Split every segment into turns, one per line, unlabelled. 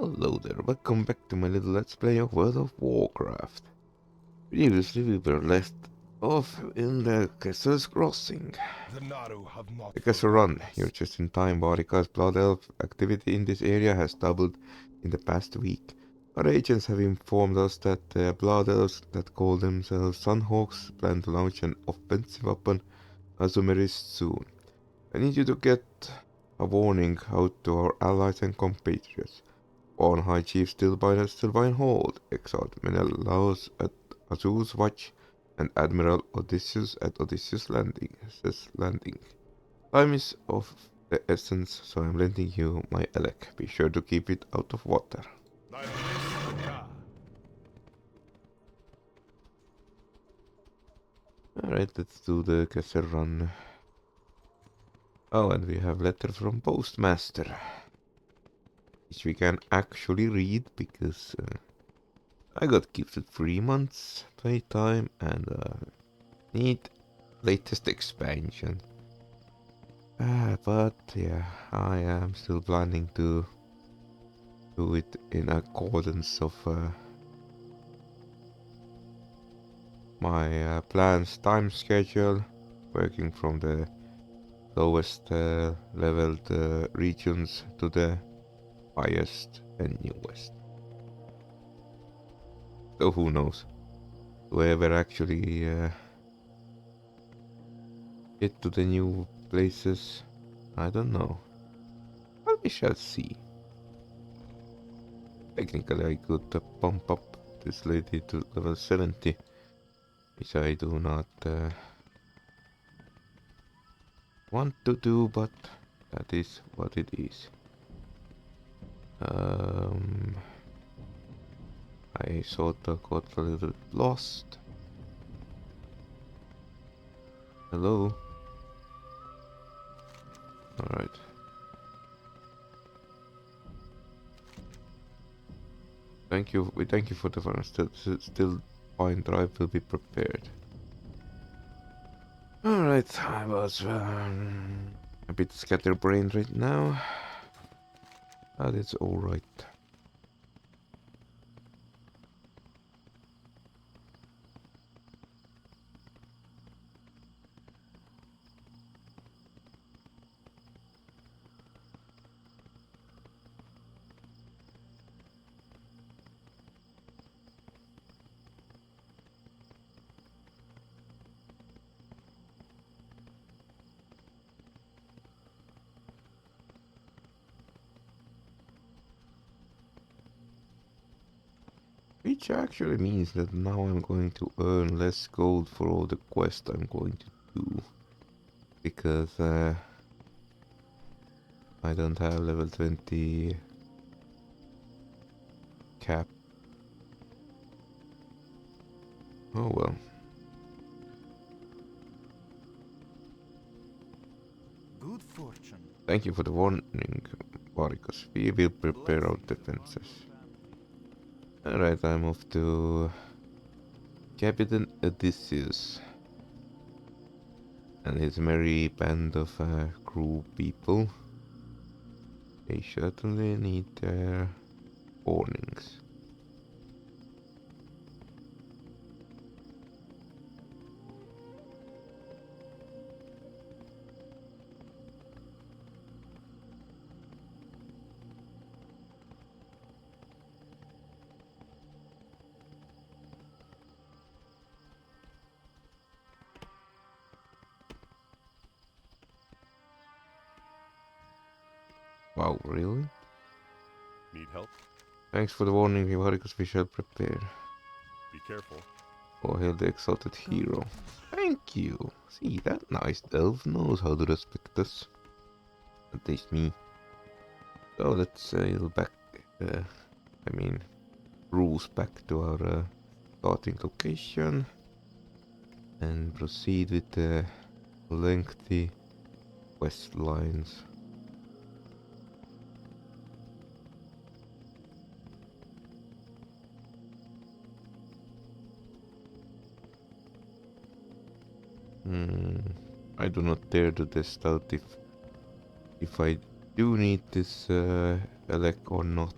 Hello there, welcome back to my little let's play of World of Warcraft. Previously we were left off in the Castle's Crossing. The Castle Run, you're just in time, Varika's Blood Elf activity in this area has doubled in the past week. Our agents have informed us that the Blood Elves that call themselves Sunhawks plan to launch an offensive upon Azumarist soon. I need you to get a warning out to our allies and compatriots. On High Chief Stillvine Hold, exiled Menelaus at Azul's Watch, and Admiral Odysseus at Odysseus Landing. Time is of the essence, so I'm lending you my Elec. Be sure to keep it out of water. Alright, let's do the Castle Run. Oh, and we have letter from Postmaster, which we can actually read because I got gifted 3 months playtime and need latest expansion. But yeah, I am still planning to do it in accordance of my plan's time schedule, working from the lowest leveled regions to the highest and newest. So who knows? Do I ever actually get to the new places? I don't know. But we shall see. Technically I could pump up this lady to level 70, which I do not want to do, but that is what it is. I sort of got a little lost. Hello? Alright. Thank you. We thank you for the fun. Still fine drive will be prepared. Alright, I was a bit scatterbrained right now. But it's alright. Which actually means that now I'm going to earn less gold for all the quests I'm going to do. Because I don't have level 20 cap. Oh well.
Good fortune.
Thank you for the warning, Varicus. We will prepare our defenses. Alright, I'm off to Captain Odysseus and his merry band of crew people. They certainly need their warnings. Wow, really?
Need help?
Thanks for the warning, Varicus. We shall prepare.
Be careful.
Oh, hail the exalted hero. Thank you. See, that nice elf knows how to respect us. At least me. So let's sail back. Cruise back to our starting location and proceed with the lengthy quest lines. I do not dare to test out if I do need this Elec or not.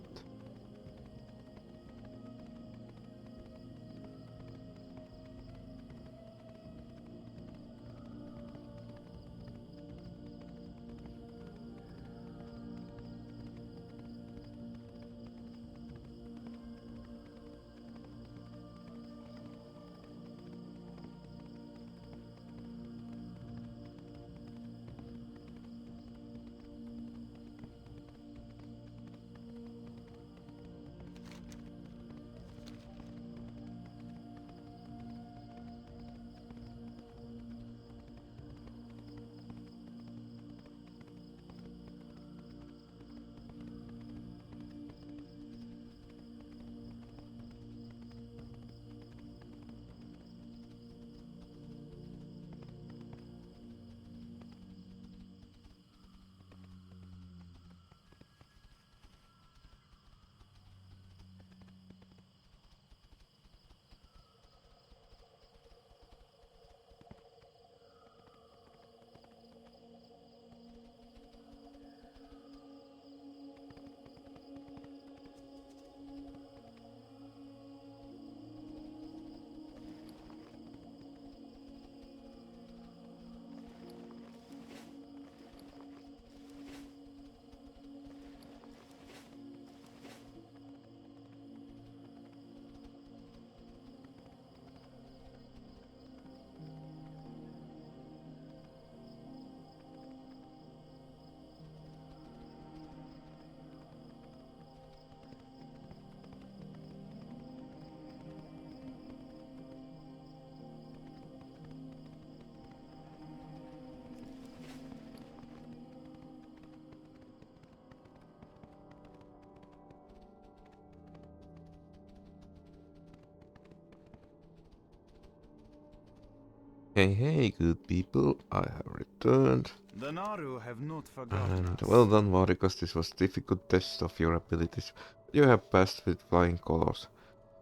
Hey, hey, good people, I have returned.
The Naru have not forgotten
And
us.
well done, Varikas, this was difficult test of your abilities. You have passed with flying colors.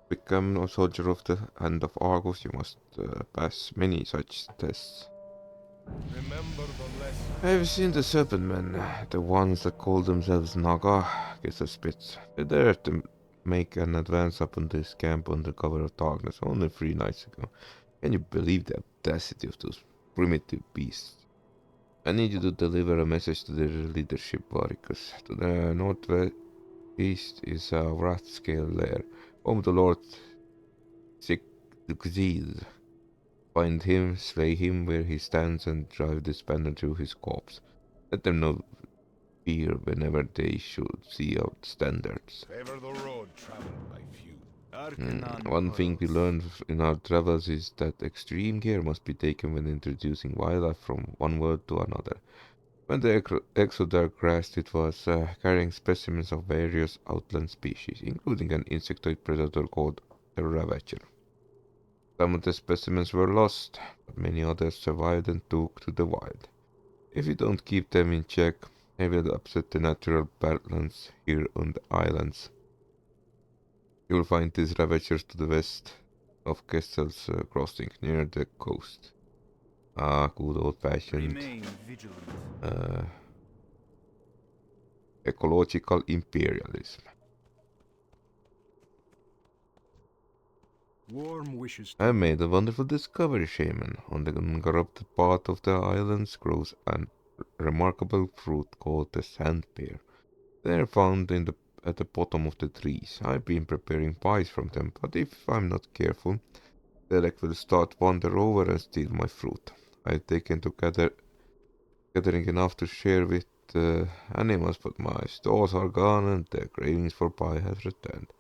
Become a soldier of the hand of Argus, you must pass many such tests.
Remember the lesson.
I've seen the Serpent Men, the ones that call themselves Naga, get a spits. They dared to make an advance upon this camp under cover of darkness only 3 nights ago. Can you believe the audacity of those primitive beasts? I need you to deliver a message to their leadership, Varikas. To the northeast is a wrath scale lair, home to Lord Sigzil. Find him, slay him where he stands, and drive this banner through his corpse. Let them know fear whenever they should see out standards.
Favor the road traveled by few.
One thing we learned in our travels is that extreme care must be taken when introducing wildlife from one world to another. When the Exodar crashed, it was carrying specimens of various outland species, including an insectoid predator called the Ravager. Some of the specimens were lost, but many others survived and took to the wild. If you don't keep them in check, they will upset the natural balance here on the islands. You will find these ravagers to the west of Kessel's crossing, near the coast. Ah, good old-fashioned
Remain vigilant.
ecological imperialism.
Warm wishes
I
to
made a wonderful discovery, Shaman. On the uncorrupted part of the islands grows a remarkable fruit called the sand pear. They are found at the bottom of the trees. I've been preparing pies from them, but if I'm not careful, Derek will start wander over and steal my fruit. I've taken to gathering enough to share with animals, but my stores are gone and the cravings for pie has returned.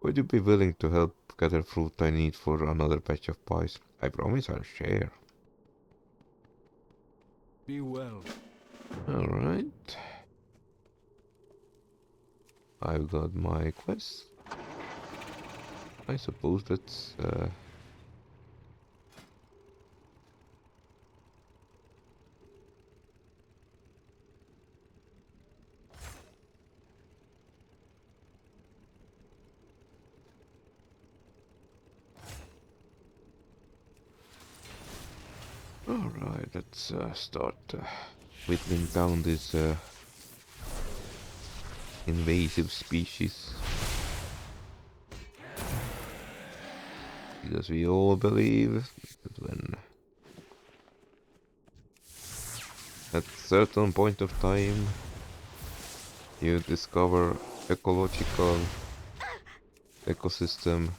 Would you be willing to help gather fruit I need for another batch of pies? I promise I'll share.
be well.
Alright. I've got my quest. I suppose that's alright, let's start whittling down this invasive species. Because we all believe that when at a certain point of time you discover ecological ecosystem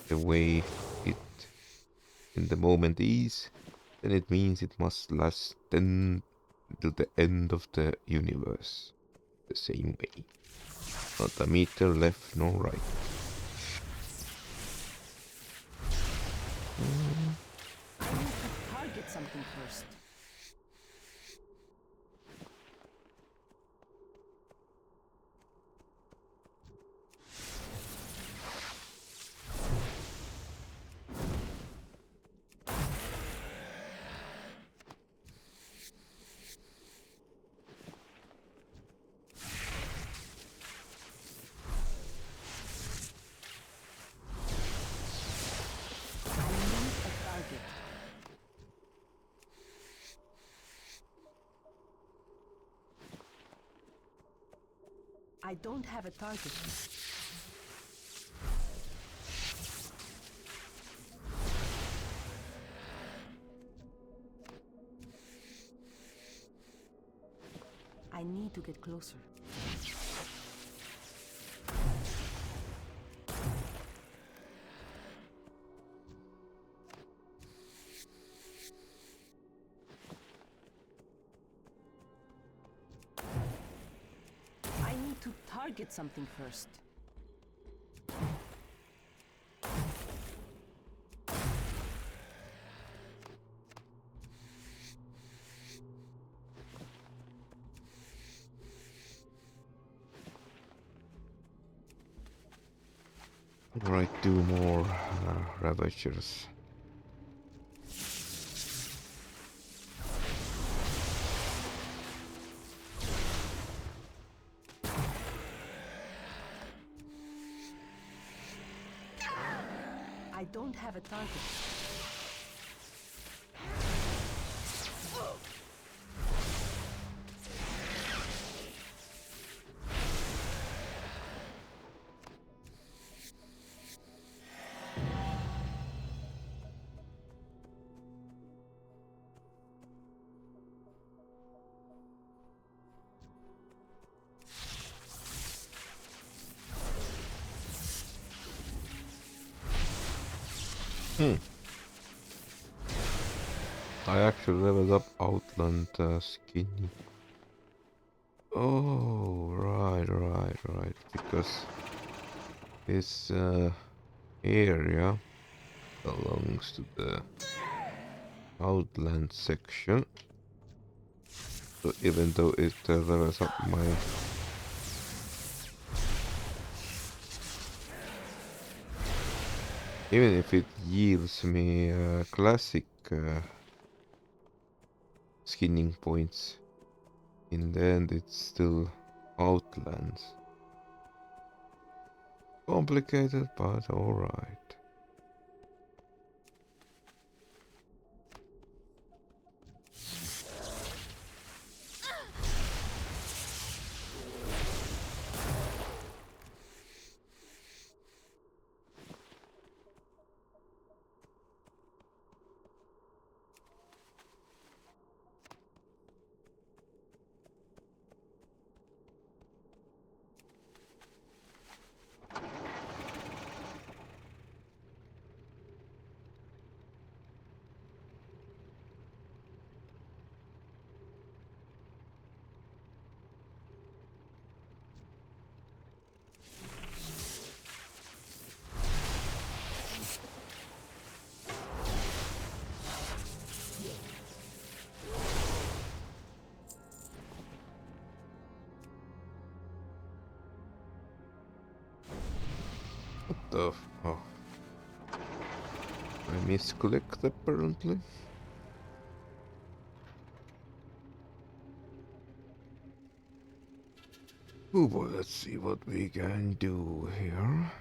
the way it in the moment is, then it means it must last then to the end of the universe. The same way. Not a meter left nor right.
Target something first. I don't have a target. I need to get closer. I need to target something first.
Alright, 2 more Ravagers.
I don't have a target.
I actually leveled up Outland Skinny. Oh, right. Because this area belongs to the Outland section. So even though it levels up my even if it yields me classic skinning points, in the end it's still Outlands. Complicated, but alright. Oh, I misclicked apparently. Oh boy, let's see what we can do here.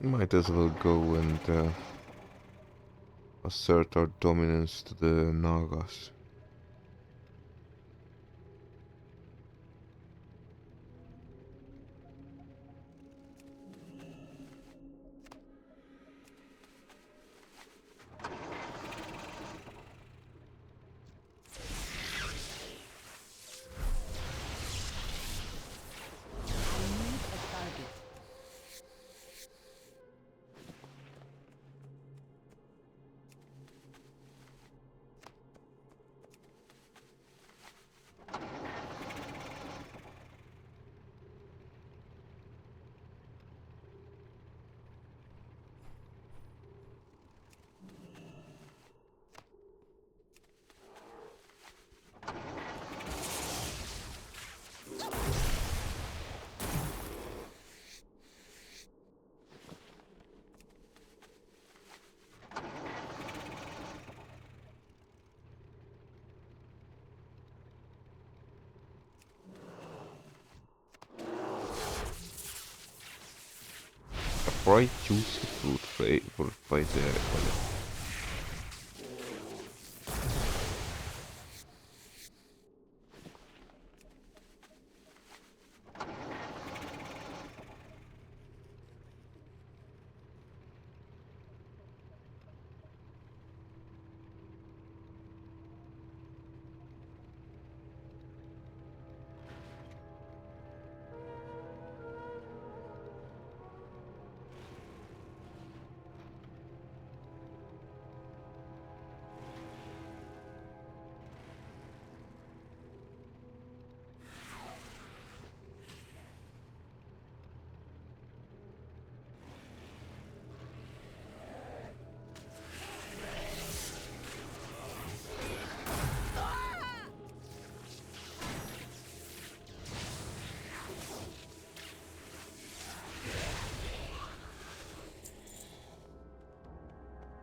Might as well go and assert our dominance to the Nagas.
I need a target.
A bright juicy fruit flavored by the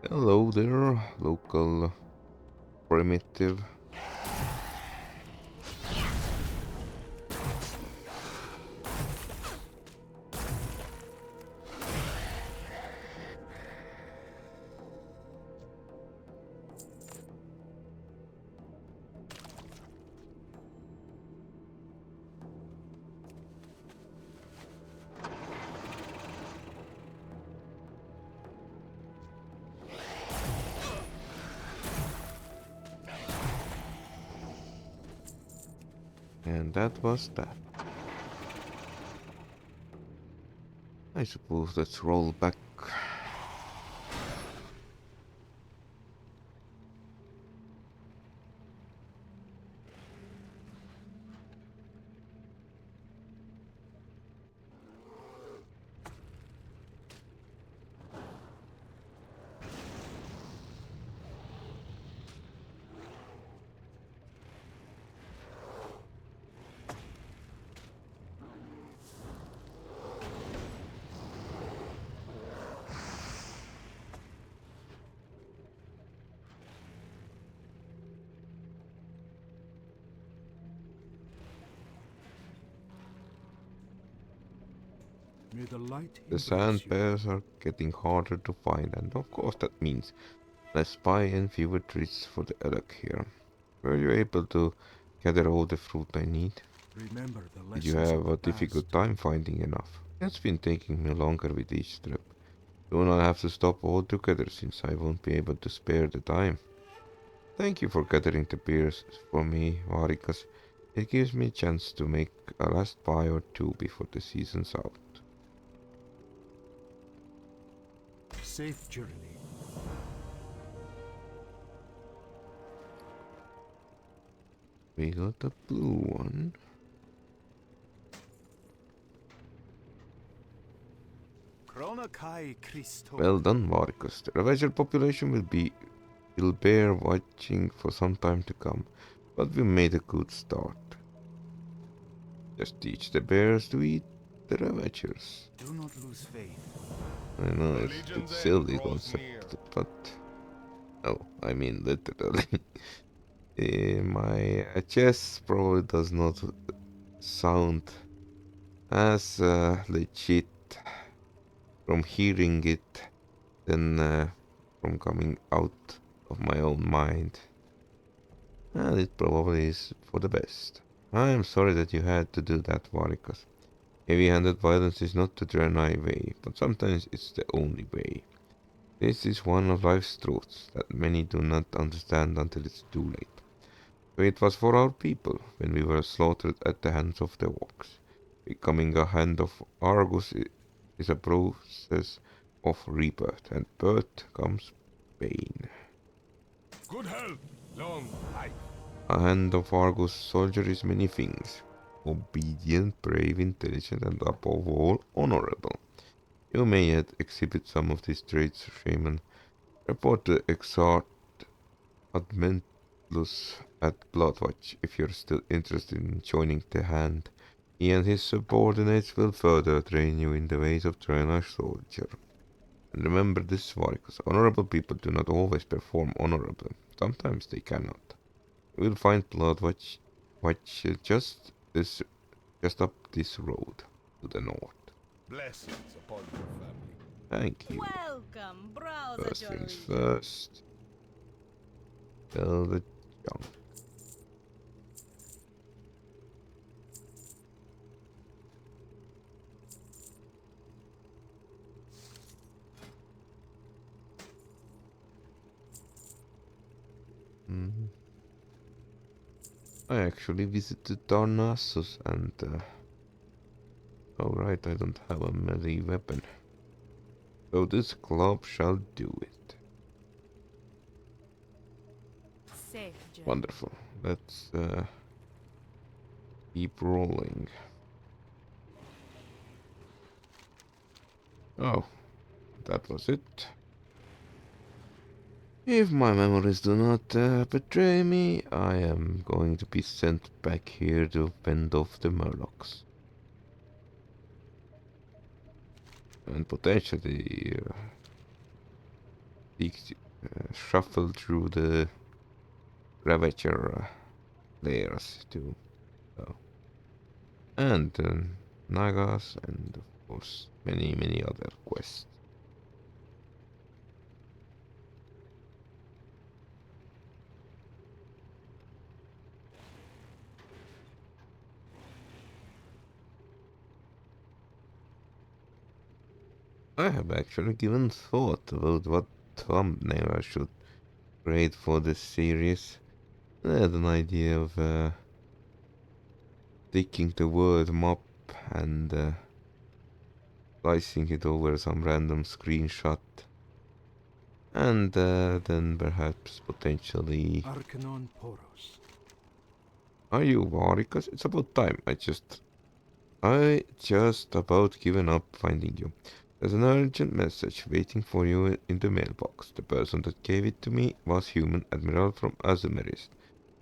Hello there, local primitive. And that was that. I suppose let's roll back.
May the light
The
embrace
sand
you.
bears are getting harder to find, and of course that means less spy and fewer treats for the elk here. Were you able to gather all the fruit I need?
Remember the
Did you
lessons of
have
the
a difficult
past.
time finding enough? It's been taking me longer with each trip. Soon I'll have to stop altogether since I won't be able to spare the time. Thank you for gathering the beers for me, Varikas. It gives me a chance to make a last buy or two before the season's out.
Safe journey.
We got a blue one.
Chronokai Christo.
Well done, Varikas. The Ravager population will bear watching for some time to come, but we made a good start. Just teach the bears to eat the Ravagers.
Do not lose faith.
I know
The
it's
Legion's end
silly
draws near.
concept, but no, I mean literally. My chest probably does not sound as legit from hearing it than from coming out of my own mind. And it probably is for the best. I am sorry that you had to do that, Varikas. Heavy-handed violence is not the Draenei way, but sometimes it's the only way. This is one of life's truths that many do not understand until it's too late. So it was for our people when we were slaughtered at the hands of the orcs. Becoming a hand of Argus is a process of rebirth, and birth comes pain.
Good health, long life.
A hand of Argus soldier is many things. Obedient, brave, intelligent, and above all, honorable. You may yet exhibit some of these traits, Shaman. Report to Exart Admentlus at Bloodwatch if you're still interested in joining the hand. He and his subordinates will further train you in the ways of Draenei soldier. And remember this, Vargas, honorable people do not always perform honorably. Sometimes they cannot. You will find Bloodwatch just up this road to the north.
Blessings upon your family.
Thank you.
Welcome, browser
First things
Jory.
first. Tell the junk. I actually visited Darnassus and oh right, I don't have a melee weapon. So this club shall do it.
Safe journey.
Wonderful. Let's keep rolling. Oh, that was it. If my memories do not betray me, I am going to be sent back here to fend off the Murlocs. And potentially shuffle through the Ravager layers too. So. And Nagas, and of course many other quests. I have actually given thought about what thumbnail I should create for this series. I had an idea of taking the word map and slicing it over some random screenshot, and then perhaps potentially.
Arcanon Poros.
Are you Varicus? It's about time. I just about given up finding you. There's an urgent message waiting for you in the mailbox. The person that gave it to me was human Admiral from Azumeris.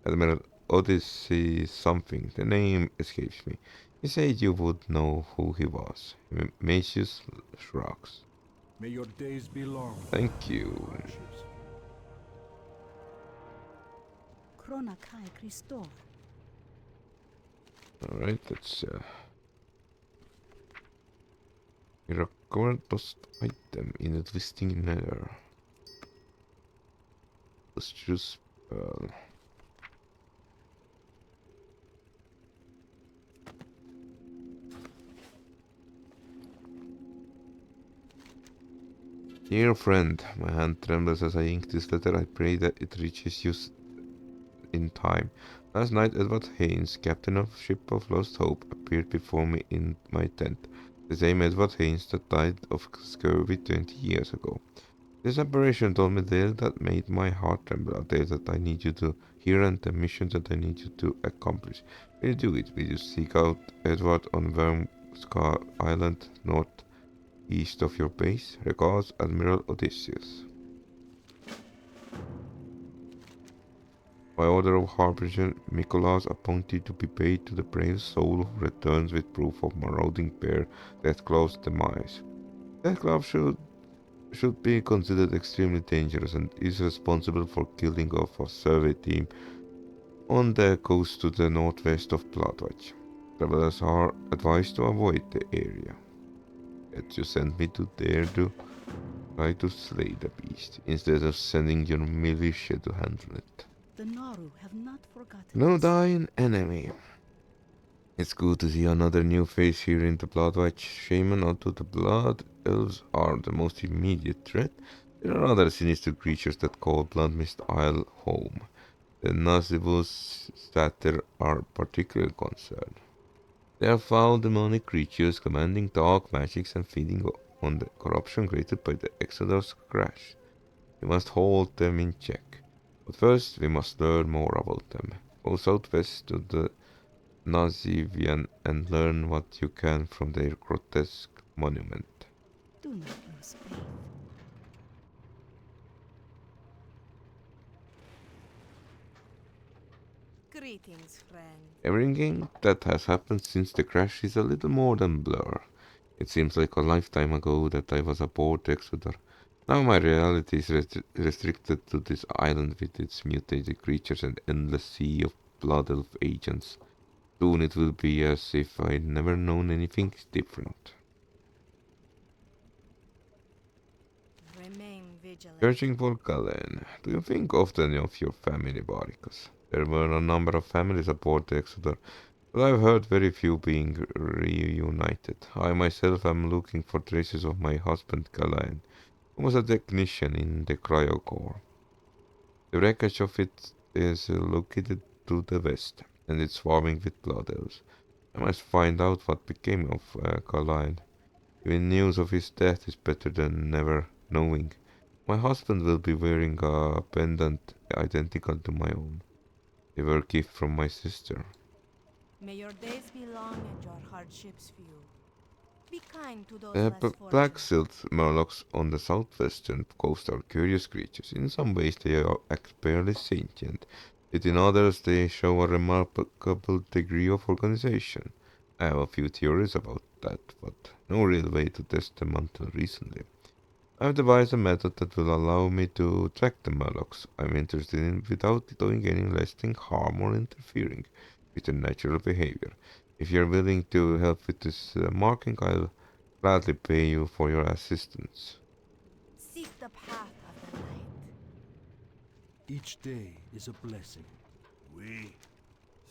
Admiral Odyssey something. The name escapes me. He said you would know who he was. Macius shrugs.
May your days be long.
Thank you.
Hardships.
Krona Kai Christor.
Alright, let's recover lost item in a twisting nether. Let's choose pearl. Dear friend, my hand trembles as I ink this letter. I pray that it reaches you in time. Last night, Edward Haynes, captain of ship of Lost Hope, appeared before me in my tent. The same Edward Haynes that died of scurvy 20 years ago. This apparition told me tale that made my heart tremble, a tale that I need you to hear and a mission that I need you to accomplish. Will you do it? Will you seek out Edward on Wormscar Island, northeast of your base? Regards, Admiral Odysseus. By order of Harbinger, Nicholas appointed to be paid to the brave soul who returns with proof of marauding bear Deathclaw's demise. Deathclaw should be considered extremely dangerous and is responsible for killing off a survey team on the coast to the northwest of Bloodwatch. Travelers are advised to avoid the area. Yet you sent me to there to try to slay the beast, instead of sending your militia to handle it.
The Naru have not forgotten
No
us.
dying enemy. It's good to see another new face here in the Bloodwatch. Shaman, although the Blood Elves are the most immediate threat, there are other sinister creatures that call Bloodmyst Isle home. The Nazivus Satyr are particularly concerned. They are foul demonic creatures commanding dark magics and feeding on the corruption created by the Exodus crash. We must hold them in check. But first, we must learn more about them. Go southwest to the Nazivian and learn what you can from their grotesque monument.
Do not lose faith.
Greetings, friend.
Everything that has happened since the crash is a little more than blur. It seems like a lifetime ago that I was aboard the Exodus. Now my reality is restricted to this island with its mutated creatures and endless sea of blood elf agents. Soon it will be as if I'd never known anything different.
Remain vigilant.
Searching for Galen. Do you think often of your family, Baricus? There were a number of families aboard the Exodus, but I've heard very few being reunited. I myself am looking for traces of my husband Galen, who was a technician in the cryocore. The wreckage of it is located to the west, and it's swarming with blood elves. I must find out what became of Carlyle. Even news of his death is better than never knowing. My husband will be wearing a pendant identical to my own. They were a gift from my sister.
May your days be long and your hardships few. Be kind to those
The
less fortunate.
black-silt murlocs on the southwestern coast are curious creatures. In some ways they act barely sentient, yet in others they show a remarkable degree of organization. I have a few theories about that, but no real way to test them until recently. I've devised a method that will allow me to track the Murlocs I'm interested in without doing any lasting harm or interfering with their natural behavior. If you're willing to help with this marking, I'll gladly pay you for your assistance.
Seek the path of the light.
Each day is a blessing.
We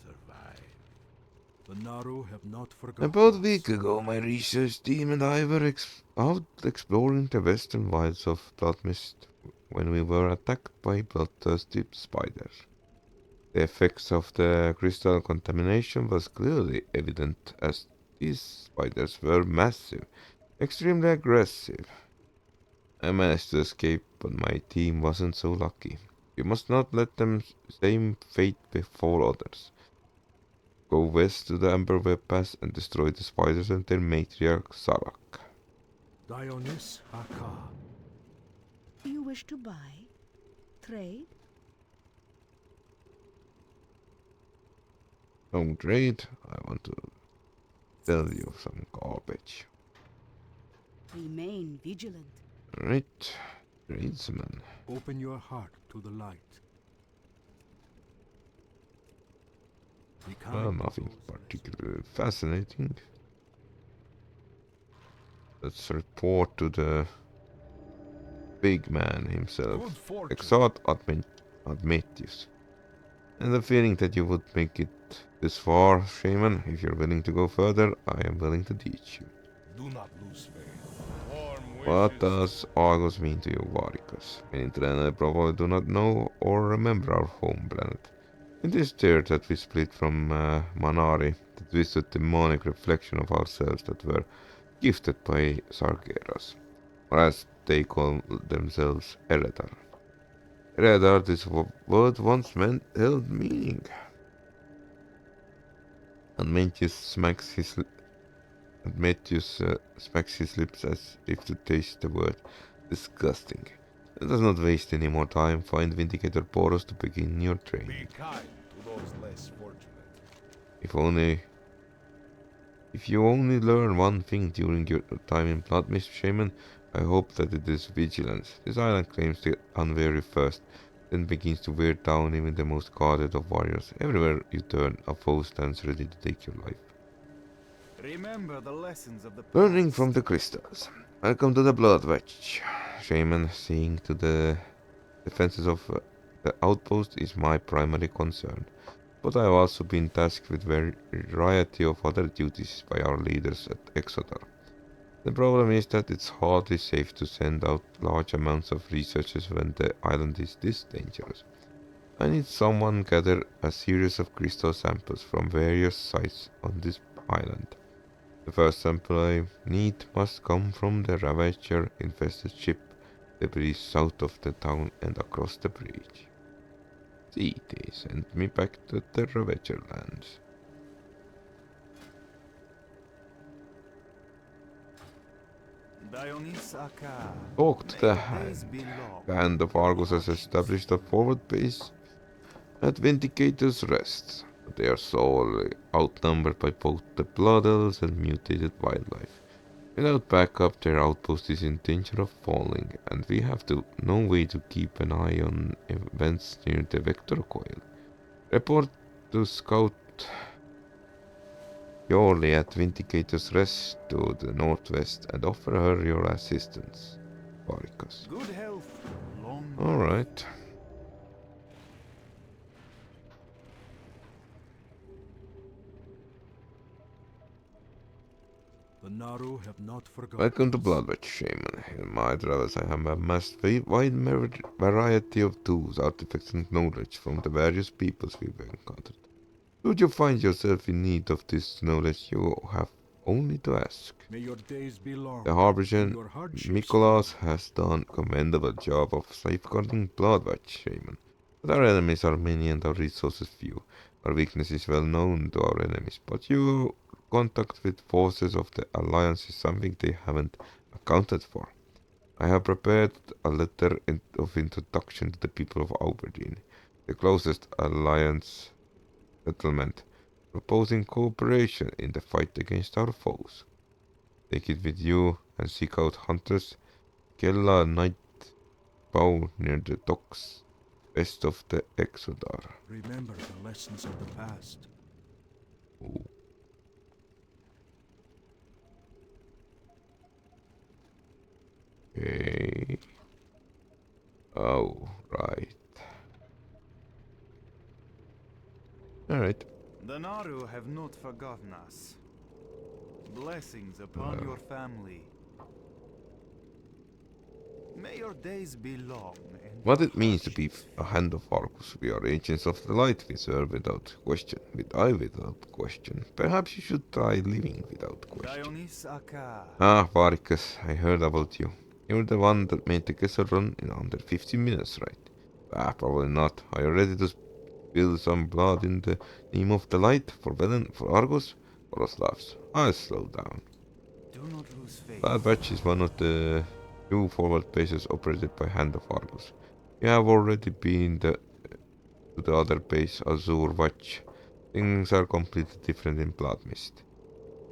survive.
The Naru have not forgotten
About a
us.
week ago, my research team and I were out exploring the western wilds of Bloodmyst when we were attacked by bloodthirsty spiders. The effects of the crystal contamination was clearly evident as these spiders were massive, extremely aggressive. I managed to escape, but my team wasn't so lucky. You must not let them same fate befall others. Go west to the Amberweb Pass and destroy the spiders and their matriarch Sarak.
Dionys Aka.
You wish to buy? Trade?
Don't trade, I want to tell you some garbage.
Remain vigilant.
Right, tradesman.
Open your heart to the light. Be kind
Well,
to
nothing
those less
particularly fascinating. Let's report to the big man himself,
Good fortune.
Exalt Admetius. And the feeling that you would make it this far, Shaman. If you're willing to go further, I am willing to teach you.
Do not lose faith. Warm
What
wishes.
does Argos mean to you, Varicus? Many Draenei probably do not know or remember our home planet. It is there that we split from Manari, that we stood demonic reflection of ourselves that were gifted by Sargeras, or as they call themselves, Eredar. Eredar, this word once held meaning. And Mentius smacks his lips as if to taste the word disgusting. Let us not waste any more time. Find Vindicator Poros to begin your
Be
training.
kind to those less fortunate.
If you only learn one thing during your time in Bloodmyst, Shaman, I hope that it is vigilance. This island claims the unwary first, then begins to wear down even the most guarded of warriors. Everywhere you turn, a foe stands ready to take your life.
Remember the lessons of the
Learning
past.
from the crystals. Welcome to the Blood Wedge. Shaman, seeing to the defenses of the outpost is my primary concern. But I have also been tasked with a variety of other duties by our leaders at Exodar. The problem is that it's hardly safe to send out large amounts of researchers when the island is this dangerous. I need someone gather a series of crystal samples from various sites on this island. The first sample I need must come from the Ravager-infested ship debris south of the town and across the bridge. See, they sent me back to the Ravager lands.
Dionys Aka.
Talk to
May
the
your
hand.
days be long.
The Hand of Argos has established a forward base at Vindicator's Rest, but they are sorely outnumbered by both the Blood Elves and mutated wildlife. Without backup, their outpost is in danger of falling, and we have no way to keep an eye on events near the Vector Coil. Report to Scout Yorley at Vindicator's Rest to the northwest and offer her your assistance, Varicus.
Good health. Long.
Alright.
The Naru have not forgotten
Welcome to
us.
Bloodwatch, Shaman. In my travels I have amassed a wide variety of tools, artifacts and knowledge from the various peoples we've encountered. Should you find yourself in need of this knowledge, you have only to ask.
May your days be long.
The Harbinger
May your hardships
Mikolas has done a commendable job of safeguarding Bloodwatch, Shaman. But our enemies are many and our resources few. Our weakness is well known to our enemies, but your contact with forces of the Alliance is something they haven't accounted for. I have prepared a letter of introduction to the people of Aubergine, the closest Alliance settlement, proposing cooperation in the fight against our foes. Take it with you and seek out hunters Kella Night Bow near the docks, west of the Exodar.
Remember the lessons of the past.
Ooh. Okay. Oh, right. Alright.
The Naru have not forgotten us. Blessings upon your family. May your days be long and
What
your
it means to be
hardships
a hand of Argus. We are agents of the light. We serve without question. We die without question. Perhaps you should try living without question.
Dionys Aka.
Ah, Varicus, I heard about you. You're the one that made the castle run in under 15 minutes, right? Ah, probably not. Are you ready to spill some blood in the name of the light for Velen, for Argus, or us loves? I'll slow down.
Do not lose faith.
That batch is one of the few forward bases operated by Hand of Argus. You have already been to the other base, Azure Watch. Things are completely different in Bloodmyst.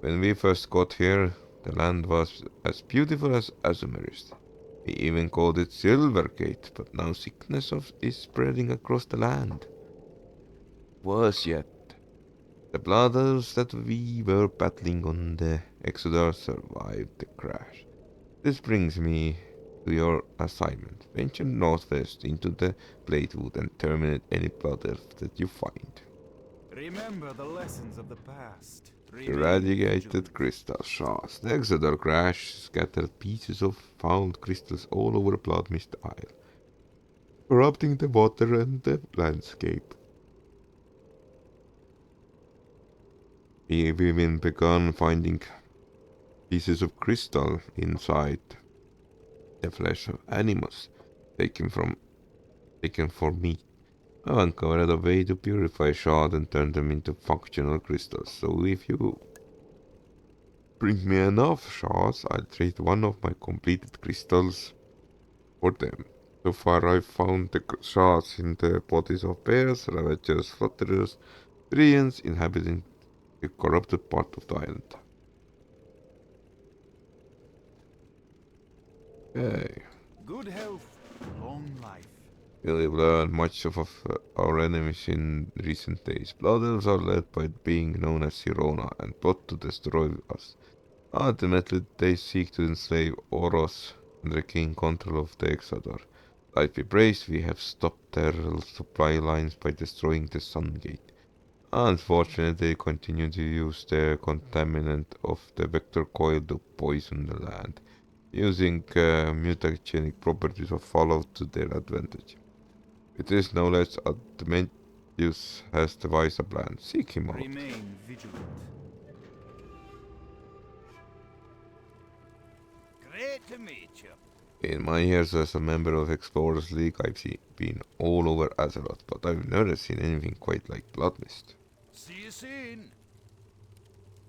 When we first got here, the land was as beautiful as Azumarist. We even called it Silvergate, but now sickness is spreading across the land. Worse yet, the blood elves that we were battling on the Exodus survived the crash. This brings me to your assignment. Venture northwest into the Bladewood and terminate any blood elf that you find.
Remember the lessons of the past. Remain
Eradicated
vigilant.
crystal shards. The Exodus crash scattered pieces of found crystals all over Bloodmyst Isle, corrupting the water and the landscape. We even begun finding pieces of crystal inside the flesh of animals taken for meat. I uncovered a way to purify shards and turn them into functional crystals. So if you bring me enough shards, I'll trade one of my completed crystals for them. So far I've found the shards in the bodies of bears, ravagers, flutterers, Brians inhabiting the corrupted part of the island. Okay.
Good health, long life.
We've learned much of our enemies in recent days. Blood elves are led by being known as Sirona and plot to destroy us. Ultimately, they seek to enslave Oros and regain control of the Exodar. Light be praised, we have stopped their supply lines by destroying the Sun Gate. Unfortunately, they continue to use the contaminant of the Vector Coil to poison the land, using mutagenic properties of Fallout to their advantage. With this knowledge, Admentius has devised a plan. Seek him out.
Remain vigilant. Great to meet you.
In my years as a member of Explorers League, I've been all over Azeroth, but I've never seen anything quite like Bloodmyst.
See you soon.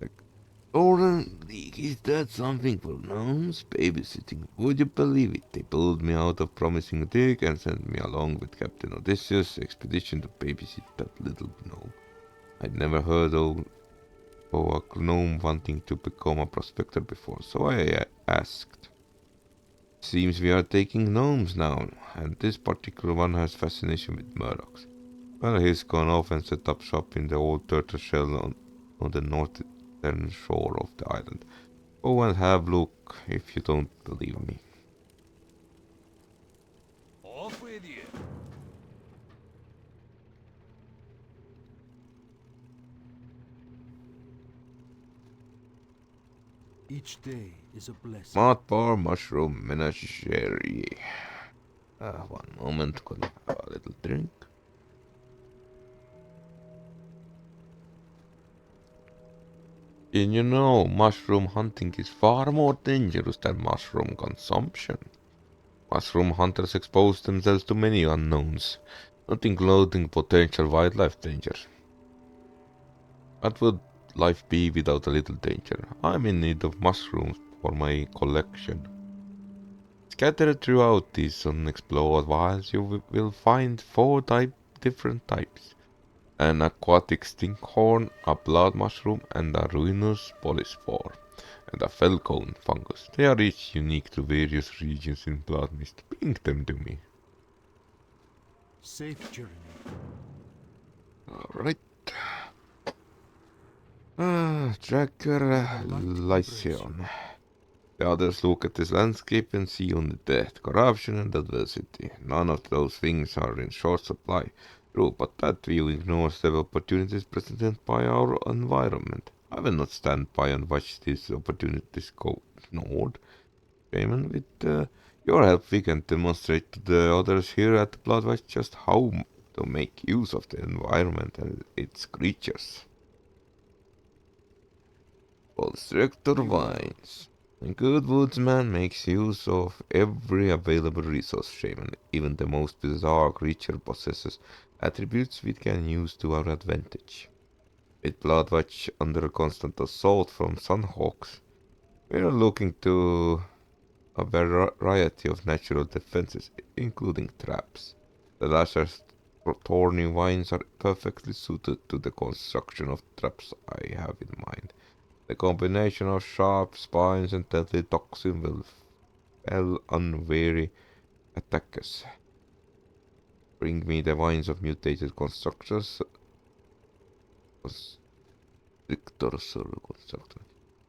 Explorer League, is that something for gnomes? Babysitting. Would you believe it? They pulled me out of promising dig and sent me along with Captain Odysseus' expedition to babysit that little gnome. I'd never heard of a gnome wanting to become a prospector before, so I asked. Seems we are taking gnomes now, and this particular one has fascination with murlocs. Well, he's gone off and set up shop in the old turtle shell on the northern shore of the island. Go and have a look if you don't believe me.
Off with you.
Each day is a blessing.
Smart bar, mushroom, menagerie. 1 moment, gonna have a little drink. And you know, mushroom hunting is far more dangerous than mushroom consumption. Mushroom hunters expose themselves to many unknowns, not including potential wildlife danger. What would life be without a little danger? I'm in need of mushrooms for my collection. Scattered throughout these unexplored wilds, you will find 4 different types. An aquatic stinkhorn, a blood mushroom, and a ruinous polyspore. and a Falcon fungus. They are each unique to various regions in Bloodmyst. Bring them to me.
Safe journey.
Alright. Tracker Lycion. The others look at this landscape and see only death, corruption and adversity. None of those things are in short supply. True, but that view ignores the opportunities presented by our environment. I will not stand by and watch these opportunities go ignored. Shaman, with your help we can demonstrate to the others here at Bloodwatch just how to make use of the environment and its creatures. Constructor Vines. A good woodsman makes use of every available resource, Shaman. Even the most bizarre creature possesses attributes we can use to our advantage. With Bloodwatch under constant assault from Sunhawks, we are looking to a variety of natural defenses, including traps. The lasher's thorny vines are perfectly suited to the construction of traps I have in mind. The combination of sharp spines and deadly toxin will fell unwary attackers. Bring me the vines of mutated constructors, so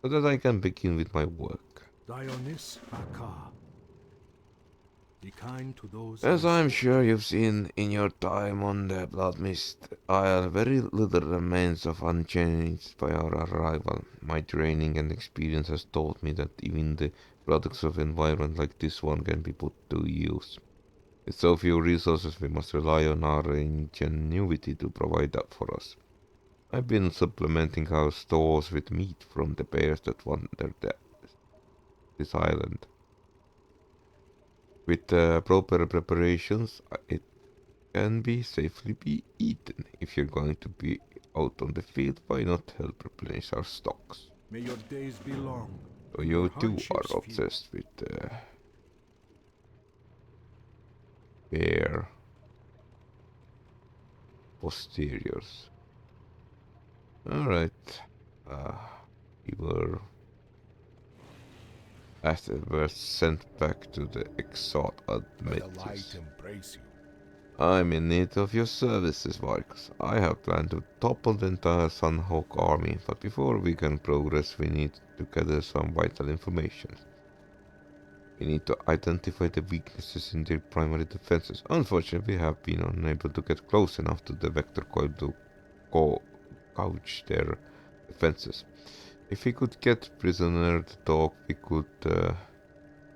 that I can begin with my work.
Dionys Baka. Be kind to those.
As I'm sure you've seen in your time on the Bloodmyst, very little remains of unchanged by our arrival. My training and experience has taught me that even the products of environment like this one can be put to use. With so few resources, we must rely on our ingenuity to provide that for us. I've been supplementing our stores with meat from the bears that wander this island. With proper preparations, it can be safely be eaten. If you're going to be out on the field, why not help replenish our stocks?
May your days be long.
So you too are obsessed with bear posteriors. Alright. We were sent back to the Exalt Admetus. I'm in need of your services, Vargas. I have planned to topple the entire Sunhawk army, but before we can progress we need to gather some vital information. We need to identify the weaknesses in their primary defenses. Unfortunately, we have been unable to get close enough to the vector coil to gouge their defenses. If we could get prisoner to talk, we could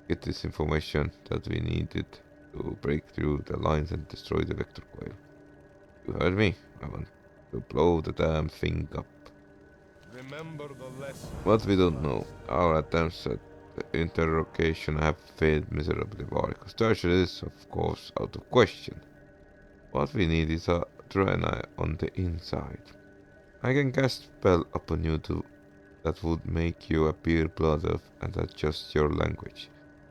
get this information that we needed to break through the lines and destroy the vector coil. You heard me? I want to blow the damn thing up.
Remember the lesson.
What we don't know. Our attempts at the interrogation have failed miserably. Vargas Tertiary is, of course, out of question. What we need is a Draenei on the inside. I can cast spell upon you that would make you appear blood elf and adjust your language.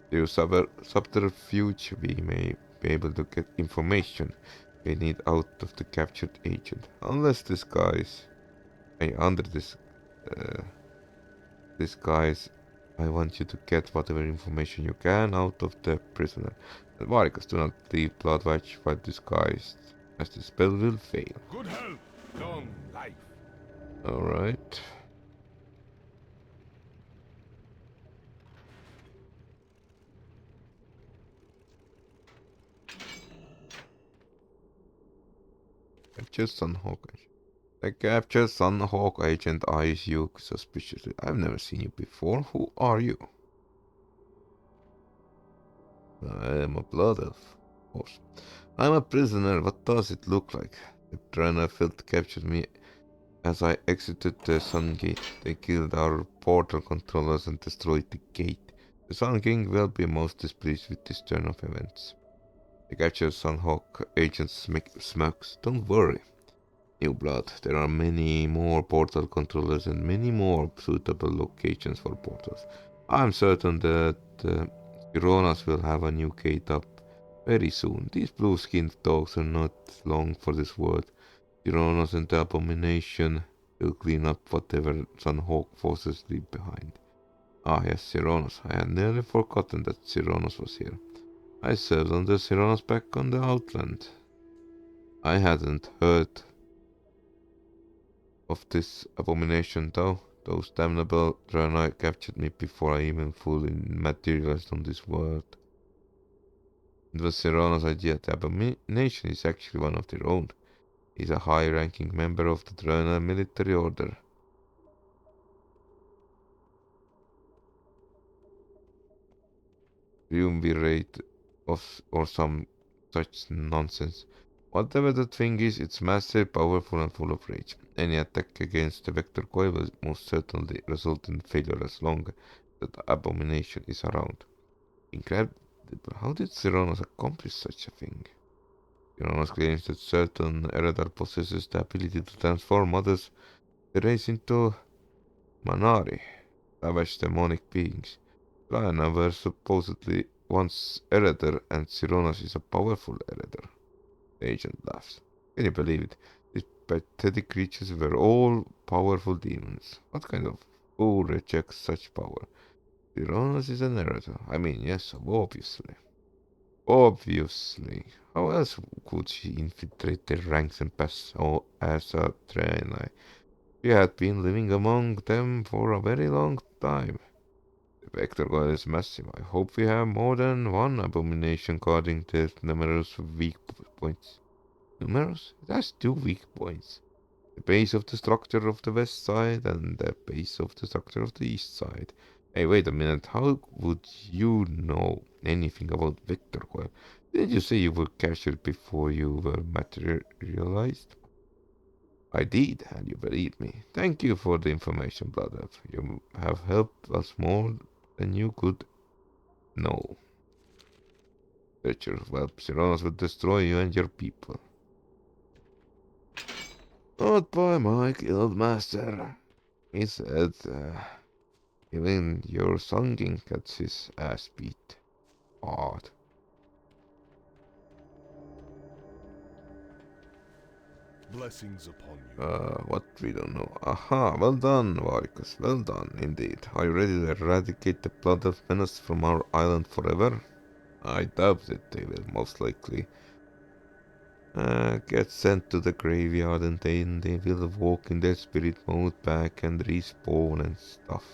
Through subterfuge we may be able to get information we need out of the captured agent. Unless under this disguise, I want you to get whatever information you can out of the prisoner. And Vargas, do not leave Bloodwatch while disguised, as the spell will fail.
Good health, long life.
Alright. Capture Sunhawk agent. The captured Sunhawk agent eyes you suspiciously. I've never seen you before. Who are you? I am a blood elf, of course. I'm a prisoner. What does it look like? The Draenei captured me as I exited the Sun Gate. They killed our portal controllers and destroyed the gate. The Sun King will be most displeased with this turn of events. The captured Sunhawk agent smirks. Don't worry, new blood. There are many more portal controllers and many more suitable locations for portals. I'm certain that Gironas will have a new gate up very soon. These blue-skinned dogs are not long for this world. Gironas and the Abomination will clean up whatever Sunhawk forces leave behind. Ah, yes, Cyrannus. I had nearly forgotten that Cyrannus was here. I served under Cyrannus back on the Outland. I hadn't heard of this abomination though. Those damnable Draenei captured me before I even fully materialized on this world. It was Cyrannus' idea. The abomination is actually one of their own. He's a high-ranking member of the Draenei military order. Triumvirate or some such nonsense. Whatever the thing is, it's massive, powerful, and full of rage. Any attack against the Vector Coil will most certainly result in failure as long as the abomination is around. Incredible. How did Cyrannus accomplish such a thing? Cyrannus claims that certain Eredar possesses the ability to transform others, the race into Manari, savage demonic beings. Draenei were supposedly once Eredar, and Cyrannus is a powerful Eredar. The agent laughs. Can you believe it? These pathetic creatures were all powerful demons. What kind of fool rejects such power? Cyrannus is an Eredar. I mean, yes, obviously. Obviously. How else could she infiltrate their ranks and pass as a Draenei? She had been living among them for a very long time. The Vector God is massive. I hope we have more than one abomination guarding the numerous weak points. Numerous? It has 2 weak points. The base of the structure of the west side and the base of the structure of the east side. Hey, wait a minute. How would you know anything about Vector Coil? Didn't you say you were captured before you were materialized? I did, and you believed me. Thank you for the information, Blood Elf. You have helped us more than you could know. Searchers, well, Cyrannus will destroy you and your people. Not by my guild master. He said, even your Sungin gets his ass beat hard.
Blessings upon you.
What we don't know. Aha, well done, Varicus, well done, indeed. Are you ready to eradicate the blood of menace from our island forever? I doubt it. They will most likely get sent to the graveyard and then they will walk in their spirit mode back and respawn and stuff.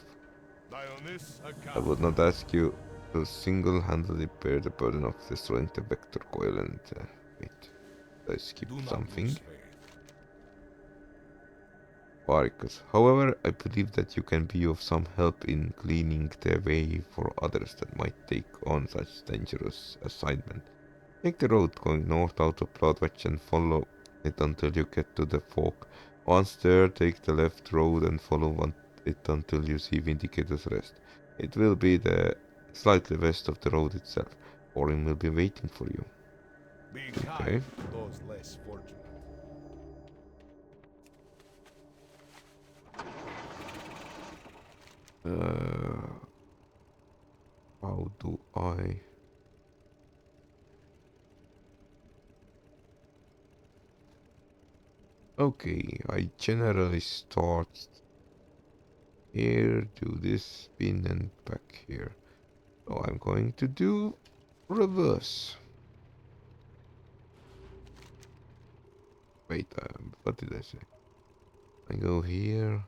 I would not ask you to single-handedly bear the burden of destroying the Vector Coil and... wait, did I skip something? Varicus. However, I believe that you can be of some help in cleaning the way for others that might take on such dangerous assignment. Take the road going north out of Bloodwatch and follow it until you get to the fork. Once there, take the left road and follow it until you see Vindicator's Rest. It will be the slightly west of the road itself. Orin will be waiting for you.
Be
Okay.
kind to those less fortunate.
How do I... Okay, I generally start here, do this spin and back here. So I'm going to do reverse. Wait, what did I say? I go here,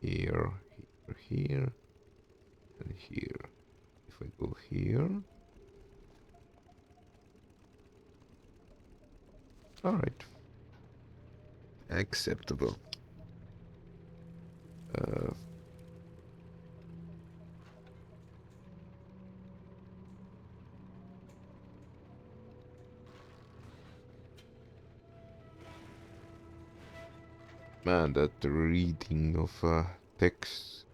here, here, here, and here. If I go here... Alright. Acceptable. Man, that reading of text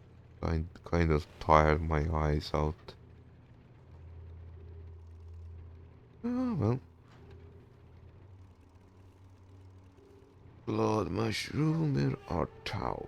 kind of tired my eyes out. Oh well. Blood mushroom or tau.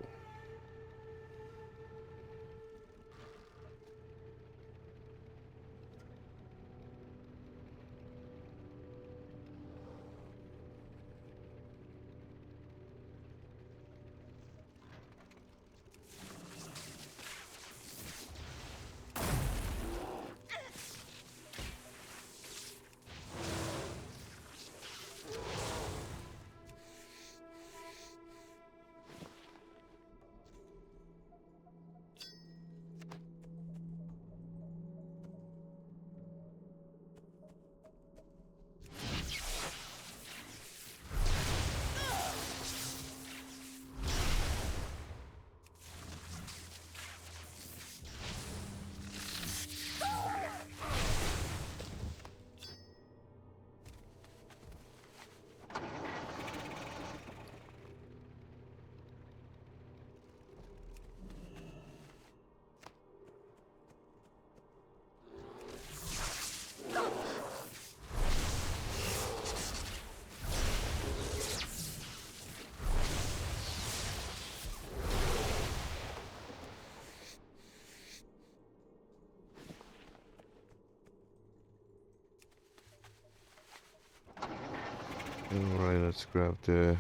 Alright, let's grab the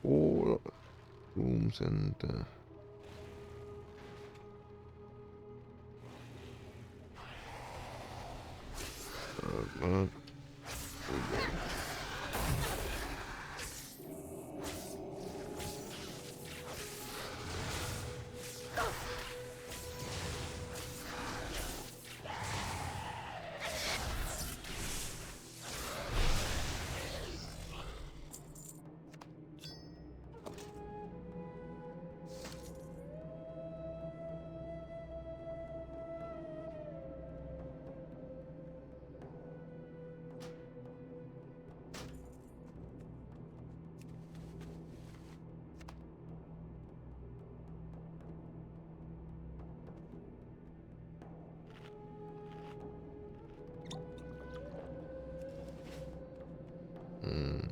4 rooms and uh,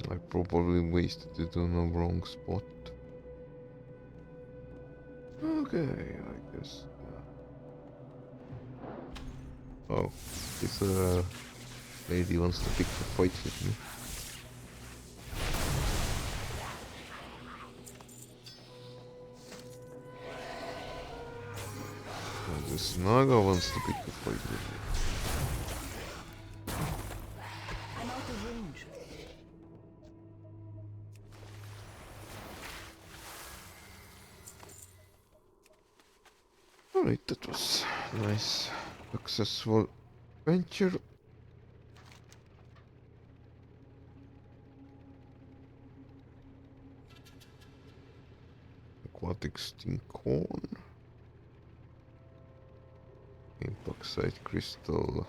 I probably wasted it on the wrong spot. Okay, I guess. Oh, this lady wants to pick a fight with me. And this Naga wants to pick a fight with me.
I'm out of range.
Alright, that was nice, successful venture. Aquatic stinkhorn. Impact crystal.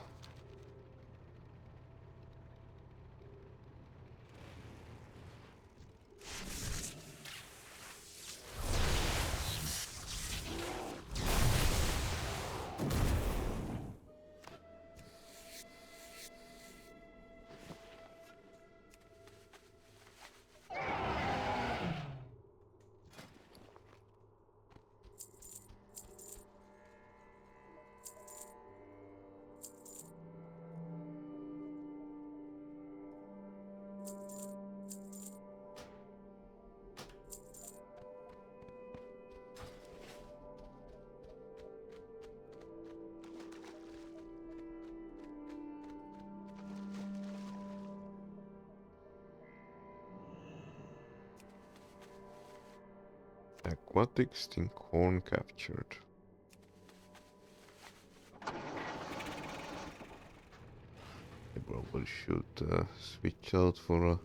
Aquatic stinkhorn captured. I probably should switch out for a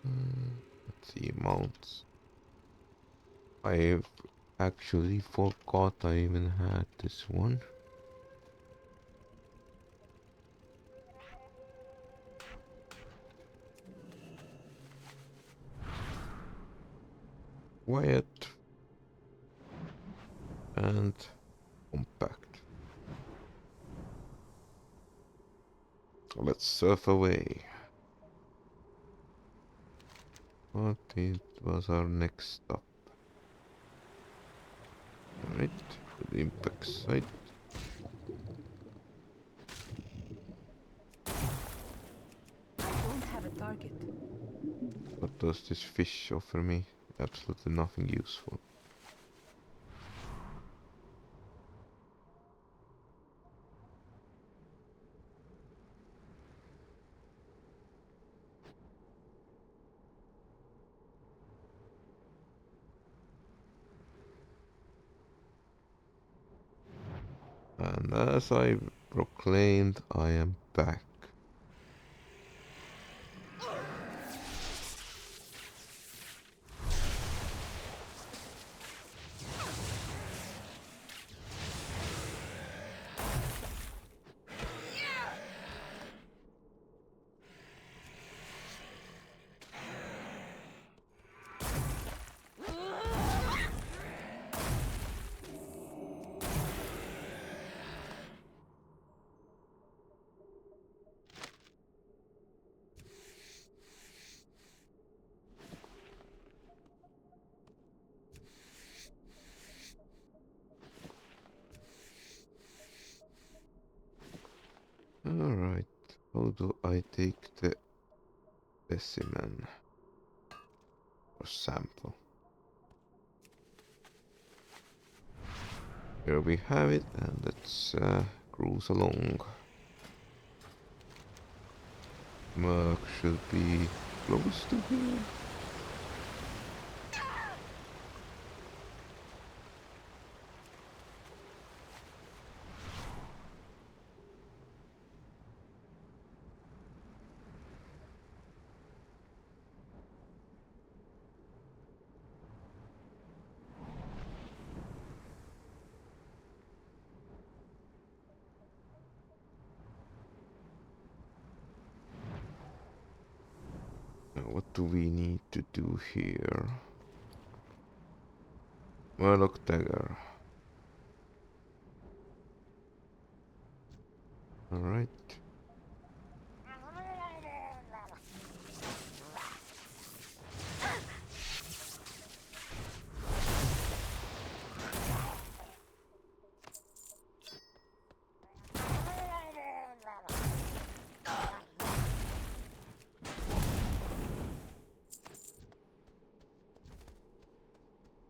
let's see, mounts. I've actually forgot I even had this one. Quiet and compact. Let's surf away. What it was our next stop? Alright, to the impact site.
I don't have a target.
What does this fish offer me? Absolutely nothing useful. And as I proclaimed, I am back. Alright, how do I take the specimen or sample? Here we have it, and let's cruise along. Merc should be close to here. Now, what do we need to do here? Murloc dagger. Alright.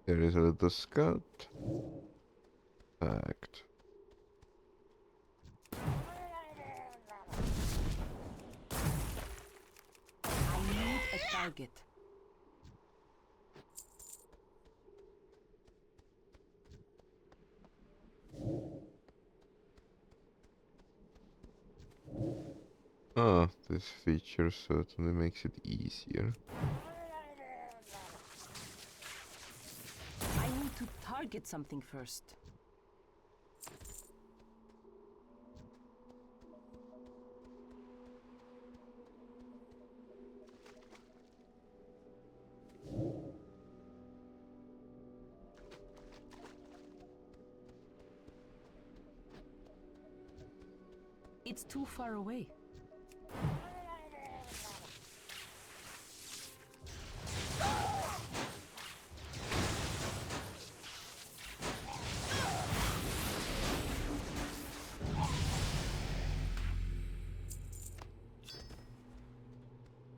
There is a little scout. Fact.
I need a target.
Ah, this feature certainly makes it easier.
I need to target something first. It's too far away.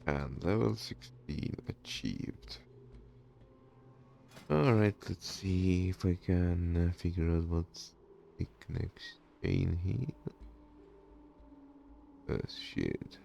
And level 16 achieved. Alright, let's see if I can figure out what's the next chain here. Shit.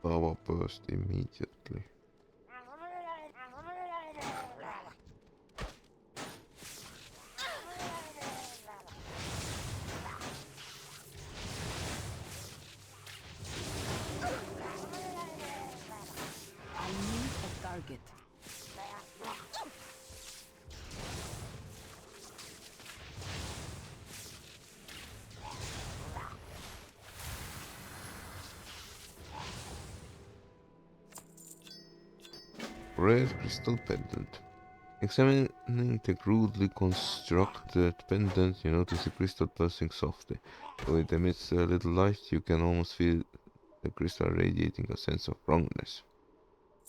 Power burst immediately.
I need a target.
Red crystal pendant. Examining the crudely constructed pendant, you notice the crystal pulsing softly. Though it emits a little light, you can almost feel the crystal radiating a sense of wrongness.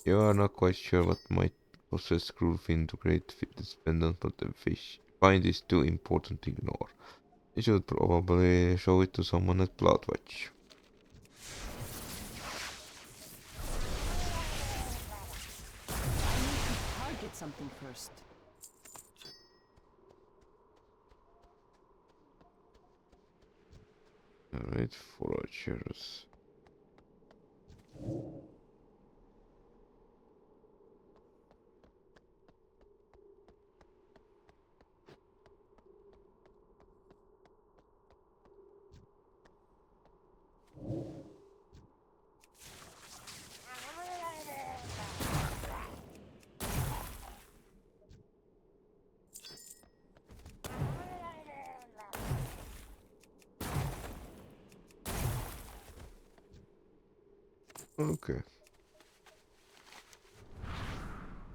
You are not quite sure what might possess Crewfin to create this pendant, but the find is too important to ignore. You should probably show it to someone at Bloodwatch.
I need to target something first.
Alright, foragers. Okay.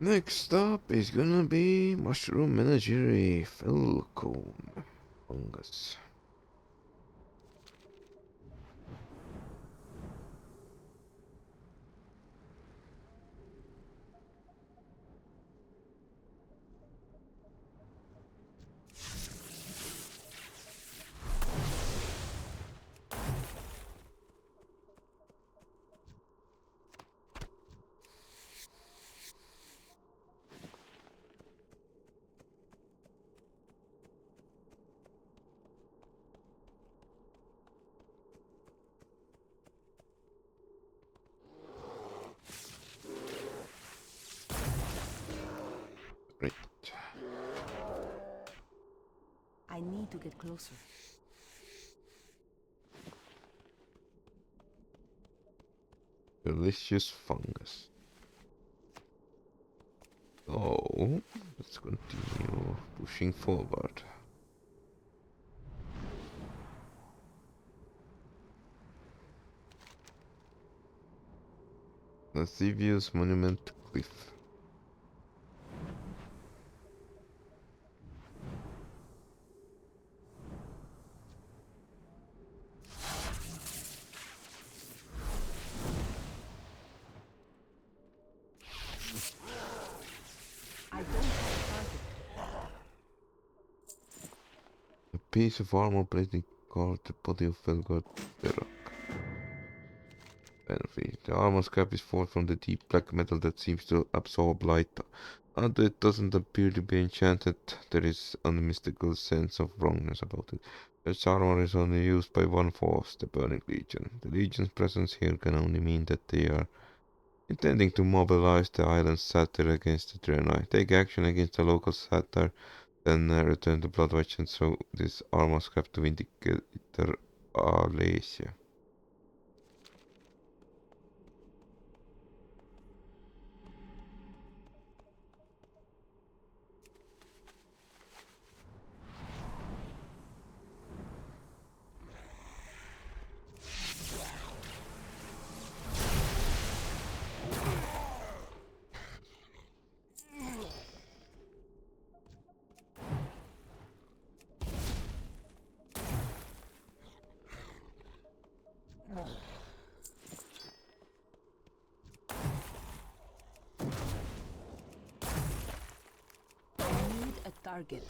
Next up is gonna be Mushroom Menagerie Falcon Fungus. Great.
I need to get closer.
Delicious fungus. So, let's continue pushing forward. Lascivious Monument Cliff.
I don't have a target.
A piece of armor plating called the body of Velgard the Rock. Benefit. The armor scrap is forged from the deep black metal that seems to absorb light. Although it doesn't appear to be enchanted, there is an unmistakable sense of wrongness about it. Such armor is only used by one force, the Burning Legion. The Legion's presence here can only mean that they are intending to mobilize the island's satyr against the Draenei. Take action against the local satyr, then return the Bloodmyst and throw this armor scrap to Vindicator Alesia.
I need a target.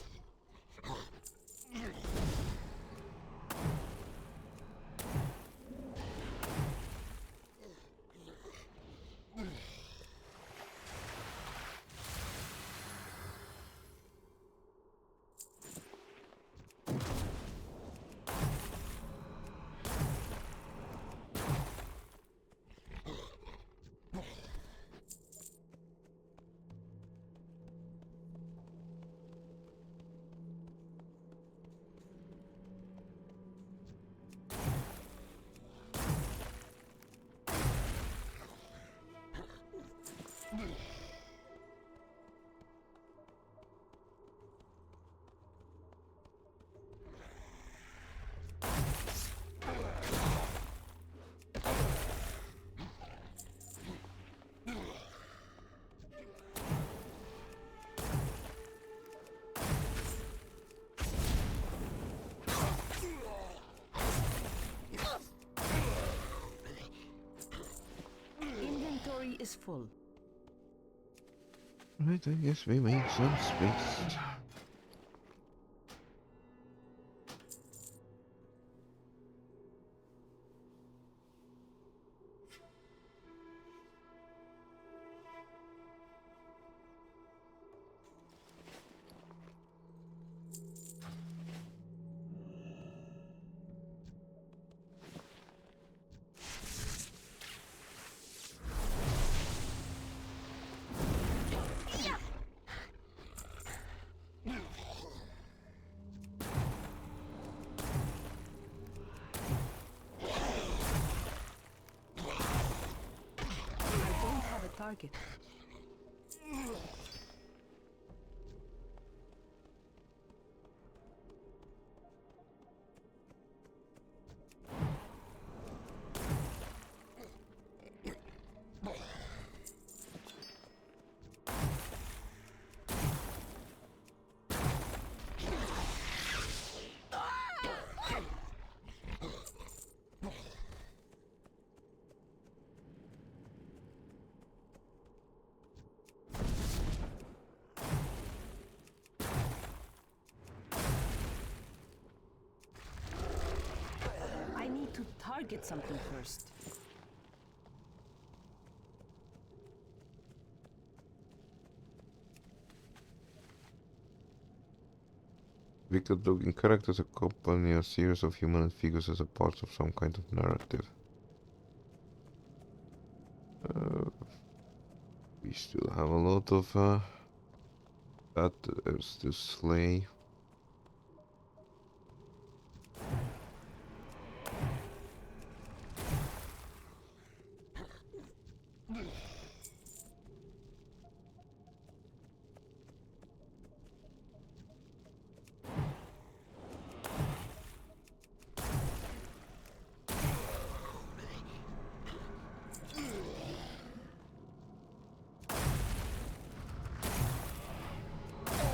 Inventory is full.
Right, I guess we make some space.
I don't have a target. need to target something first.
Wicked-looking characters accompany a series of human figures as a part of some kind of narrative. We still have a lot of battles to slay.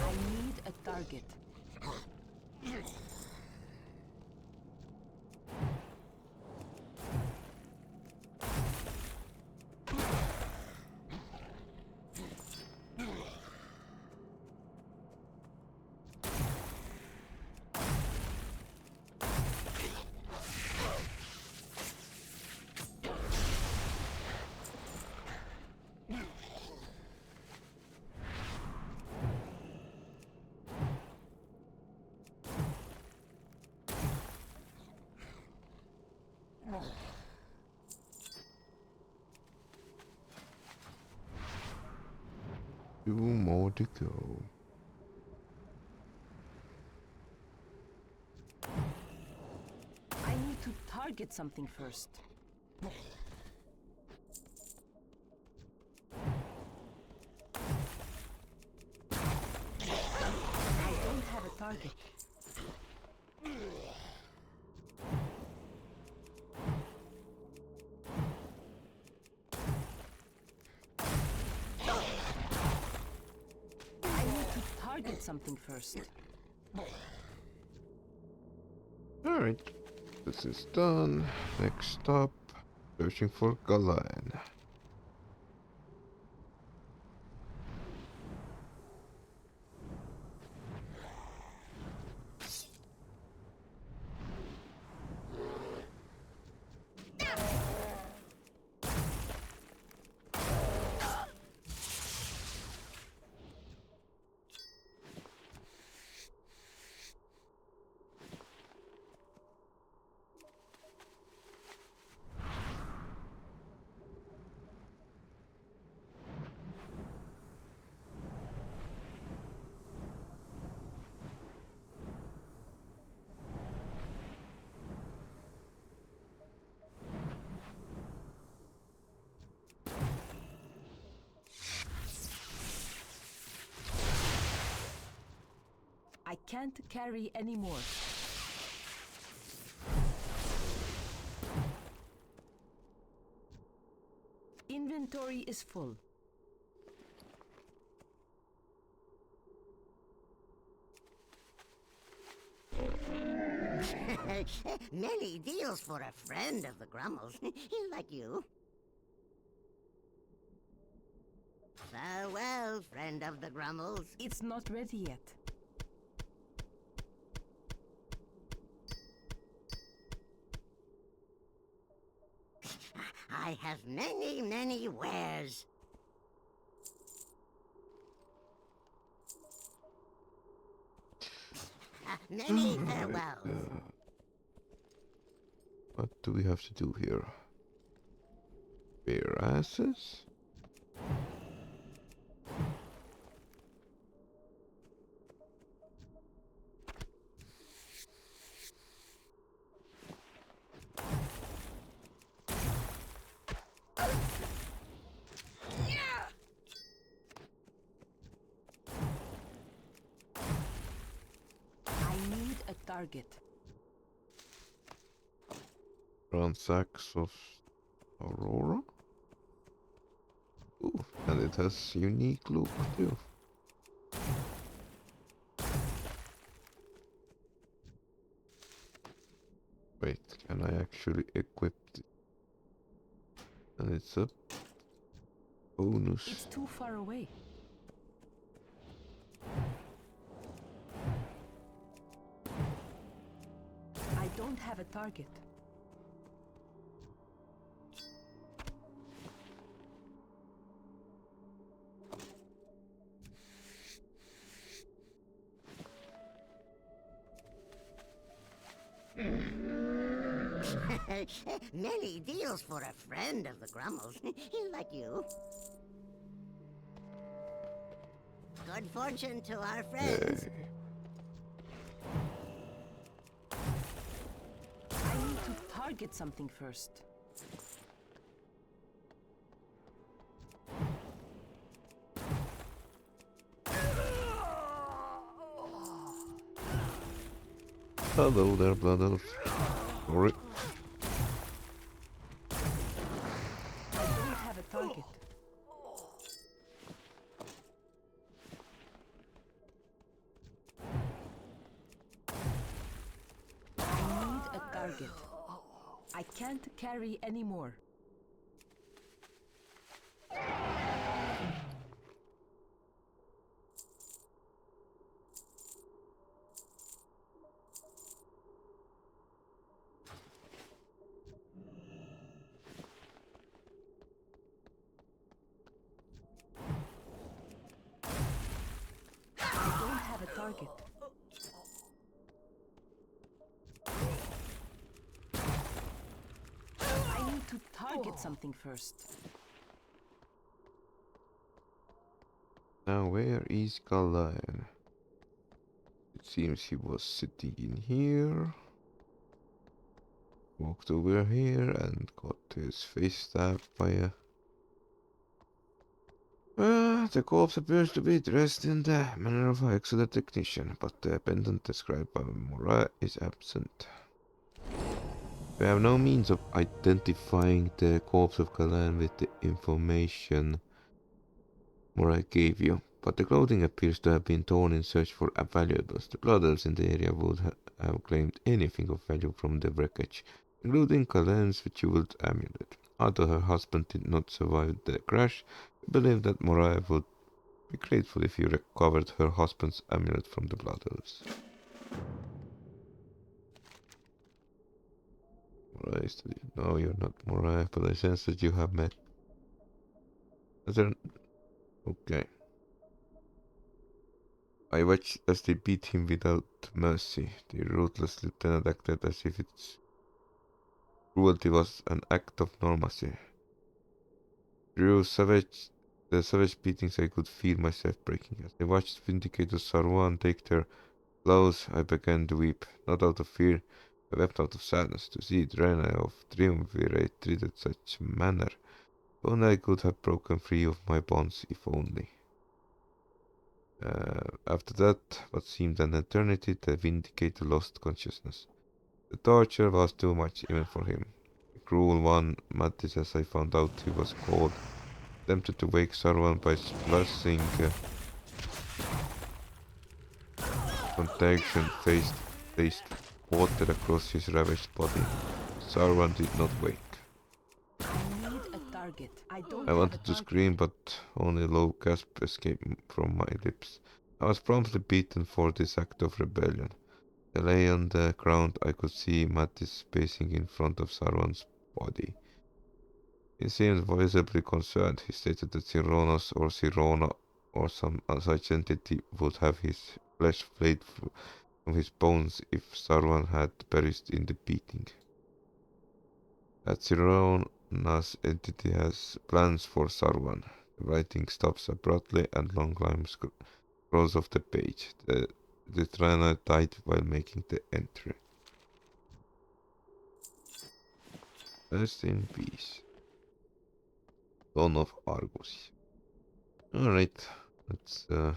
I need a target.
Two more to go.
I need to target something first. I don't have a target. I need to target something first.
Alright, this is done. Next stop, searching for Galen.
I can't carry anymore. Inventory is full.
Many deals for a friend of the Grummles. Like you. Farewell, friend of the Grummles.
It's not ready yet.
I have many, many wares. Many farewells.
What do we have to do here? Bare asses?
I need a target.
Round sacks of Aurora? Ooh, and it has unique look too. Wait, can I actually equip it? And it's a bonus.
It's too far away. I don't have a target.
Many deals for a friend of the Grummles. Like you. Good fortune to our friends.
I need to target something first.
Hello there, Blood Elf. Sorry.
I don't have a target. I need a target. I can't carry anymore. I don't have a target. I need to target something first.
Now where is Galan? It seems he was sitting in here. Walked over here and got his face stabbed by a... the corpse appears to be dressed in the manner of an excellent technician, but the pendant described by Mora is absent. We have no means of identifying the corpse of Galan with the information Mora gave you, but the clothing appears to have been torn in search for valuables. The blood elves in the area would have claimed anything of value from the wreckage, including Galan's jeweled amulet. Although her husband did not survive the crash, we believe that Mora would be grateful if you recovered her husband's amulet from the blood elves. Mora is the... No, you're not Mora, but I sense that you have met... Okay. I watched as they beat him without mercy. The ruthless lieutenant acted as if its cruelty was an act of normalcy. Through the savage beatings I could feel myself breaking. As I watched Vindicator Sarwan take their blows, I began to weep, not out of fear, I wept out of sadness. To see Drena of Triumvirate treated such manner, if only I could have broken free of my bonds, if only. After that, what seemed an eternity, the Vindicator lost consciousness. The torture was too much even for him. The cruel one, Mattis, as I found out he was called, attempted to wake Sarwan by splashing contagion faced water across his ravaged body. Sarwan did not wake.
I need a target.
I wanted to scream, but only a low gasp escaped from my lips. I was promptly beaten for this act of rebellion. I lay on the ground. I could see Mattis pacing in front of Sarwan's body. He seemed visibly concerned. He stated that Sironos or Sirona or some such entity would have his flesh flayed from his bones if Sarwan had perished in the beating. That Sirona's entity has plans for Sarwan. The writing stops abruptly and long line scrolls off the page. The trainer died while making the entry. Rest in peace. Dawn of Argos. Alright, let's
I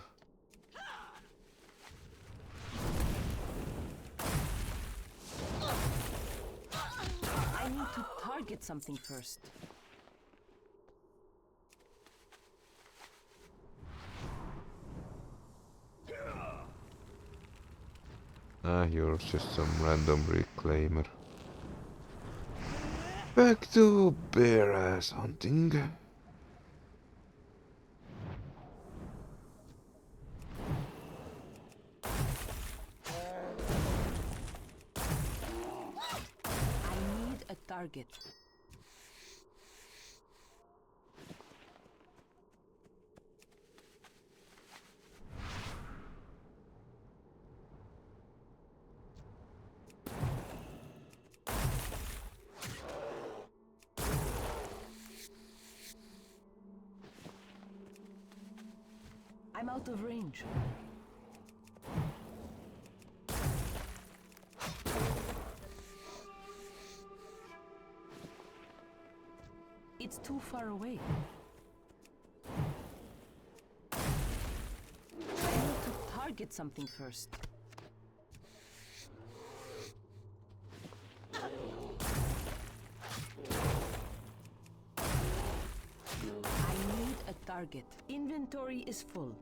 need to target something first.
you're just some random reclaimer. Back to bear ass hunting.
I need a target. I'm out of range. It's too far away. I need to target something first. I need a target. Inventory is full.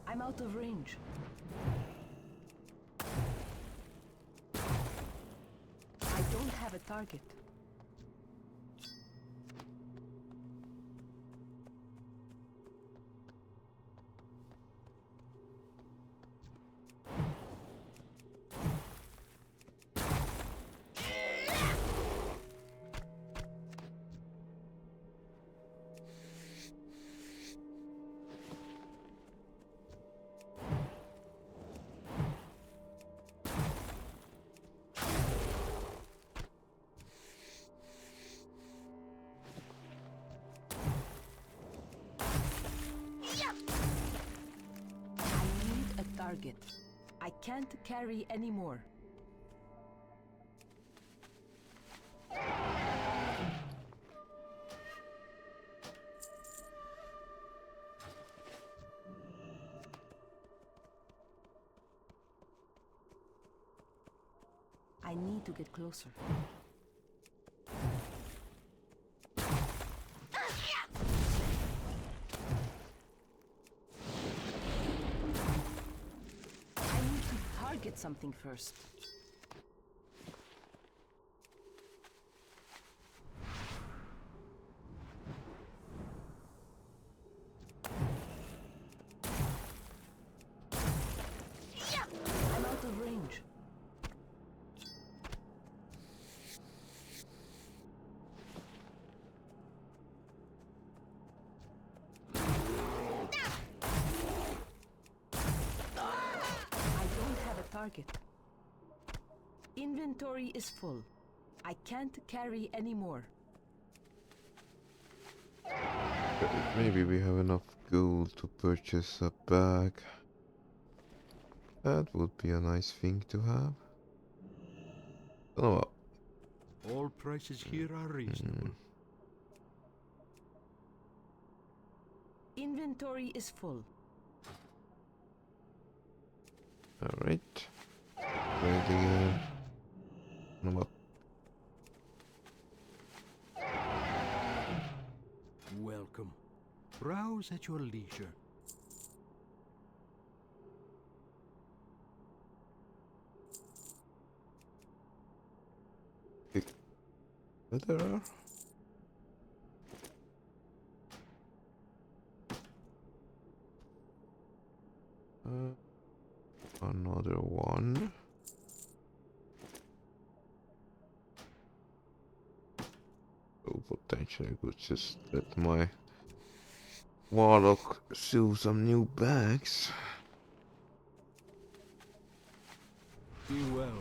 I'm out of range. I don't have a target. Target. I can't carry anymore. I need to get closer. Get something first. I'm out of range. Target. Inventory is full. I can't carry anymore.
Maybe we have enough gold to purchase a bag. That would be a nice thing to have. Oh.
All prices here are reasonable.
Inventory is full.
Alright. Right again. I'm up.
Welcome. Browse at your leisure.
Better. Another one. Oh, potentially I could just let my warlock sew some new bags.
Be well.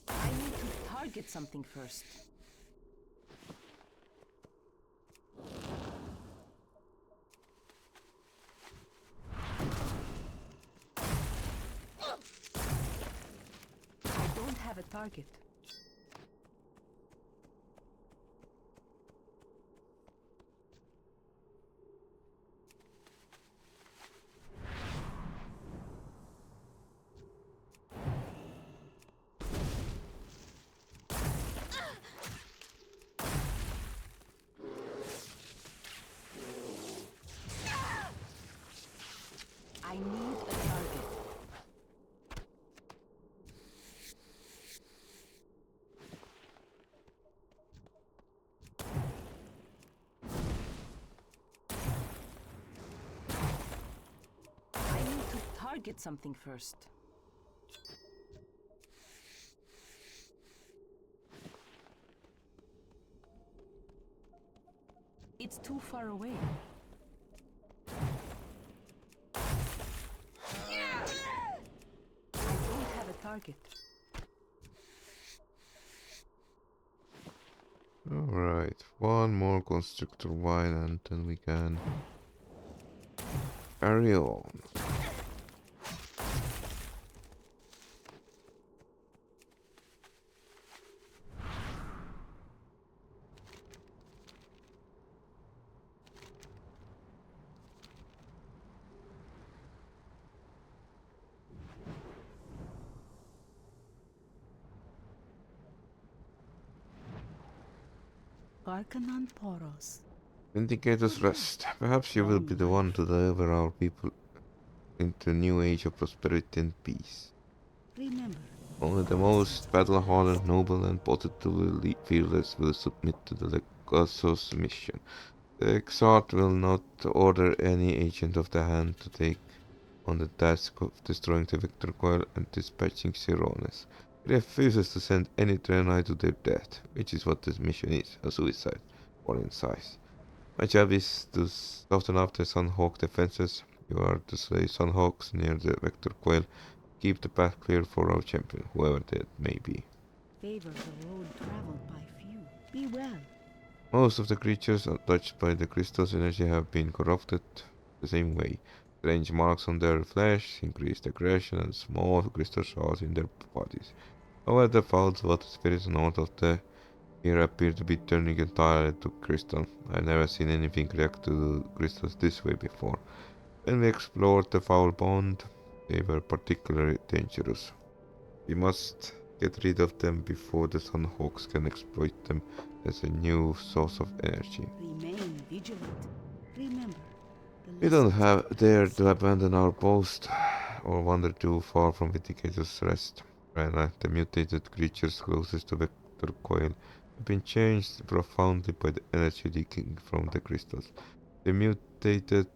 I need to target something first. I don't have a target. I need a target. target something first. It's too far away. I don't have a target.
Alright, one more constructor wine and then we can carry on.
Arcanon Poros.
Vindicators rest. Perhaps you will be the one to deliver our people into a new age of prosperity and peace.
Remember,
Only the most battle-hardened, noble, and positively fearless will submit to the Legatus mission. The Exarch will not order any agent of the Hand to take on the task of destroying the Victor Coil and dispatching Cirones. He refuses to send any Draenei to their death, which is what this mission is, a suicide, or in size. My job is to soften up the Sunhawk defenses. You are to slay Sunhawks near the Vector Coil. Keep the path clear for our champion, whoever that may be.
favor the road traveled by few. Be well.
Most of the creatures touched by the crystal's energy have been corrupted the same way. Strange marks on their flesh, increased aggression, and small crystal shards in their bodies. However, the foul water spirits north of the here appear to be turning entirely to crystal. I've never seen anything react to crystals this way before. When we explored the foul bond, they were particularly dangerous. We must get rid of them before the Sunhawks can exploit them as a new source of energy.
Remain vigilant. Remember,
We don't dare to abandon our post or wander too far from Vindicator's rest. The mutated creatures closest to Vector Coil have been changed profoundly by the energy leaking from the crystals. The mutated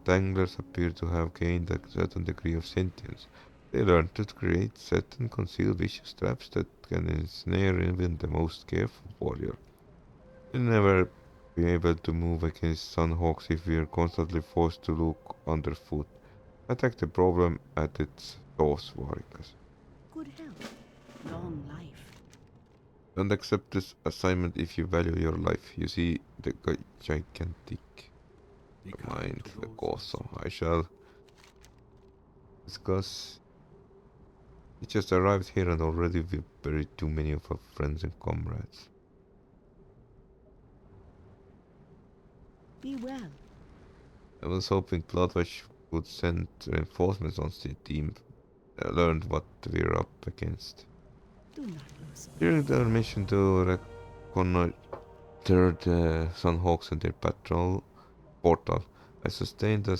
danglers appear to have gained a certain degree of sentience. They learn to create, set and conceal vicious traps that can ensnare even the most careful warrior. We'll never be able to move against Sunhawks if we are constantly forced to look underfoot. Attack the problem at its source, warriors.
good health, long life.
Don't accept this assignment if you value your life. You see the gigantic mind, the Corso. I shall discuss. We just arrived here and already we've buried too many of our friends and comrades.
Be well.
I was hoping Bloodmyst would send reinforcements on the team. I learned what we're up against.
Do not lose.
During their mission to reconnoiter the Sunhawks and their patrol portal, I sustained a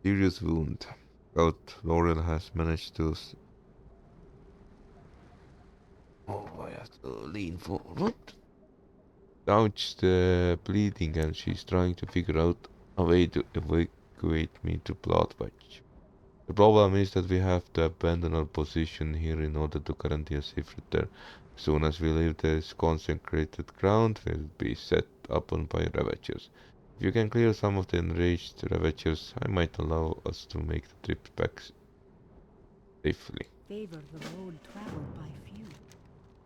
serious wound. Scout Laurel has managed to I have to lean forward. Gouge the bleeding and she's trying to figure out a way to evacuate me to Bloodmyst. The problem is that we have to abandon our position here in order to guarantee a safe return. As soon as we leave this consecrated ground, we'll be set upon by Ravagers. If you can clear some of the enraged Ravagers, I might allow us to make the trip back safely.
Favor the road traveled by few.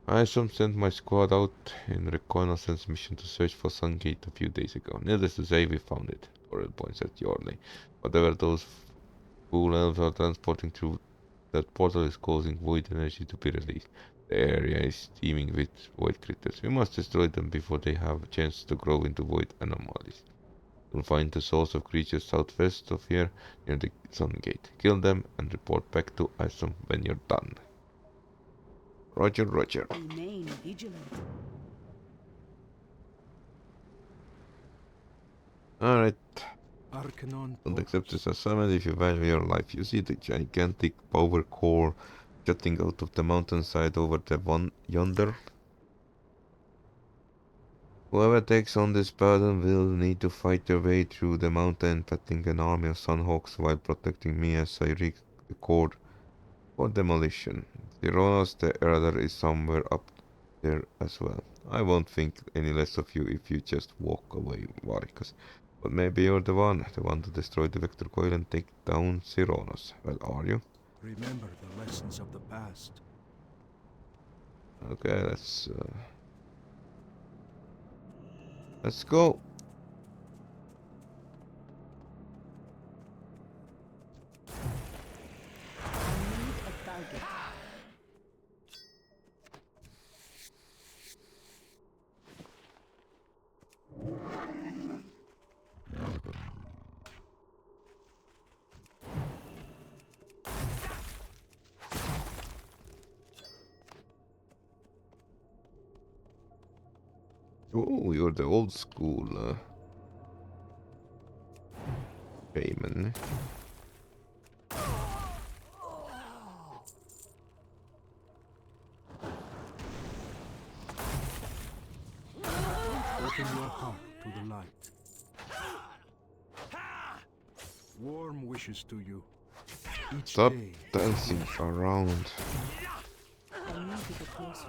I sent my squad out in reconnaissance mission to search for Sungate a few days ago. Needless to say, we found it. Laurel points at Yorley. Whatever those fool elves are transporting through that portal is causing void energy to be released. The area is teeming with void critters. We must destroy them before they have a chance to grow into void anomalies. You'll find the source of creatures southwest of here near the Sun Gate. Kill them and report back to Isom when you're done. Roger, roger.
Remain vigilant.
Alright.
Arcanon
Don't accept this assignment if you value your life. You see the gigantic power core jutting out of the mountainside over the one yonder? Whoever takes on this burden will need to fight their way through the mountain, battling an army of Sunhawks while protecting me as I record for demolition. Tyronos the Elder is somewhere up there as well. I won't think any less of you if you just walk away, Varikas. But maybe you're the one to destroy the Vector Coil and take down Tyronos. Well, are you?
Remember the lessons of the past.
Okay, let's go.
I need a target.
Oh, you're the old school Shaman.
Open your heart to the light. Warm wishes to you. Each
Stop
day.
dancing around.
I need to get closer.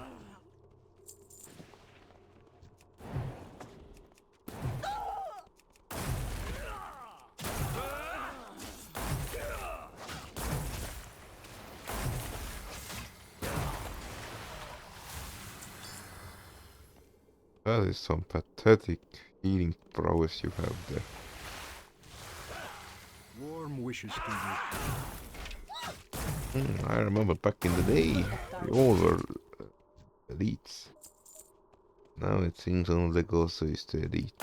That is some pathetic healing prowess you have there.
Warm wishes to you.
I remember back in the day, we all were elites. Now it seems only Legoso is the elite.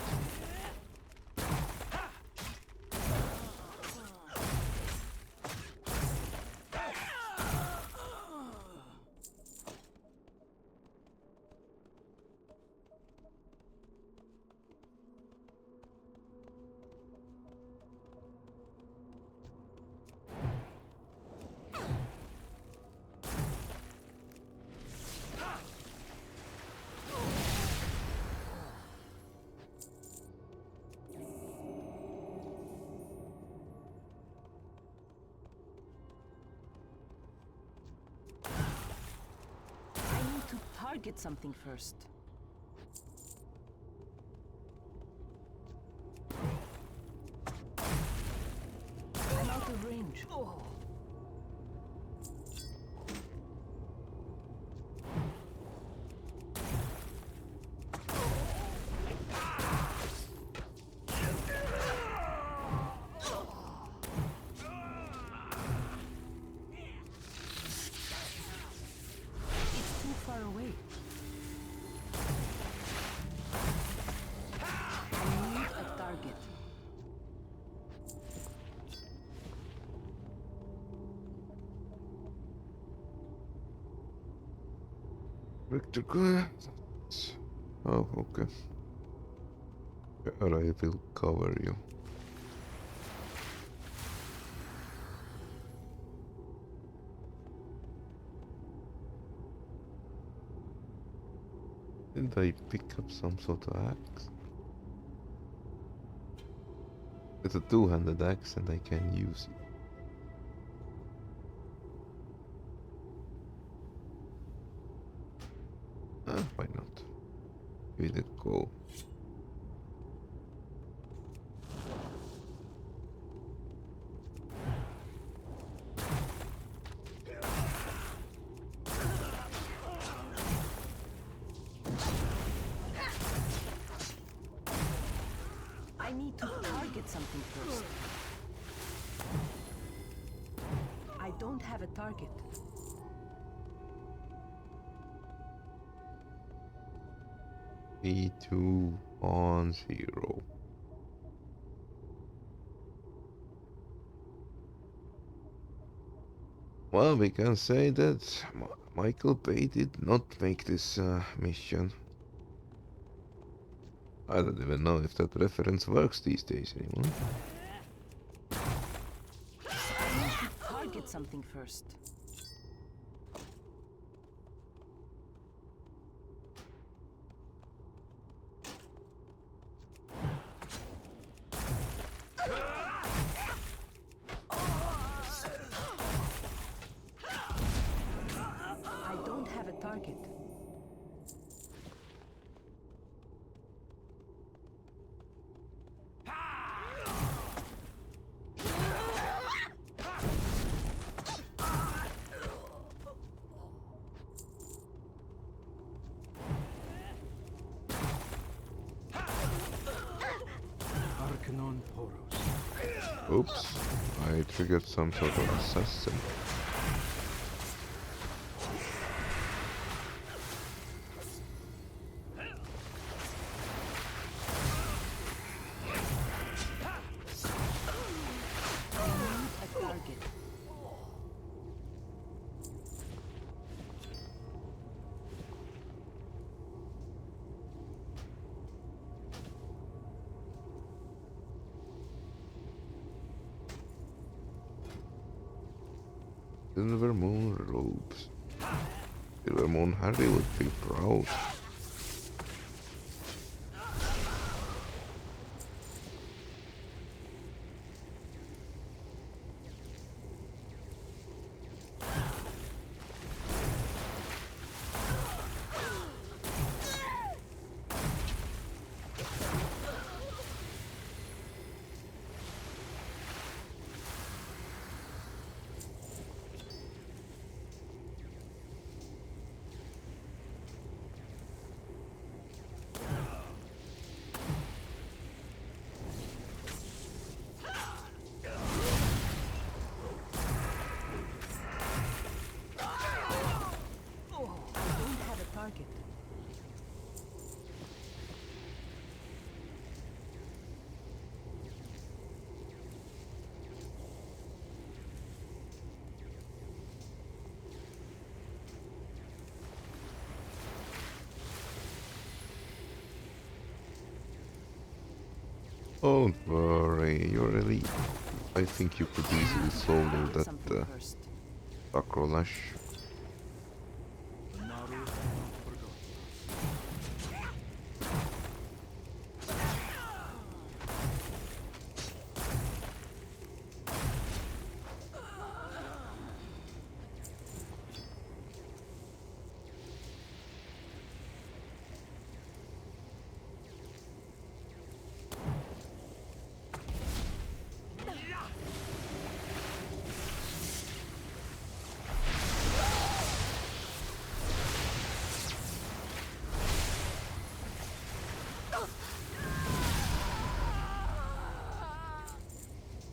I need to target something first. I'm out of range. It's too far away. I need a target.
Victor, go. Oh, okay. Sure, I will cover you. Did I pick up some sort of axe? It's a two-handed axe and I can use it. Why not? Give it a go.
I need to target something first. I don't have a target.
E2 on 0. Well, we can say that Michael Bay did not make this mission. I don't even know if that reference works these days anymore.
I need to target something first. target.
Arcanon Poros.
Oops, I triggered some sort of assassin.
A target.
Silver Moon robes. Silver Moon Harry would be proud.
Target.
Don't worry, you're elite. I think you could easily solve that
Something first.
Sacrolash.
The Naru have not forgotten us.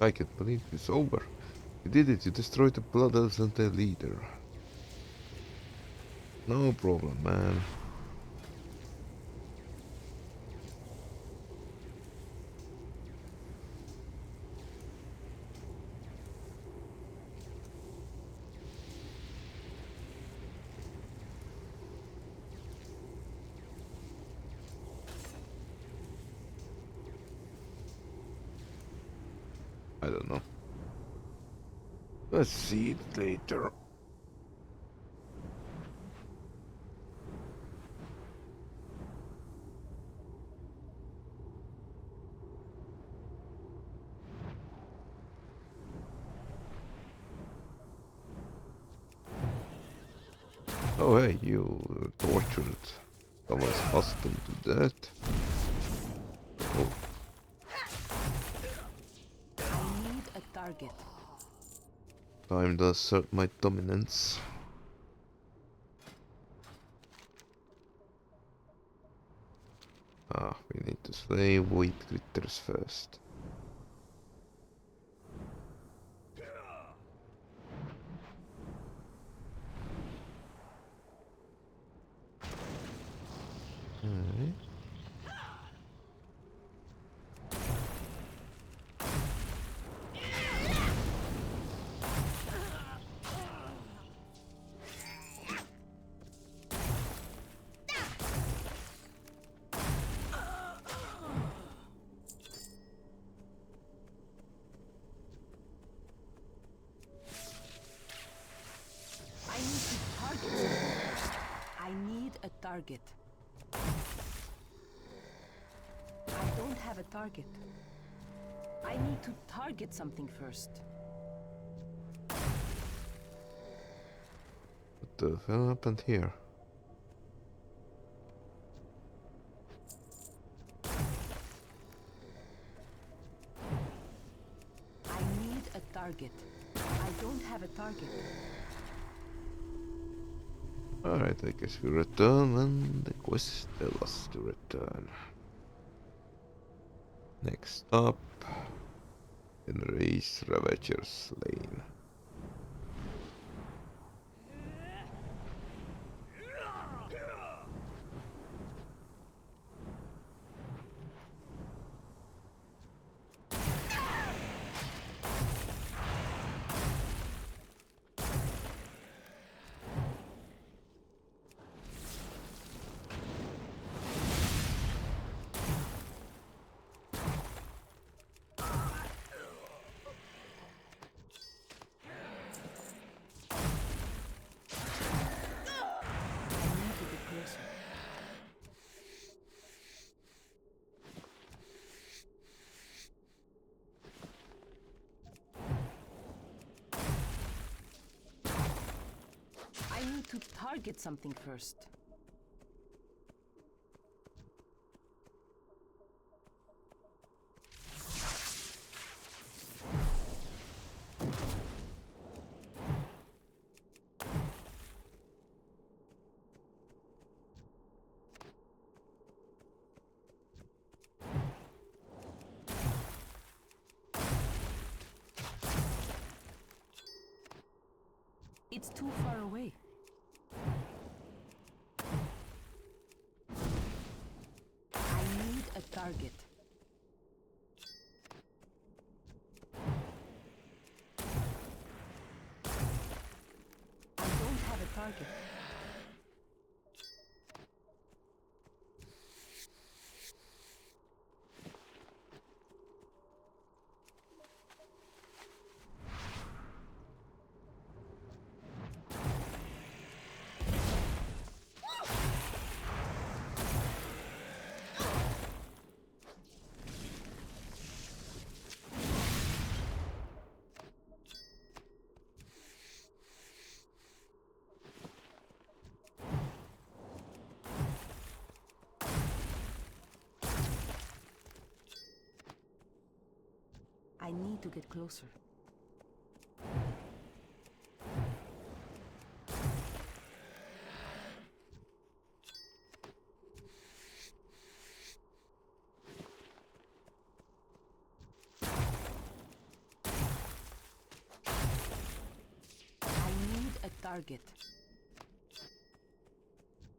I can't believe it's over. You did it, you destroyed the Blood Elves and their leader. No problem, man. I don't know. Let's see it later. Oh hey, you tortured. Someone's accustomed to that. Oh,
I need a target.
time to assert my dominance. Ah, we need to slay void critters first. Alright.
I need to target something. I need a target. I don't have a target. I need to target something first.
What the hell happened here? Alright, I guess we return when the quest tells us to return. Next stop, Enraged Ravager's Lane.
I need to target something first. It's too far away. I need a target. I don't have a target. I need to get closer. I need a target.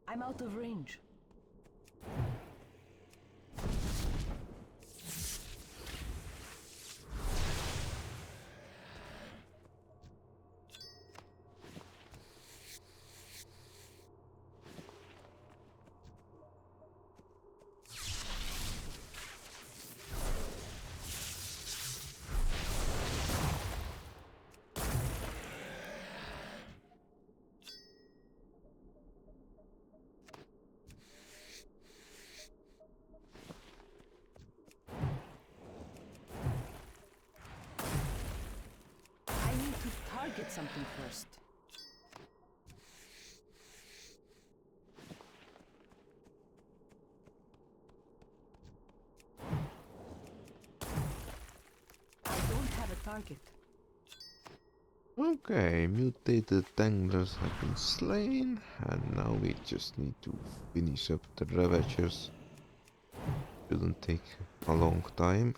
I'm out of range. I need to target something first. I don't have a target.
Okay, mutated tanglers have been slain, and now we just need to finish up the Ravagers. Shouldn't take a long time.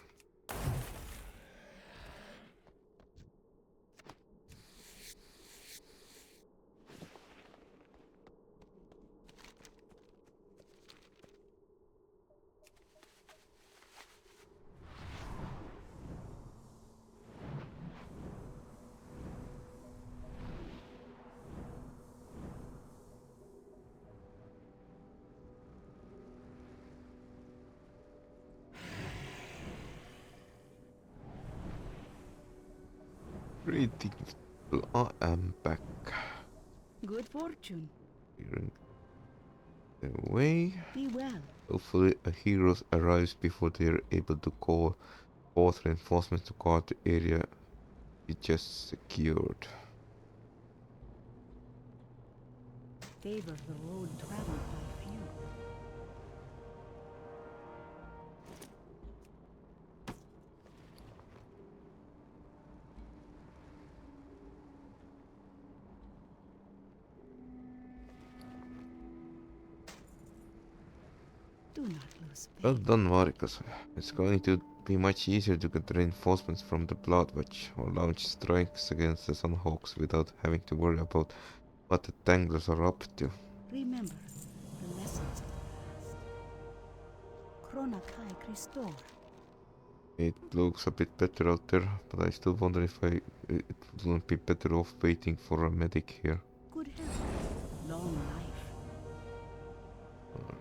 Greetings, I am back.
Good fortune.
Clearing the way.
Be well.
Hopefully a hero arrives before they are able to call forth reinforcements to guard the area we just secured.
Favor the road traveled by few. Do not lose
Well
faith.
done, Varicus. It's going to be much easier to get reinforcements from the Bloodwatch or launch strikes against the Sunhawks without having to worry about what the Tanglers are up to.
Remember the lessons of the past. Krona Kai Christor.
It looks a bit better out there, but I still wonder if it wouldn't be better off waiting for a medic here.
Good health. Long life.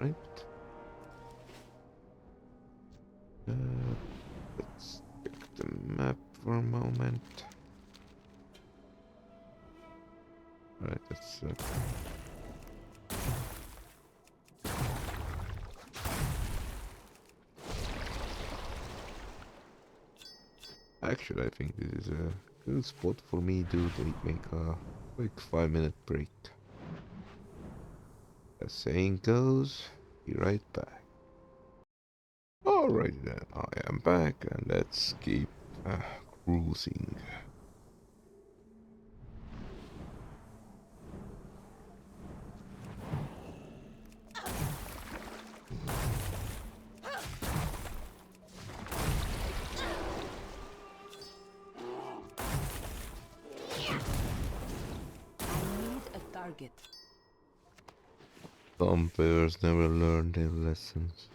Alright. Let's check the map for a moment. Alright, let's actually, I think this is a good spot for me to make a quick 5-minute break. As saying goes, be right back. Alright then, I am back and let's keep cruising.
Target.
Some players never learn their lessons.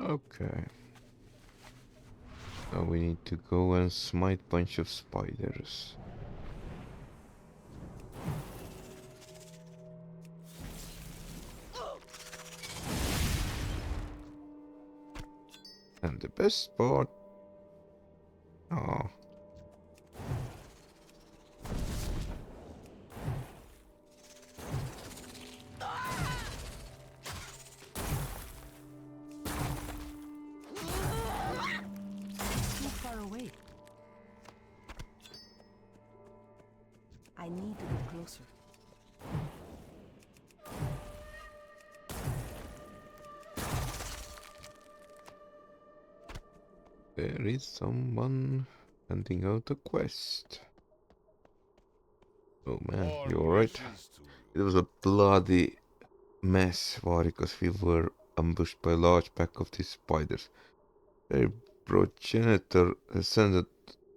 Okay. Now we need to go and smite bunch of spiders. And the best part... Oh.
Too far away. I need to get closer.
There is someone handing out a quest. Oh man,
More
you alright?
wishes to
It
you.
was a bloody mess, because we were ambushed by a large pack of these spiders. Their progenitor ascended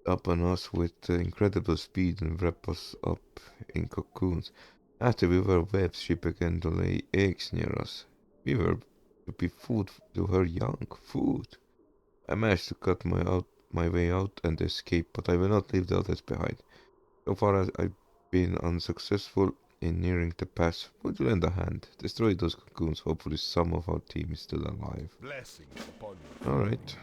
upon us with incredible speed and wrapped us up in cocoons. After we were webbed, she began to lay eggs near us. We were to be food to her young. Food. I managed to cut my way out and escape, but I will not leave the others behind. So far as I've been unsuccessful in nearing the pass, would you lend a hand? Destroy those cocoons, hopefully some of our team is still alive.
Blessings upon you.
Alright.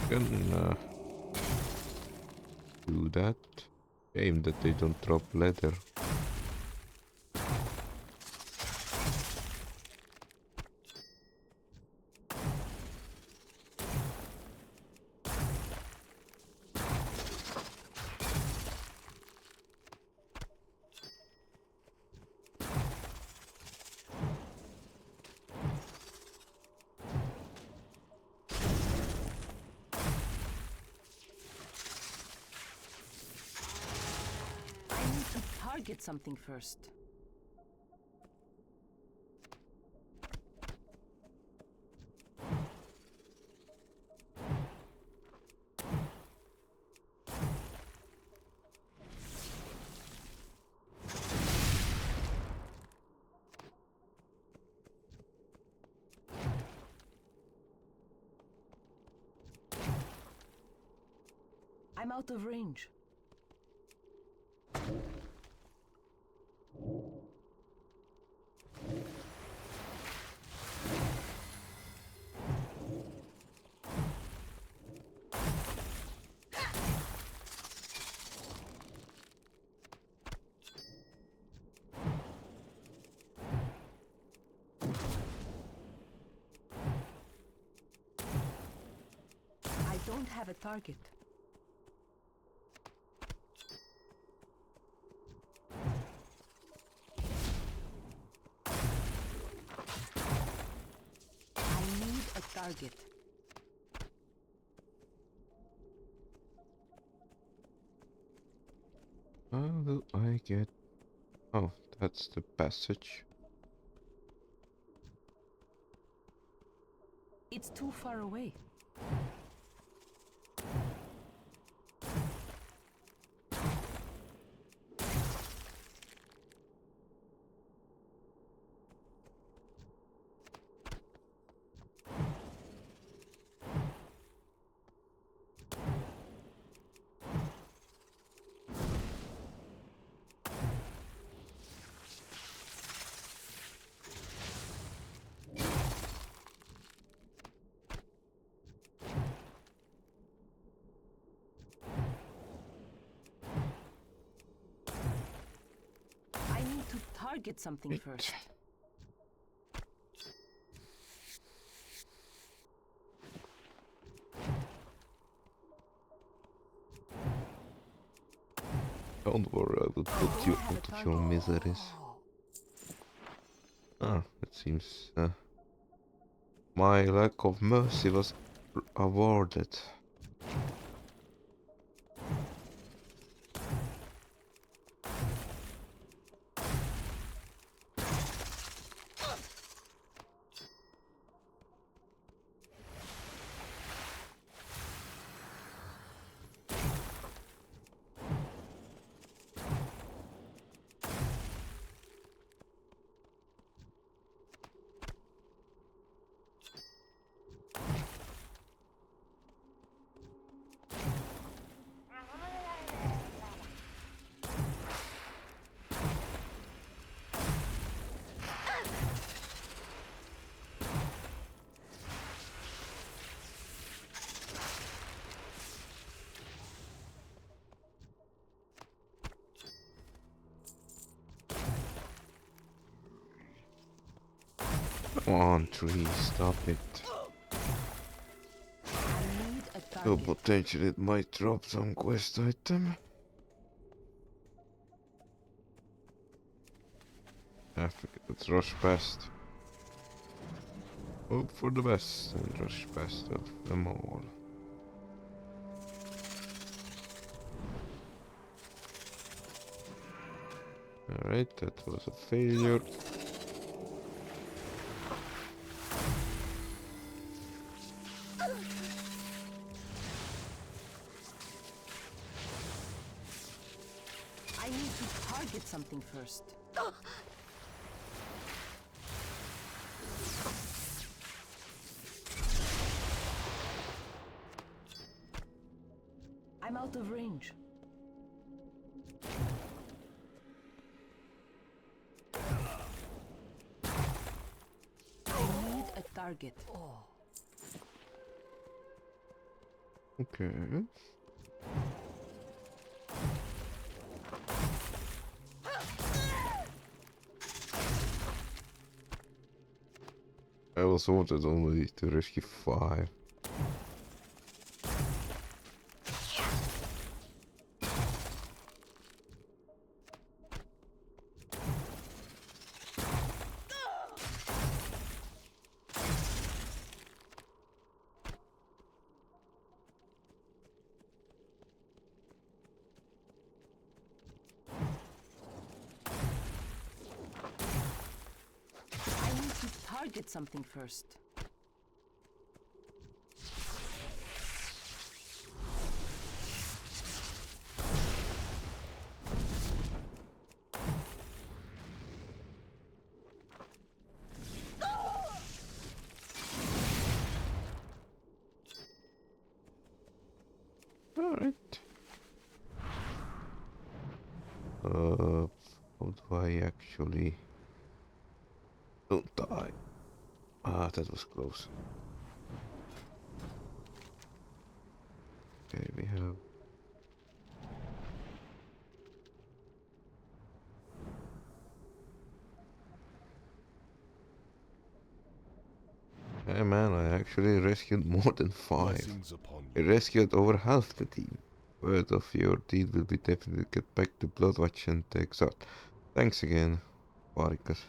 Can do that. Shame that they don't drop leather.
I need to target something first. I'm out of range. I don't have a target. I need a target.
How do I get... Oh, that's the passage.
It's too far away. I need to target something first.
Don't worry, I will put you out of your miseries. Ah, it seems my lack of mercy was awarded. Come on, tree, stop it.
I need a
So
target.
potentially it might drop some quest item. I forget, let's rush past. Hope for the best and rush past of them all. Alright, that was a failure.
I need to target something first. I'm out of range. I need a target.
Okay. I was wanted only to rescue 5.
I need to target something first.
Alright. do I actually... Don't die. Ah, that was close. Okay, we have... Hey man, I actually rescued more than 5.
Blessings upon
I
you.
rescued over half the team. Word of your deed will be definitely get back to Bloodwatch and takes out. Thanks again, Varikas.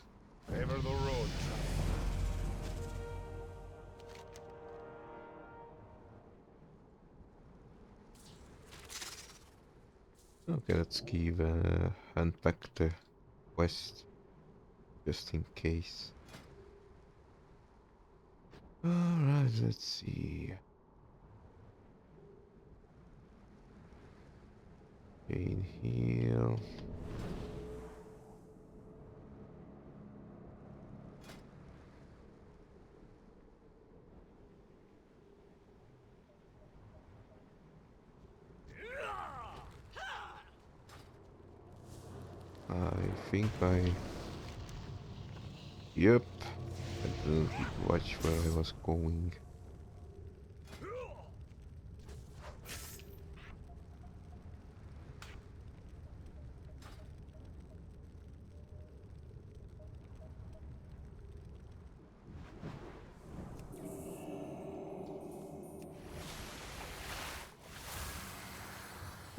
Ever the road.
Okay, let's give hand back the quest just in case. Alright, let's see. Gain heal. I think I... Yep. I didn't watch where I was going.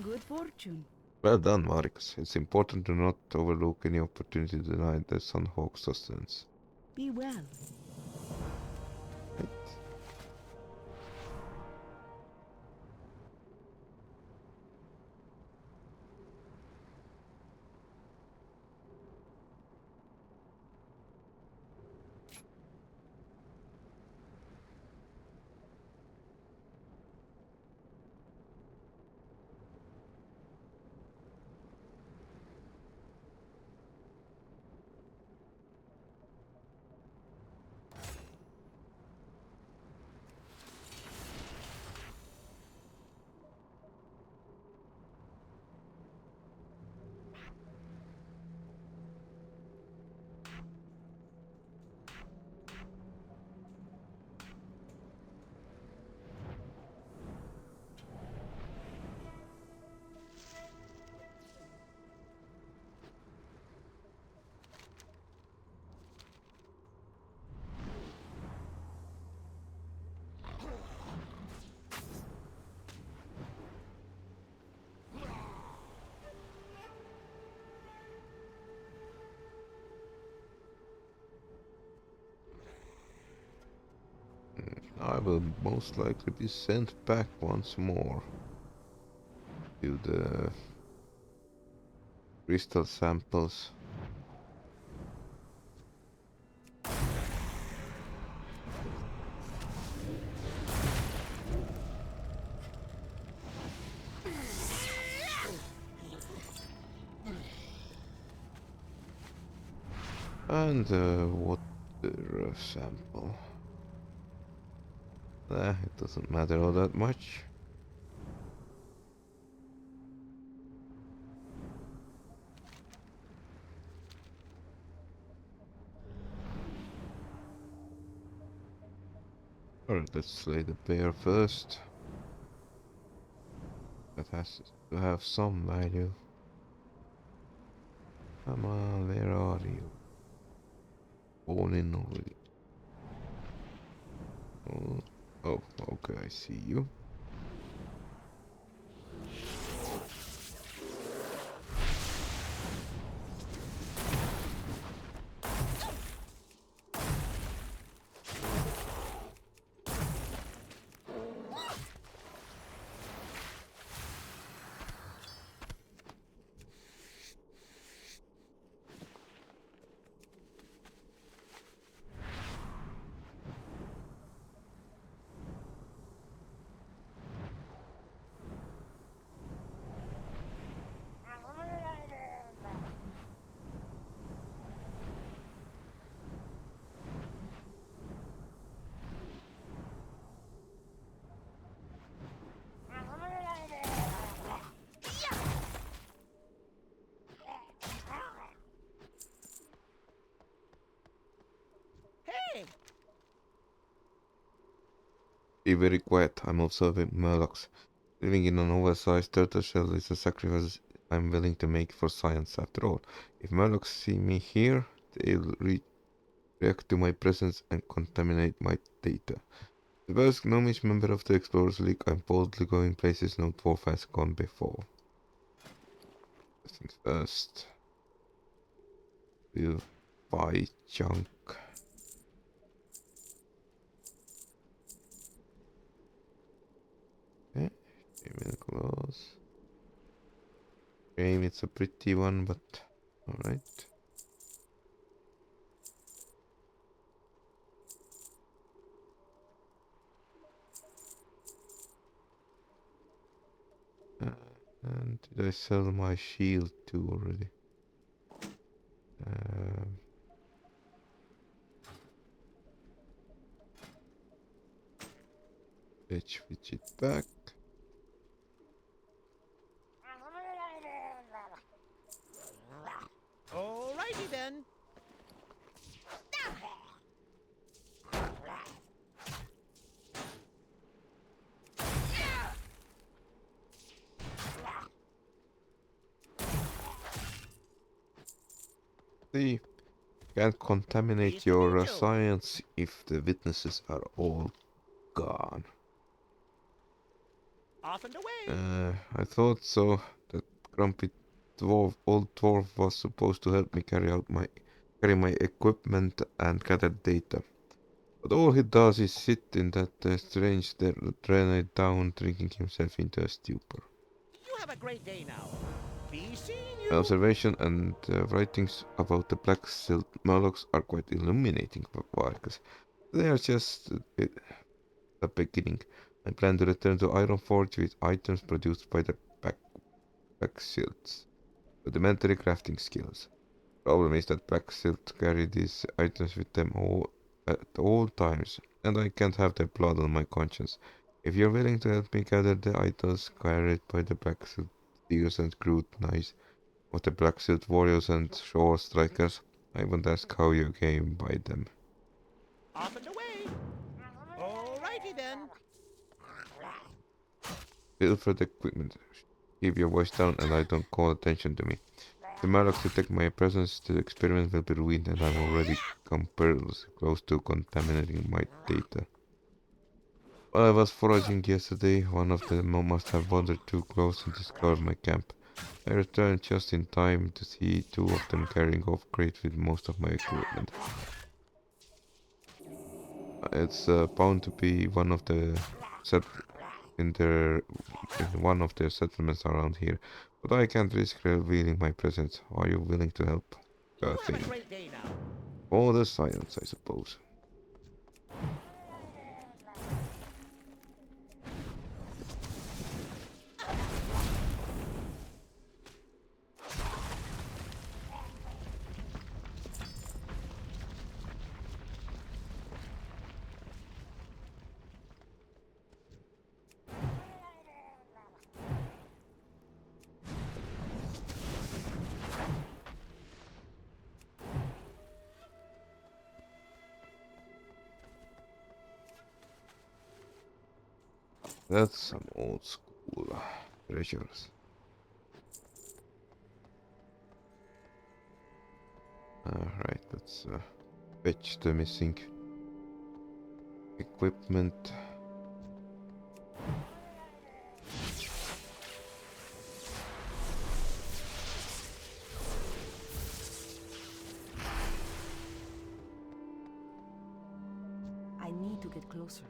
Good fortune.
Well done, Marikus. It's important to not overlook any opportunity to deny the Sunhawk sustenance.
Be well.
Right. I will most likely be sent back once more to the crystal samples. And water sample. It doesn't matter all that much. Alright, let's slay the bear first. That has to have some value. Come on, where are you? Born in already. Oh, okay, I see you. Be very quiet. I'm observing Murlocs. Living in an oversized turtle shell is a sacrifice I'm willing to make for science. After all, if Murlocs see me here, they'll react to my presence and contaminate my data. The first gnomish member of the Explorers League, I'm boldly going places no dwarf has gone before. First things first. We'll buy junk. Okay, female clothes. Shame it's a pretty one, but alright. And did I sell my shield too already? Let's switch it back.
Alrighty then.
See, can't contaminate your science if the witnesses are all gone.
Off and away.
I thought so. That grumpy old dwarf was supposed to help me carry my equipment and gather data. But all he does is sit in that strange drainage down, drinking himself into a stupor.
You have a great day now. Be seeing you.
My observation and writings about the black silt Murlocs are quite illuminating, because they are just the beginning. I plan to return to Ironforge with items produced by the black silts, rudimentary crafting skills. Problem is that black silt carry these items with them at all times, and I can't have their blood on my conscience. If you're willing to help me gather the items carried by the black silt steers and crude knights of the black silt warriors and shore strikers, I won't ask how you came by them.
Off and away. Alrighty then.
Pilfered equipment. Keep your voice down and I don't call attention to me. If the Murlocs detect my presence, the experiment will be ruined and I'm already come perilously close to contaminating my data. While I was foraging yesterday, one of them must have wandered too close and discovered my camp. I returned just in time to see two of them carrying off crates with most of my equipment. It's bound to be one of the in one of their settlements around here, but I can't risk revealing my presence. Are you willing to help?
You have a great day now.
For the science, I suppose. That's some old school treasures. Alright, let's fetch the missing equipment.
I need to get closer.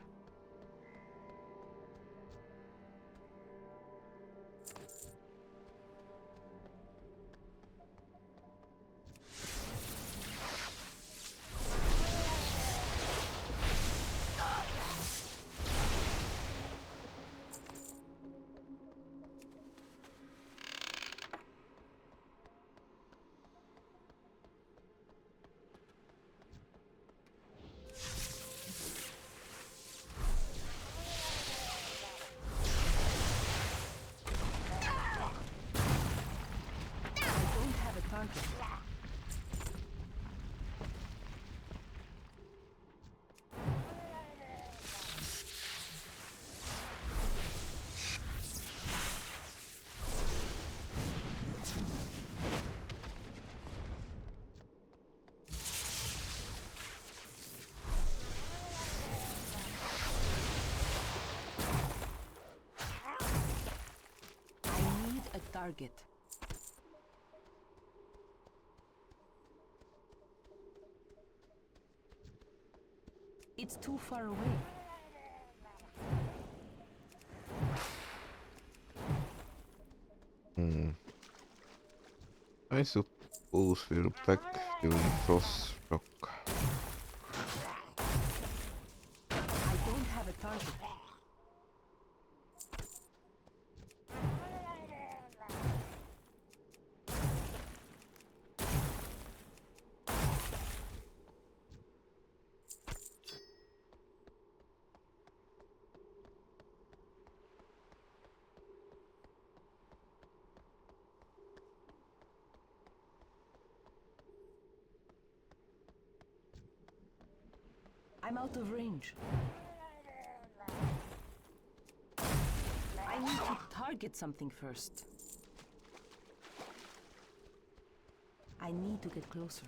target. It's too far away.
I suppose we're back doing frost shock.
I don't have a target. I'm out of range. I need to target something first. I need to get closer.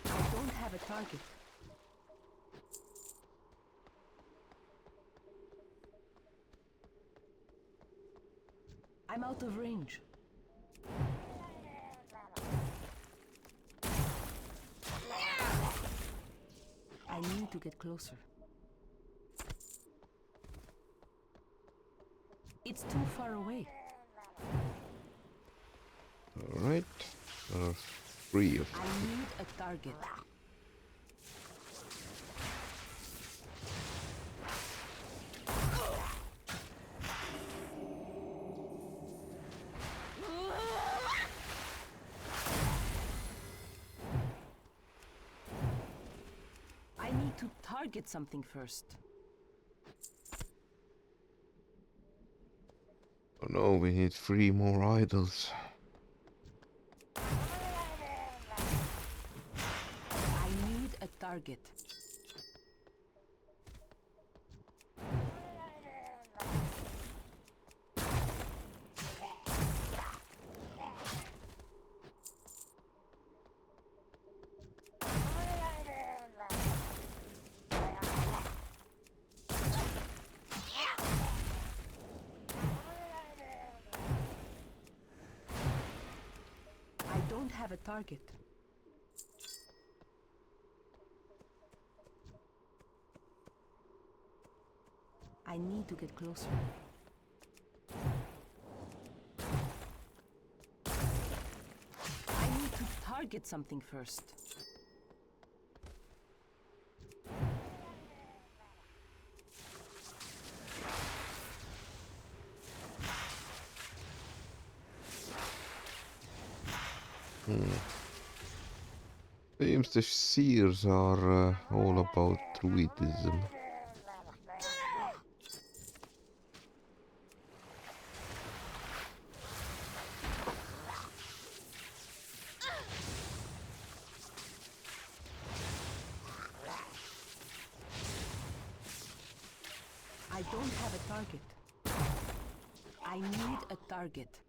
I don't have a target. I'm out of range. I need to get closer. It's too far away.
Alright, there are 3 of them.
I need a target. I need to target something first.
Oh no, we need 3 more idols.
I need a target. I don't have a target. I need to get closer. I need to target something first.
Seems the seers are all about druidism.
I don't have a target. I need a target.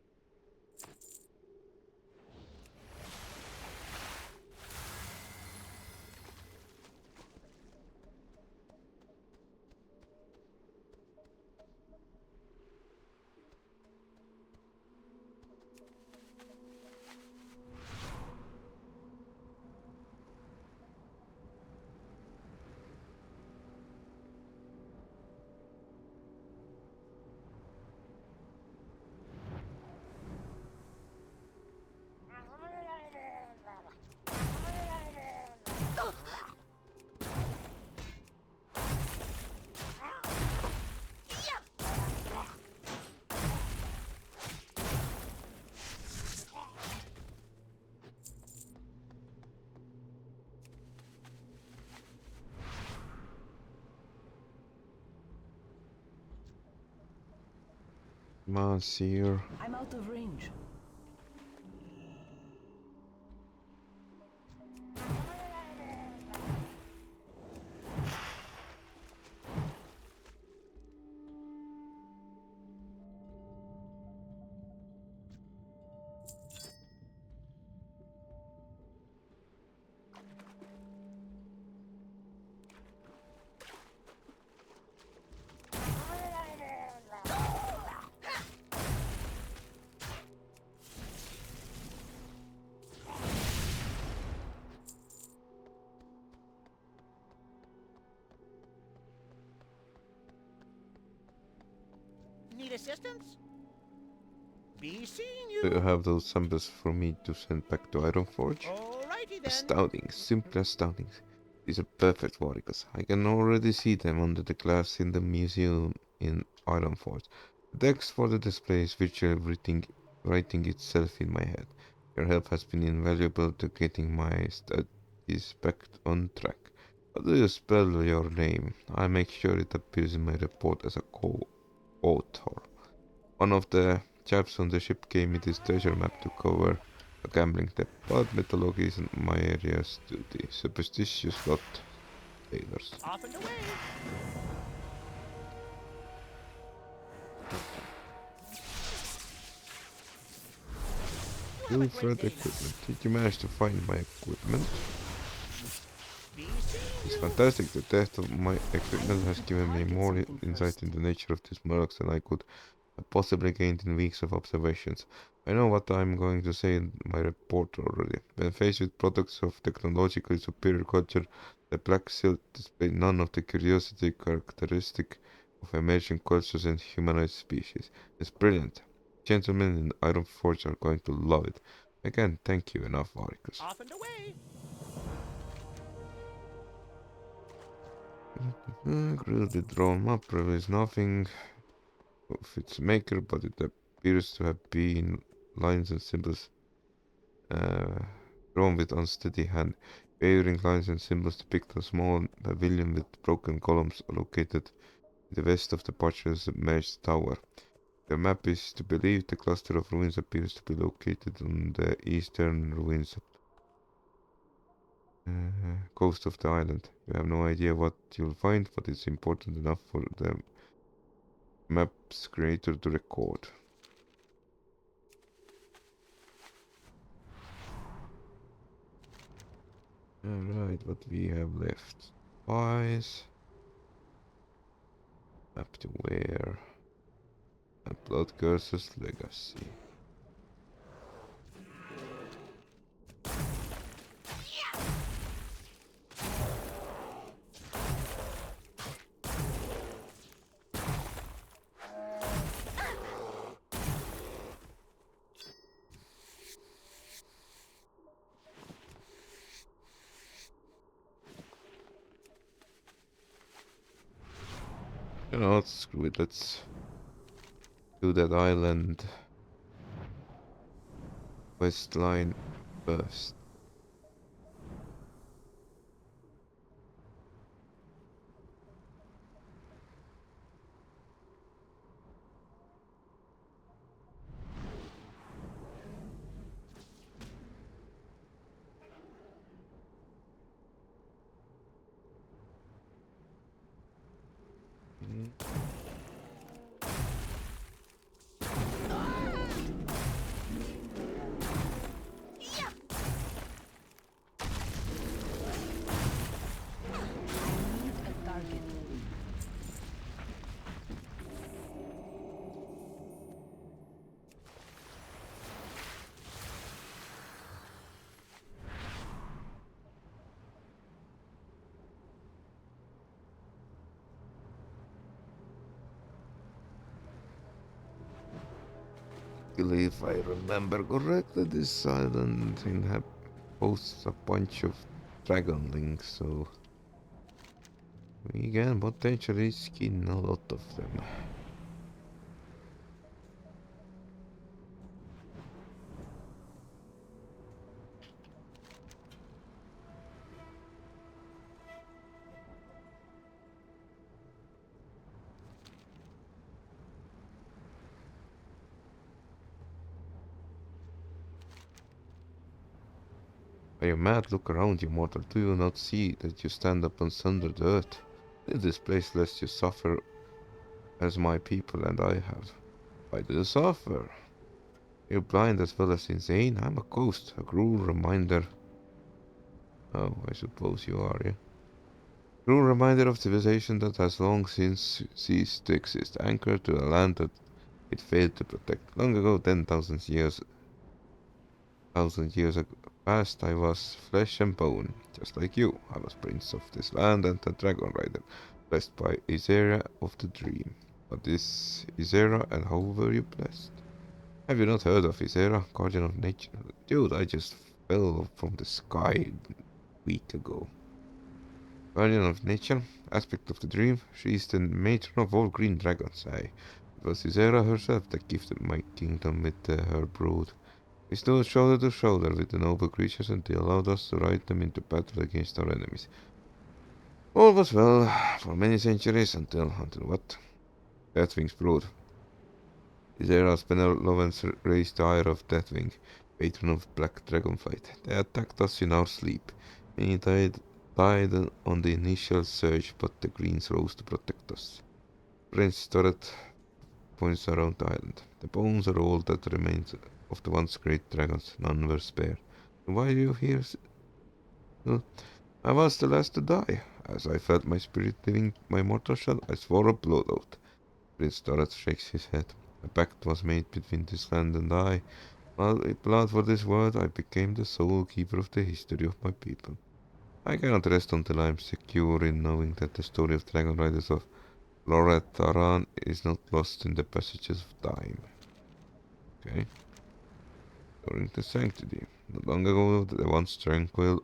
Come on, seer.
I'm out of range.
assistance? Be seeing
Do you
you.
have those samples for me to send back to Ironforge?
Alrighty then.
Astounding, simply astounding. These are perfect warriors. I can already see them under the glass in the museum in Ironforge. The text for the display is visually writing itself in my head. Your help has been invaluable to getting my studies back on track. How do you spell your name? I'll make sure it appears in my report as a co-author. One of the chaps on the ship gave me this treasure map to cover a gambling debt, but mythology isn't my area of study. Superstitious lot, sailors.
Off and away. You have a
New
great
further
day now.
equipment. Did you manage to find my equipment?
Be seeing
It's
you.
fantastic. The theft of my equipment has given me more insight in the nature of these monarchs than I could have possibly gained in weeks of observations. I know what I'm going to say in my report already. When faced with products of technologically superior culture, the Black Silt displayed none of the curiosity characteristic of emerging cultures and humanoid species. It's brilliant. Gentlemen in Iron Forge are going to love it. I can't thank you enough, Varicus.
Off and away.
Crudely drawn map reveals nothing of its maker, but it appears to have been lines and symbols drawn with unsteady hand. Wavering lines and symbols depict a small pavilion with broken columns located in the west of the partially submerged tower. The map is to believe the cluster of ruins appears to be located on the eastern ruins coast of the island. You have no idea what you'll find, but it's important enough for the map's creator to record. Alright, what we have left. Spies. Map to where? And Blood Curses Legacy. You know what, screw it, let's do that island quest line first.
A target.
If I remember correctly, this island hosts a bunch of dragonlings, so we can potentially skin a lot of them. Are you mad? Look around you, mortal. Do you not see that you stand upon sundered earth? Leave this place lest you suffer as my people and I have. Why do you suffer? You're blind as well as insane. I'm a ghost, a cruel reminder. Oh, I suppose you are, yeah. Cruel reminder of civilization that has long since ceased to exist, anchored to a land that it failed to protect. Long ago, 10,000 years past, I was flesh and bone, just like you. I was prince of this land and a dragon rider, blessed by Isera of the Dream. What is Isera and how were you blessed? Have you not heard of Isera, guardian of nature? Dude, I just fell from the sky a week ago. Guardian of nature, aspect of the dream, she is the matron of all green dragons. Aye, it was Isera herself that gifted my kingdom with her brood. We stood shoulder to shoulder with the noble creatures and they allowed us to ride them into battle against our enemies. All was well for many centuries until what? Deathwing's brood. Isera's benevolence raised the ire of Deathwing, patron of black dragonflight. They attacked us in our sleep. Many died on the initial surge, but the Greens rose to protect us. Prince turret points around the island. The bones are all that remains of the once great dragons. None were spared. Why are you here? No. I was the last to die. As I felt my spirit leaving my mortal shell, I swore a blood oath. Prince Turret shakes his head. A pact was made between this land and I. Blood for this world, I became the sole keeper of the history of my people. I cannot rest until I am secure in knowing that the story of Dragon Riders of Loretharan is not lost in the passages of time. Okay. During the sanctity. Not long ago, the once tranquil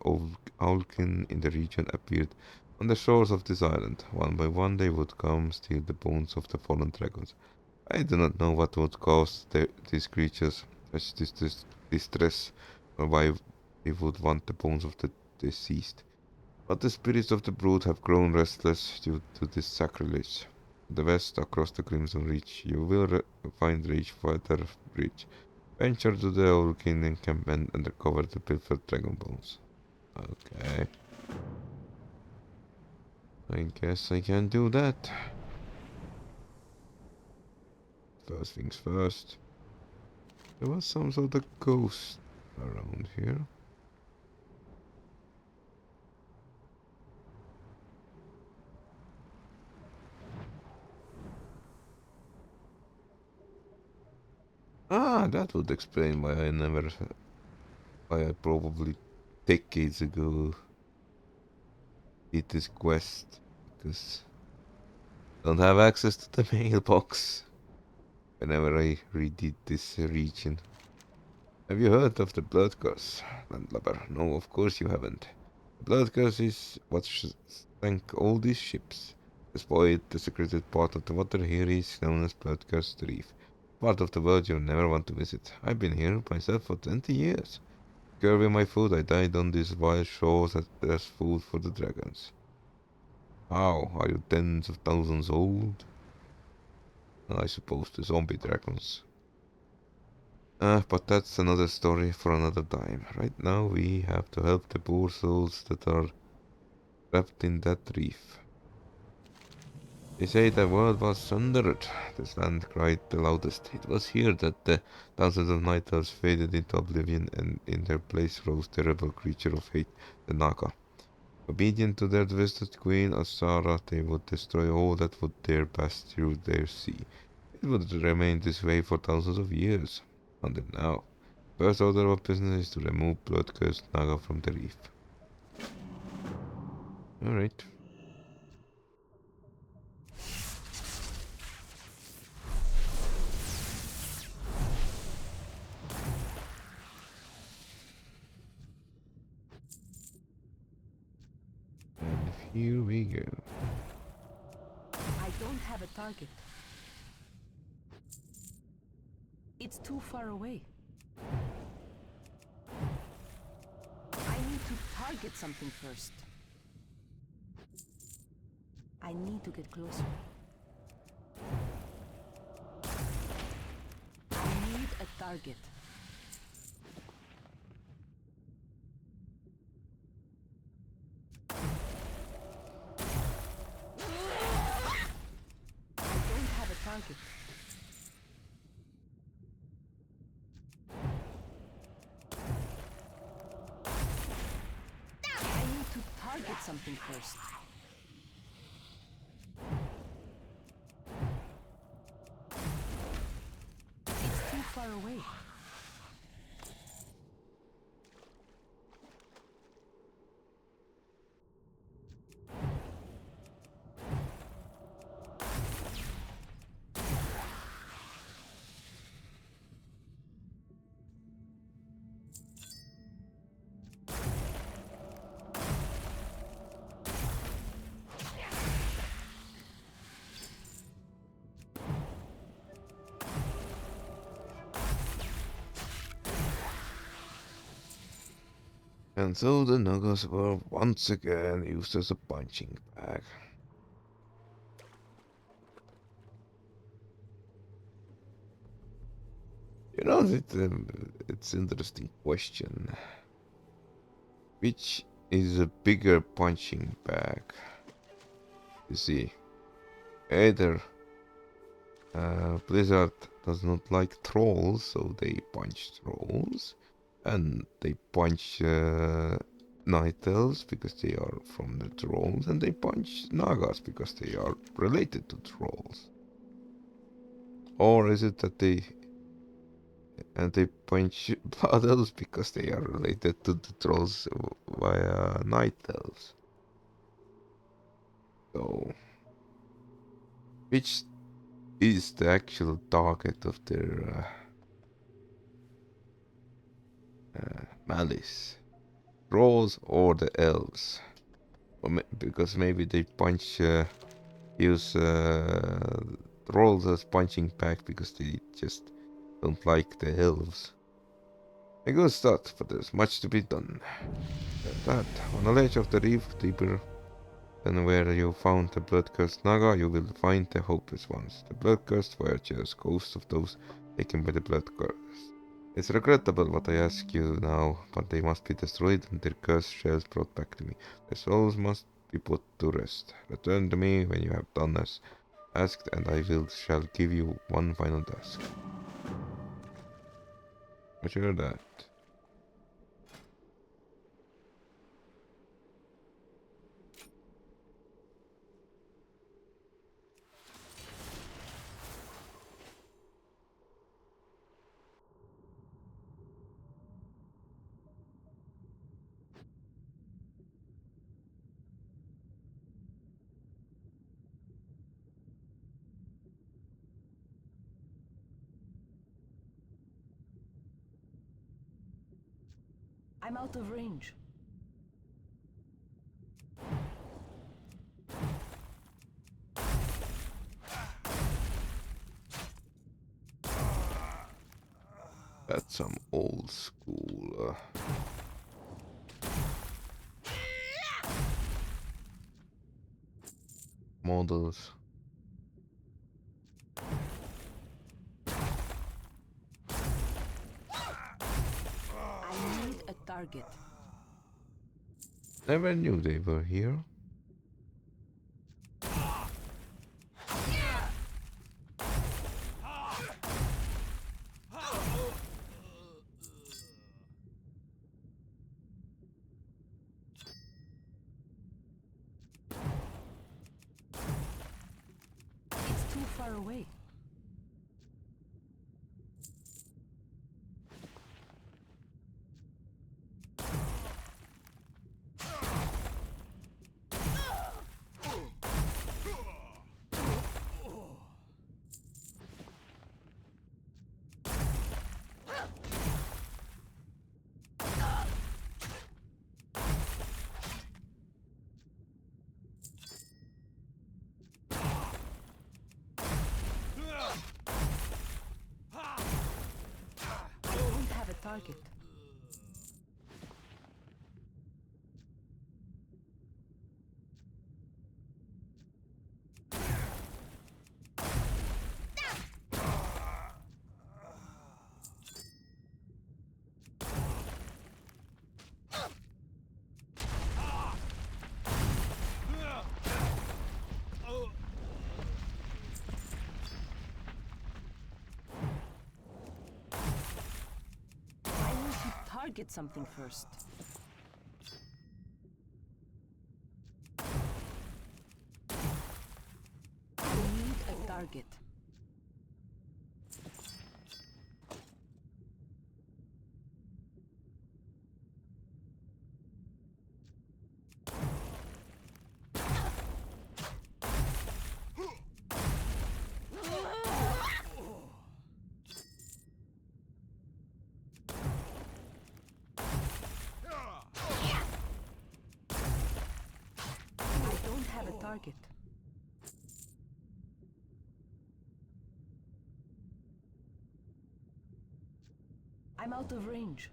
Owlkin in the region appeared on the shores of this island. One by one they would come, steal the bones of the fallen dragons. I do not know what would cause these creatures such distress, or why they would want the bones of the deceased. But the spirits of the brood have grown restless due to this sacrilege. To the west, across the Crimson Reach, you will find Reachfighter Bridge. Venture to the Owlkin encampment and recover the pilfered dragon bones. Okay. I guess I can do that. First things first. There was some sort of ghost around here. Ah, that would explain why I probably decades ago did this quest. Because I don't have access to the mailbox whenever I redid this region. Have you heard of the Blood Curse, Landlubber? No, of course you haven't. The Blood Curse is what sank all these ships. Despite the secreted part of the water here is known as Blood Curse Reef. Part of the world you'll never want to visit. I've been here myself for 20 years. Curving my food, I died on these wild shores as food for the dragons. How? Are you tens of thousands old? I suppose the zombie dragons. But that's another story for another time. Right now we have to help the poor souls that are trapped in that reef. They say the world was sundered. This land cried the loudest. It was here that the thousands of night elves faded into oblivion, and in their place rose terrible creature of hate, the Naga. Obedient to their twisted queen, Asara, they would destroy all that would dare pass through their sea. It would remain this way for thousands of years. Until now. First order of business is to remove blood-cursed Naga from the reef. Alright. And here we go.
I don't have a target. It's too far away. I need to target something first. I need to get closer. I need a target. I don't have a target. I need to target something first. It's too far away.
And so the Nagas were once again used as a punching bag. You know, it's interesting question. Which is a bigger punching bag? You see, either Blizzard does not like trolls, so they punch trolls, and they punch night elves because they are from the trolls, and they punch nagas because they are related to trolls. Or is it that they punch blood elves because they are related to the trolls via night elves? So, which is the actual target of their malice? Trolls or the elves? Because maybe they use trolls as punching bag because they just don't like the elves. A good start, but there's much to be done. That, on the ledge of the reef deeper than where you found the blood-cursed Naga, you will find the hopeless ones. The blood-cursed voyagers, ghosts of those taken by the blood curse. It's regrettable what I ask you now, but they must be destroyed and their cursed shells brought back to me. Their souls must be put to rest. Return to me when you have done as asked, and I shall give you one final task. Measure that.
I'm out of range.
That's some old school models.
I need a target.
Never knew they were here.
It's too far away. I don't have a target. I need to target something first. I need a target. I don't have a target. I'm out of range.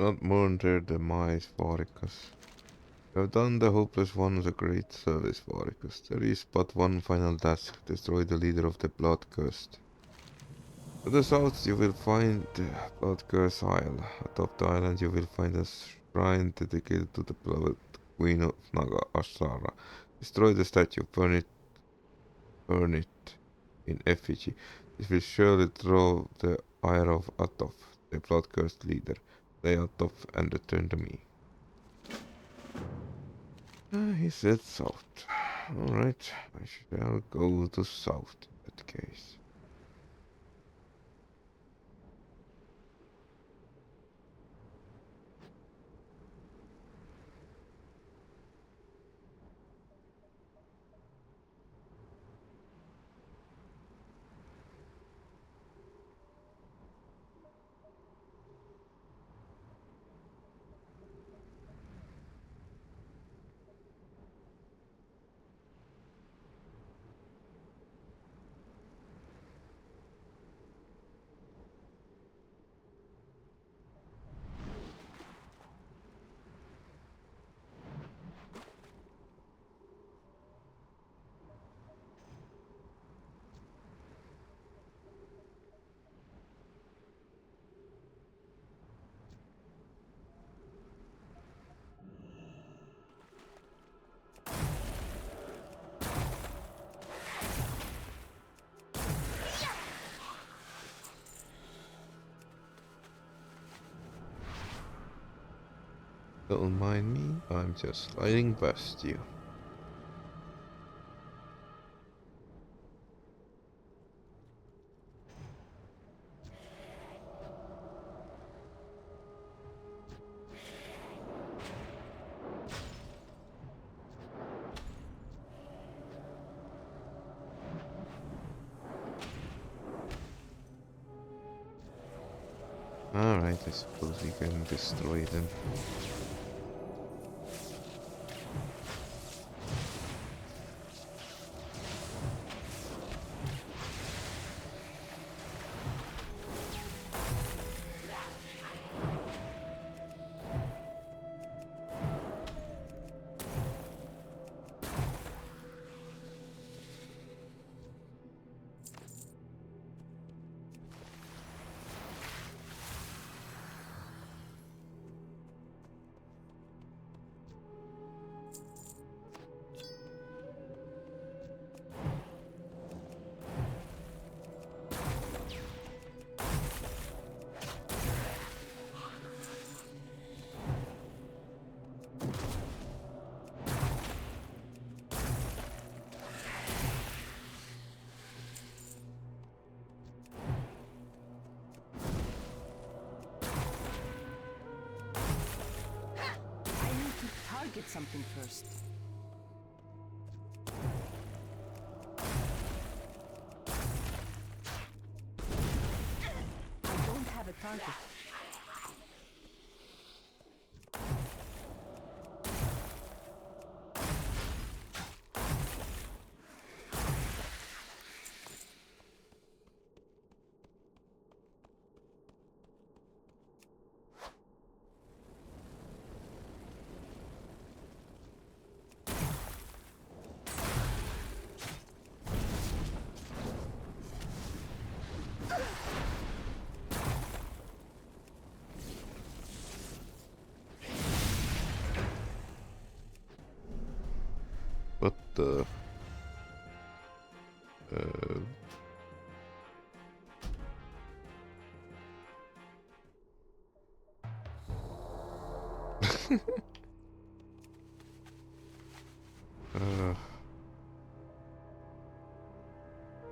not mourn their demise, Varicus. You have done the hopeless ones a great service, Varicus. There is but one final task: destroy the leader of the Bloodcurse. To the south you will find Bloodcurse Isle. Atop the island you will find a shrine dedicated to the beloved Queen of Naga, Ashara. Destroy the statue, burn it in effigy. This will surely draw the ire of Atop, the Bloodcurse leader. Slay Atop and return to me. He said south. Alright, I shall go to south in that case. Don't mind me, I'm just sliding past you. Alright, I suppose we can destroy them.
Get something first. I don't have a target.
What the...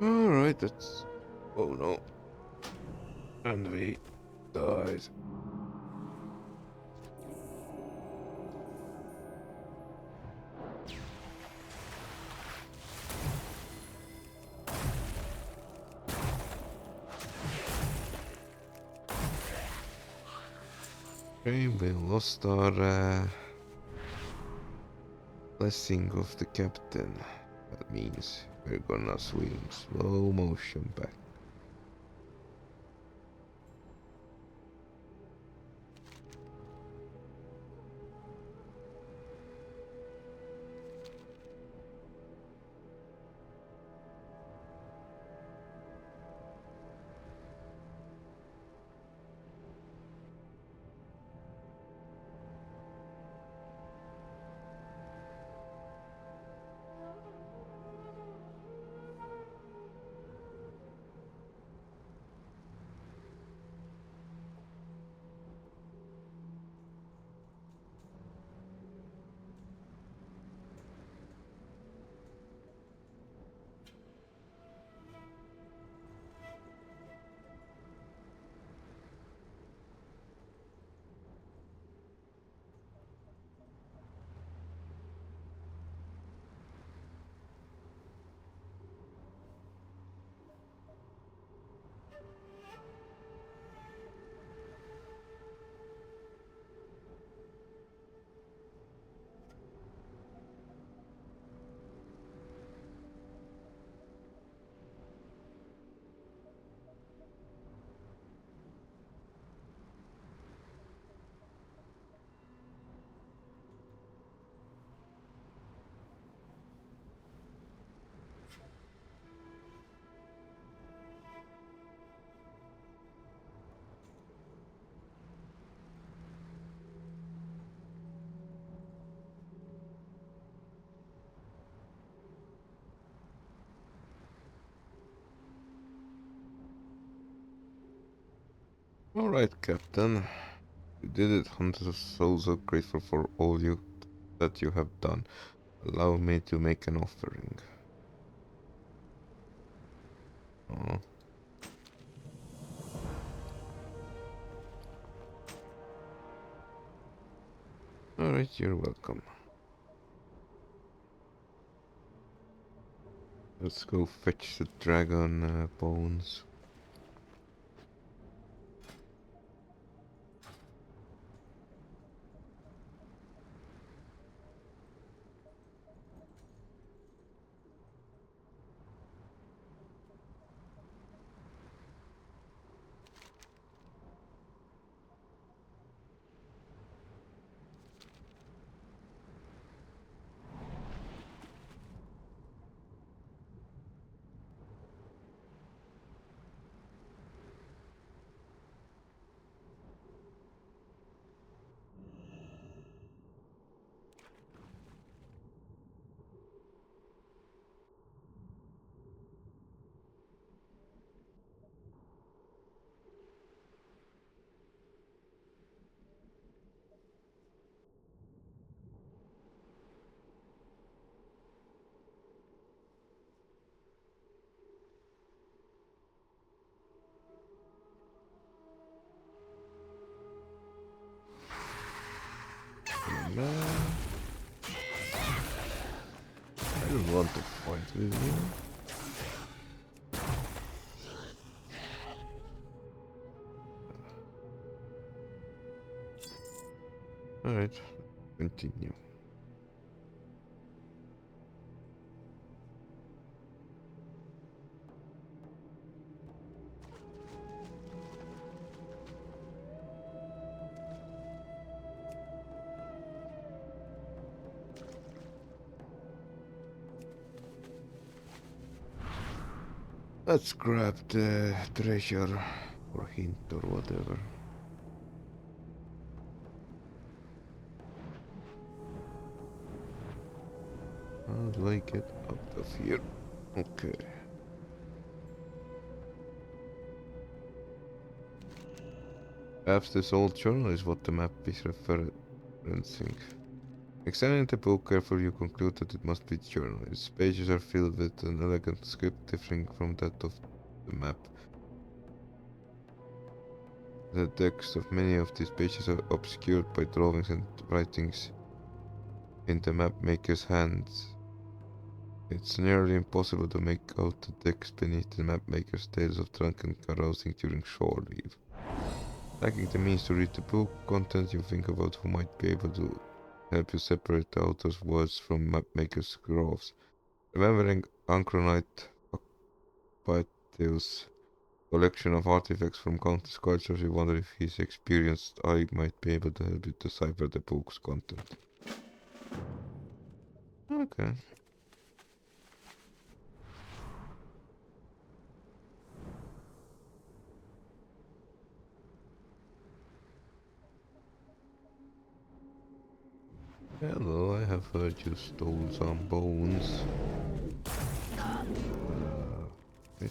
Alright, that's... Oh no. And we died. Okay, we lost our blessing of the captain. That means we're gonna swim slow motion back. Alright, Captain. You did it. Hunters are so grateful for all that you have done. Allow me to make an offering. Oh. Alright, you're welcome. Let's go fetch the dragon bones. I don't want to fight with you. Alright, continue. Let's grab the treasure or hint or whatever. How do I get out of here? Okay. Perhaps this old journal is what the map is referencing. Examining the book carefully, you conclude that it must be a journal. Its pages are filled with an elegant script differing from that of the map. The text of many of these pages are obscured by drawings and writings in the map maker's hands. It's nearly impossible to make out the text beneath the map maker's tales of drunken carousing during shore leave. Lacking the means to read the book content, you think about who might be able to help you separate the author's words from mapmaker's graphs. Remembering Anchronite Paetheus' collection of artifacts from countless cultures, you wonder if his experienced eye might be able to help you decipher the book's content. Okay. Hello, I have heard you stole some bones. Bitch.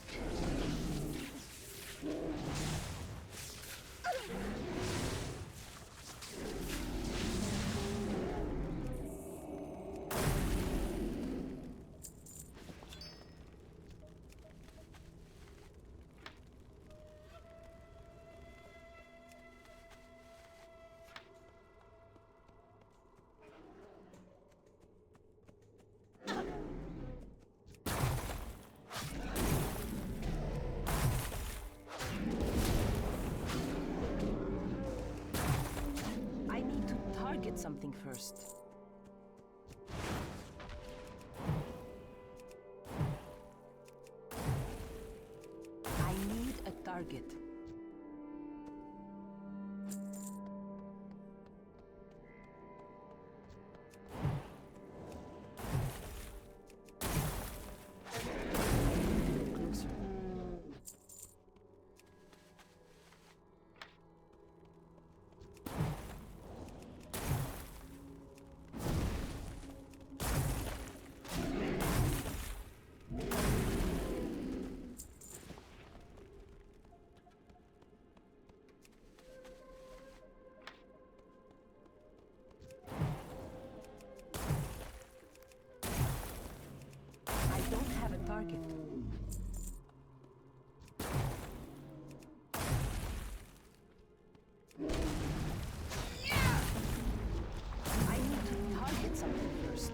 Target something first. I need a target. Closer. target. I need to target something first.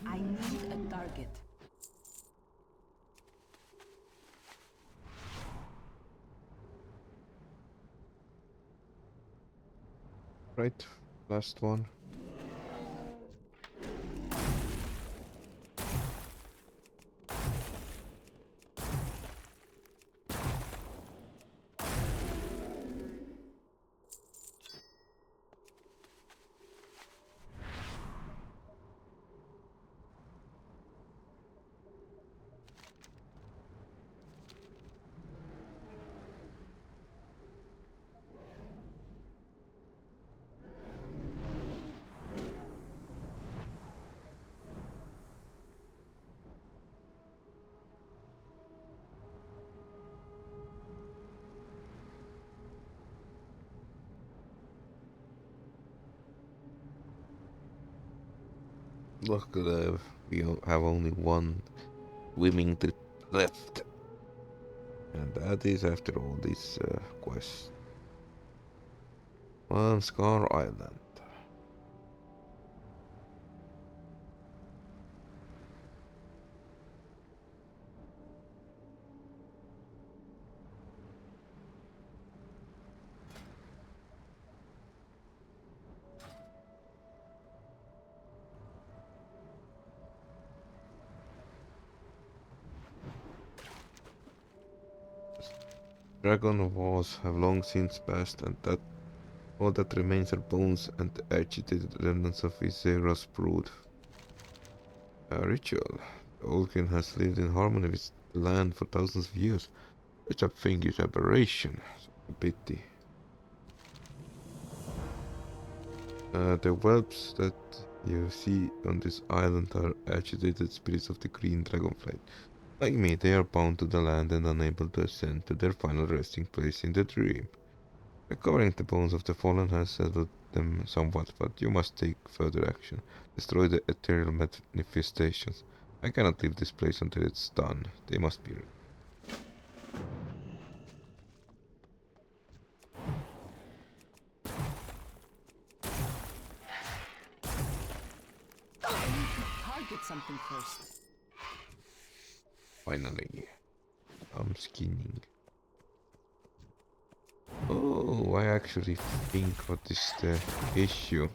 I need a target.
Right, last one. Luckily, we have only one swimming trip left. And that is after all these quests. One Scar Island. Dragon wars have long since passed, and that all that remains are bones and the agitated remnants of Viserra's brood. A ritual. The Olkin has lived in harmony with the land for thousands of years. Such a thing is aberration. Such a pity. The whelps that you see on this island are agitated spirits of the green dragonflight. Like me, they are bound to the land and unable to ascend to their final resting place in the dream. Recovering the bones of the fallen has settled them somewhat, but you must take further action. Destroy the ethereal manifestations. I cannot leave this place until it's done. They must be ready.
I need to target something first.
Finally. I'm skinning. Oh, I actually think what is the issue?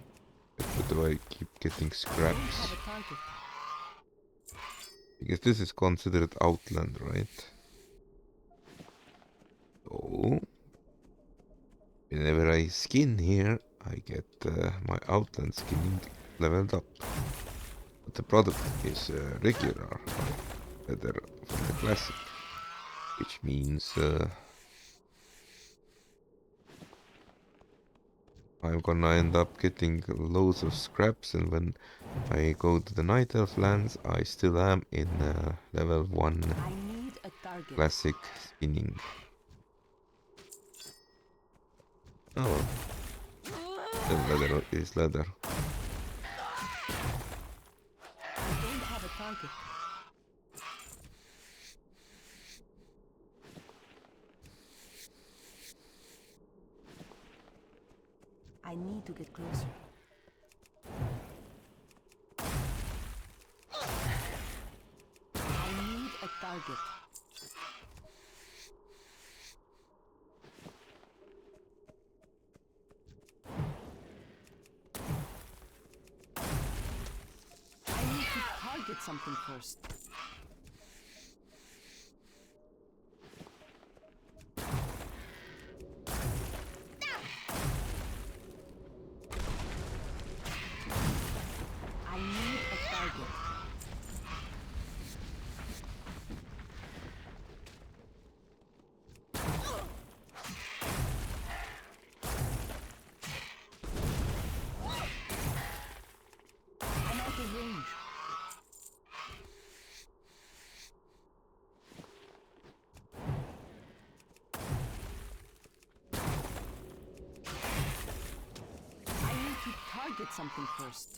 Why do I keep getting scraps?
Have a target.
Because this is considered outland, right? So, whenever I skin here, I get my outland skinning leveled up. But the product is regular leather from the classic, which means I'm gonna end up getting loads of scraps, and when I go to the Night Elf lands, I still am in level 1
I need a target.
classic skinning. Oh, the leather is leather.
I don't have a target. get closer. I need a target. I need to target something first. I need a target. I'm out of range. I need to target something first.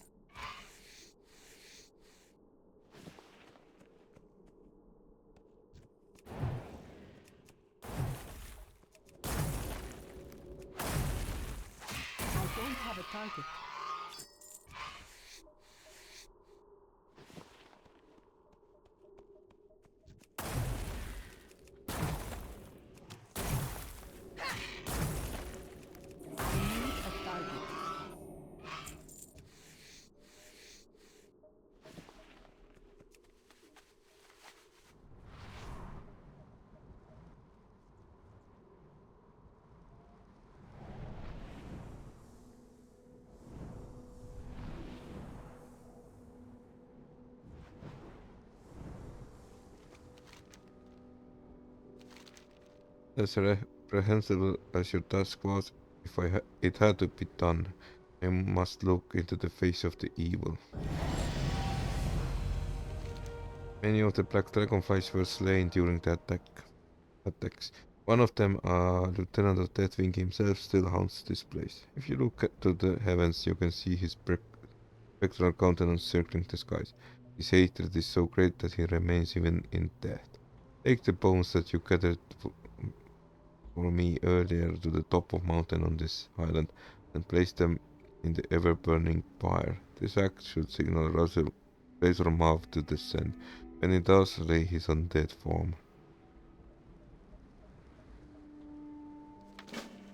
I don't have a target. I need a target.
As reprehensible as your task was, if it had to be done, I must look into the face of the evil. Many of the Black Dragonflies were slain during the attacks. One of them, a lieutenant of Deathwing himself, still haunts this place. If you look to the heavens, you can see his spectral countenance circling the skies. His hatred is so great that he remains even in death. Take the bones that you gathered for me earlier to the top of mountain on this island and place them in the ever-burning pyre. This act should signal Razor Mav to descend. When it does, lay his undead form.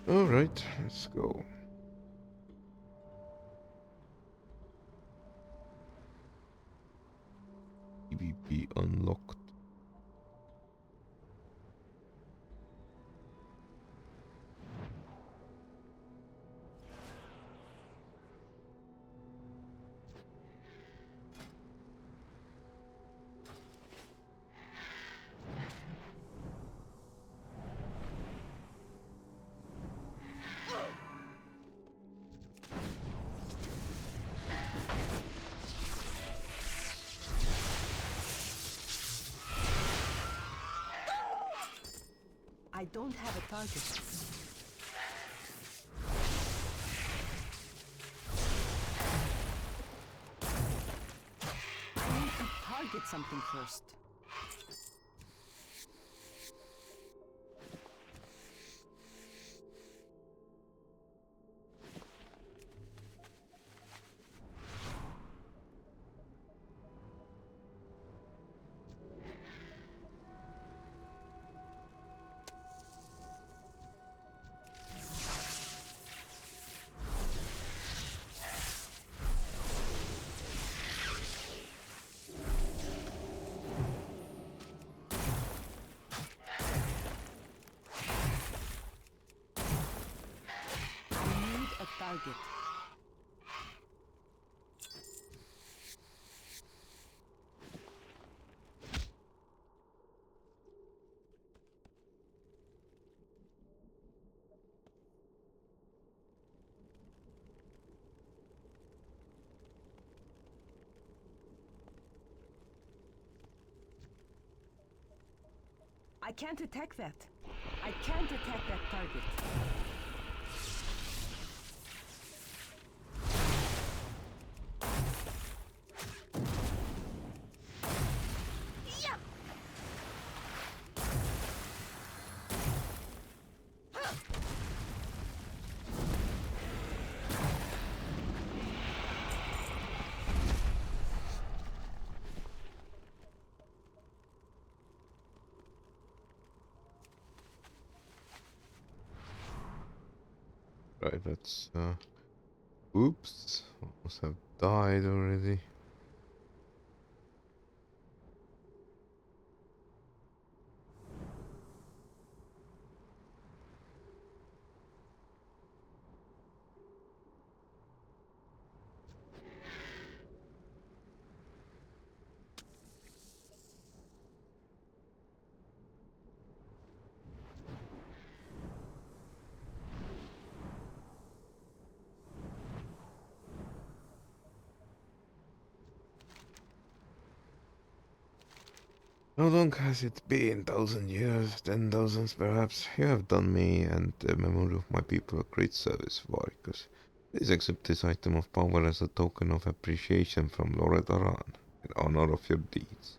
Alright, let's go. PvP unlocked.
I don't have a target. I need to target something first. Target. I can't attack that. I can't attack that target.
Right, let's oops. Almost have died already. How long has it been? 1,000 years, 10,000 perhaps? You have done me and the memory of my people a great service, Varicus. Please accept this item of power as a token of appreciation from Lord Aran in honor of your deeds.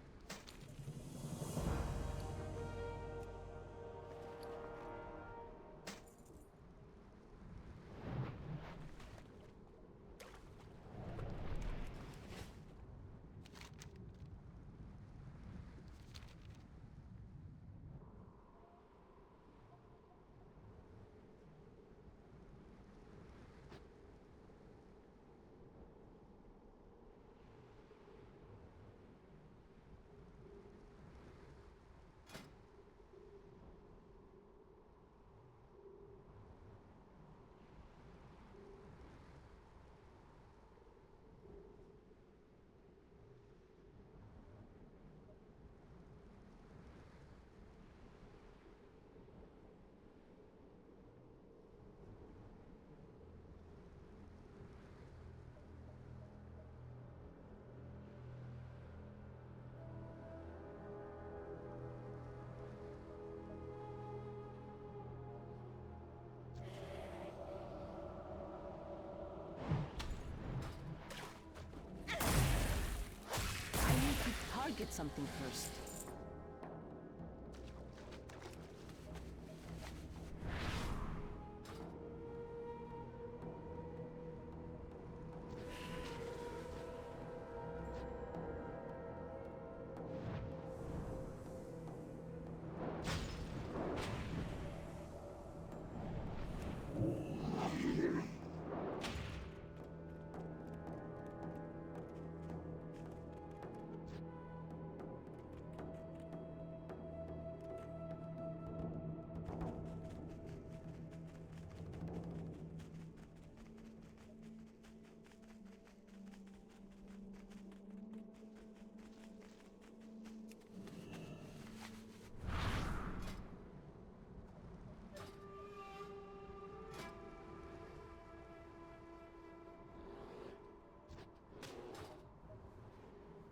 I need to target something first.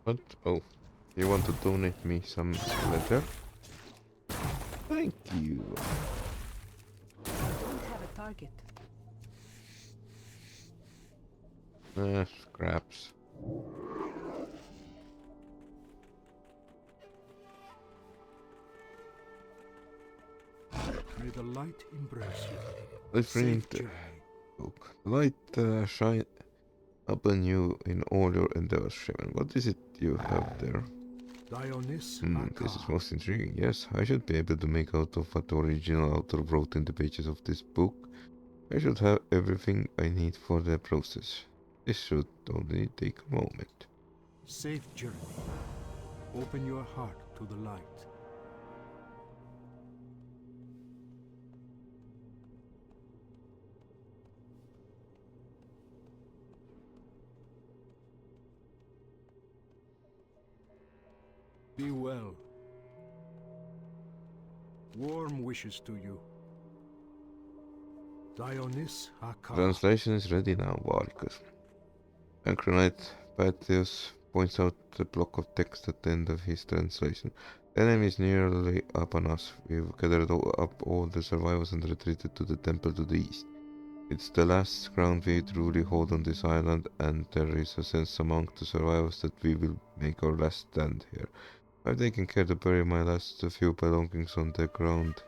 What? Oh, you want to donate me some leather? Thank you.
I don't have a target.
Scraps.
May the light embrace you.
Let's read
Safe
the
journey.
book. Light shine upon you in all your endeavors, Shaman. What is it you have there?
Dionys
This is
Akar.
most intriguing. Yes, I should be able to make out of what the original author wrote in the pages of this book. I should have everything I need for the process. This should only take a moment.
Safe journey. Open your heart to the light. Be well. Warm wishes to you. Dionys Akar.
Translation is ready now, Varicus. Anchronite Patheos points out the block of text at the end of his translation. The enemy is nearly upon us. We've gathered up all the survivors and retreated to the temple to the east. It's the last ground we truly hold on this island, and there is a sense among the survivors that we will make our last stand here. I've taken care to bury my last few belongings on the ground,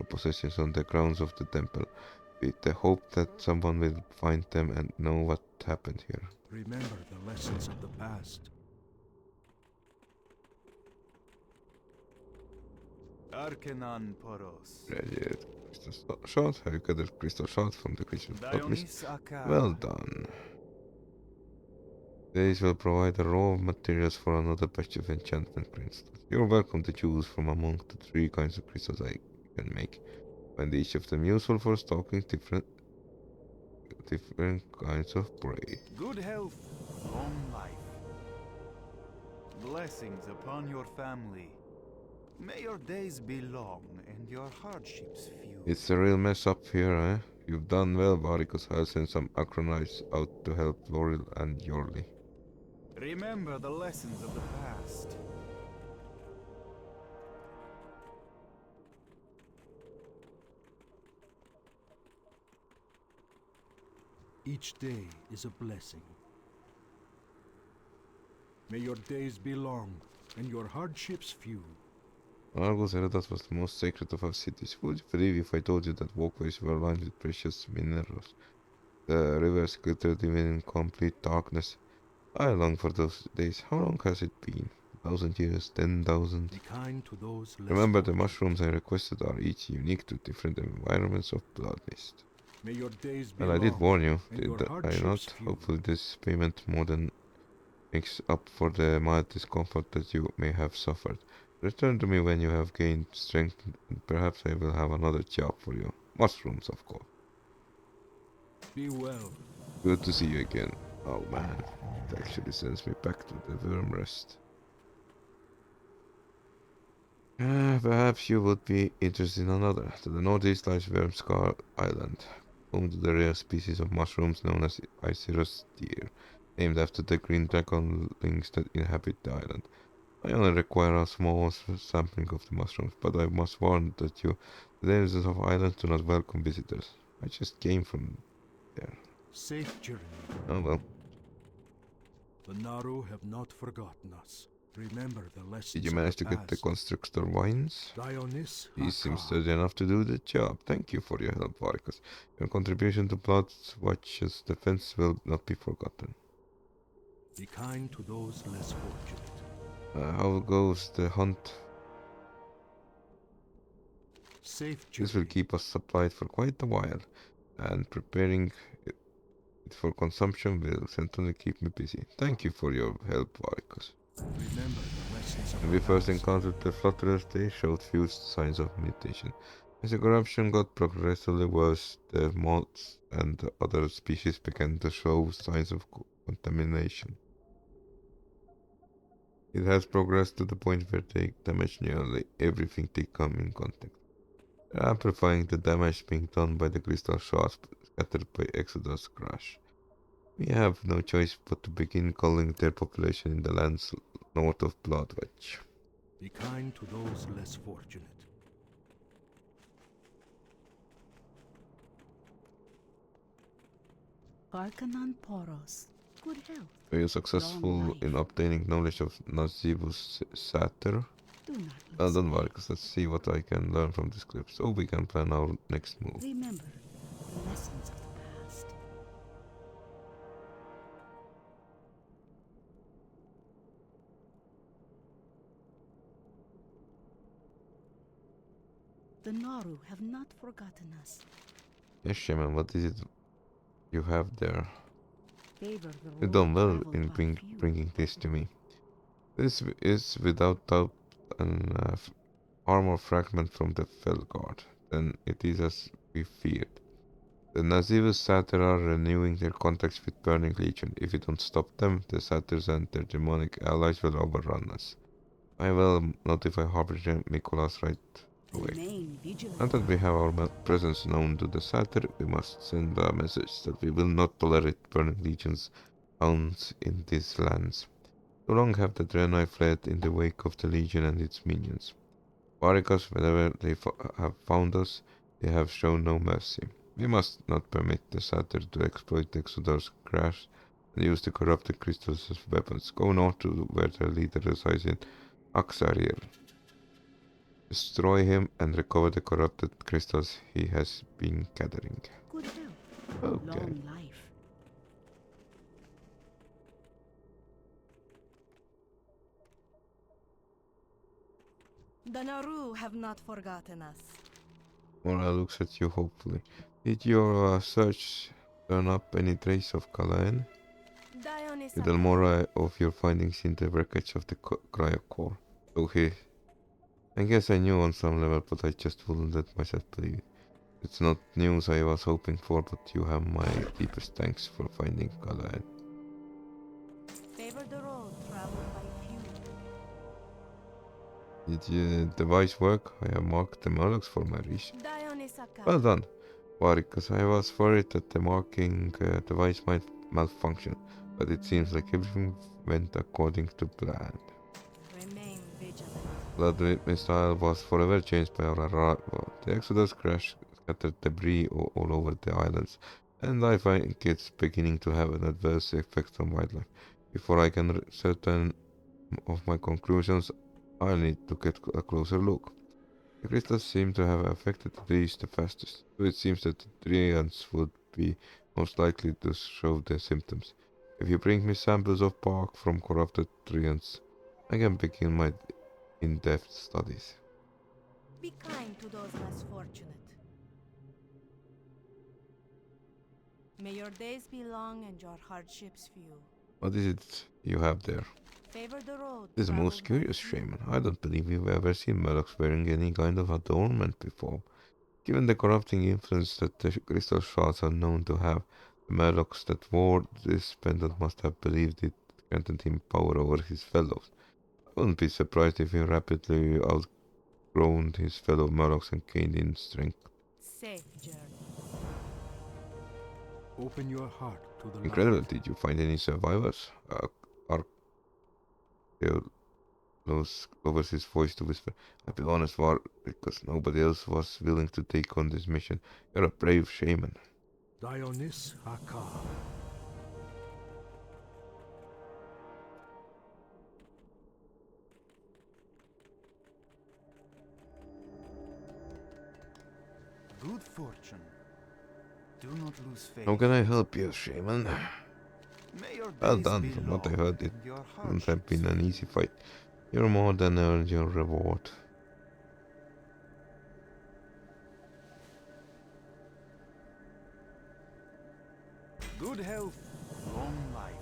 or possessions on the grounds of the temple, with the hope that someone will find them and know what happened here.
Remember the lessons of the past.
Arcanon Poros.
Radiate crystal shard. Have you gathered crystal shard from the creature Bloodmyst?
Dionys Aka.
Well done. These will provide the raw materials for another batch of enchantment crystals. You're welcome to choose from among the 3 kinds of crystals I can make. Find each of them useful for stalking different kinds of prey.
Good health, long life. Blessings upon your family. May your days be long and your hardships few.
It's a real mess up here, eh? You've done well, Varicus. I'll send some acronyms out to help Laurel and Yorli.
Remember the lessons of the past.
Each day is a blessing. May your days be long and your hardships few.
Argos Eredat was the most sacred of our cities. Would you believe if I told you that walkways were lined with precious minerals? The rivers glittered even in complete darkness. I long for those days. How long has it been? 1,000 years? 10,000?
Be kind to those less
Remember, the
fortunate.
mushrooms I requested are each unique to different environments of Bloodmyst.
May your days be
Well, I did
long
warn you,
and
did
your
I
hardships
not?
few.
Hopefully this payment more than makes up for the mild discomfort that you may have suffered. Return to me when you have gained strength, and perhaps I will have another job for you. Mushrooms, of course.
Be well.
Good to see you again. Oh man, it actually sends me back to the worm rest. Perhaps you would be interested in another. To the northeast lies Wormscar Island, home to the rare species of mushrooms known as Icerus deer, named after the green dragonlings that inhabit the island. I only require a small sampling of the mushrooms, but I must warn that the denizens of islands do not welcome visitors. I just came from there.
Safe journey.
Oh well.
The Naru have not forgotten us. Remember the lessons
Did you
of
manage
the
to get the
past.
constructor wines?
Dionys
He seems
Aka.
sturdy enough to do the job. Thank you for your help, Varicus. Your contribution to Bloodwatch's defense will not be forgotten.
Be kind to those less fortunate.
How goes the hunt?
Safe journey.
This will keep us supplied for quite a while, and preparing it for consumption will certainly keep me busy. Thank you for your help, Varicus.
Remember the lessons of
When
the
we first
past.
encountered the Flutterers, they showed few signs of mutation. As the corruption got progressively worse, the moths and the other species began to show signs of contamination. It has progressed to the point where they damage nearly everything they come in contact, amplifying the damage being done by the crystal shards scattered by Exodus crash. We have no choice but to begin culling their population in the lands north of Bloodwatch.
Be kind to those less fortunate.
Arcanon Poros. Good health.
Were you successful
Long
in
life.
obtaining knowledge of Nazivus Satyr?
Do not
Well
lose
done,
faith.
Varicus. Let's see what I can learn from this clip, so we can plan our next move.
Remember the lessons of the past. The Naru have not forgotten us.
Yes, Shaman, what is it you have there?
Favor the
You
road
done well
traveled
in
by few.
bringing this to me. This is without doubt an armor fragment from the Felguard. Then it is as we feared. The Nazivus Satyr are renewing their contacts with Burning Legion. If we don't stop them, the Satyrs and their demonic allies will overrun us. I will notify Harbinger Mikolas right away.
Remain vigilant.
Now that we have our presence known to the Satyr, we must send a message that we will not tolerate Burning Legion's hounds in these lands. So long have the Draenei fled in the wake of the Legion and its minions. Varicus, whenever they have found us, they have shown no mercy. We must not permit the Satyr to exploit Exodus' crash and use the corrupted crystals as weapons. Go north to where their leader resides in Axariel. Destroy him and recover the corrupted crystals he has been gathering.
Good health.
Okay.
Long life.
The Naru have not forgotten us.
Mora looks at you hopefully. Did your search turn up any trace of Kalaen? You tell Mora of your findings in the wreckage of the cryocore. Okay. I guess I knew on some level, but I just wouldn't let myself believe it. It's not news I was hoping for, but you have my deepest thanks for finding Kalaen.
Favor the road traveled by few.
Did the device work? I have marked the Murlocs for my research. Well done, Varikas. I was worried that the marking device might malfunction, but it seems like everything went according to plan.
Remain vigilant.
Bloodmyst was forever changed by our arrival. The Exodus crash scattered debris all over the islands, and I think it's beginning to have an adverse effect on wildlife. Before I can certain of my conclusions, I'll need to get a closer look. The crystals seem to have affected the trees the fastest, so it seems that the treants would be most likely to show the symptoms. If you bring me samples of bark from corrupted treants, I can begin my in-depth studies.
Be kind to those less fortunate. May your days be long and your hardships few.
What is it you have there?
Favor the road.
This is the most curious shaman. I don't believe we've ever seen Murlocs wearing any kind of adornment before. Given the corrupting influence that the crystal shards are known to have, the Murlocs that wore this pendant must have believed it granted him power over his fellows. I wouldn't be surprised if he rapidly outgrown his fellow Murlocs and gained in strength.
Safe journey.
Open your heart to the
Incredible.
light.
Did you find any survivors? Lowers his voice to whisper. I'll be honest, Var, because nobody else was willing to take on this mission. You're a brave shaman.
Dionys Haka.
Good fortune. Do not lose faith.
How can I help you, shaman?
May your
Well
days
done.
be
From what I
long
heard, it
and your
wouldn't have
hardships
been an
few.
easy fight. You're more than earned your reward.
Good health, long life.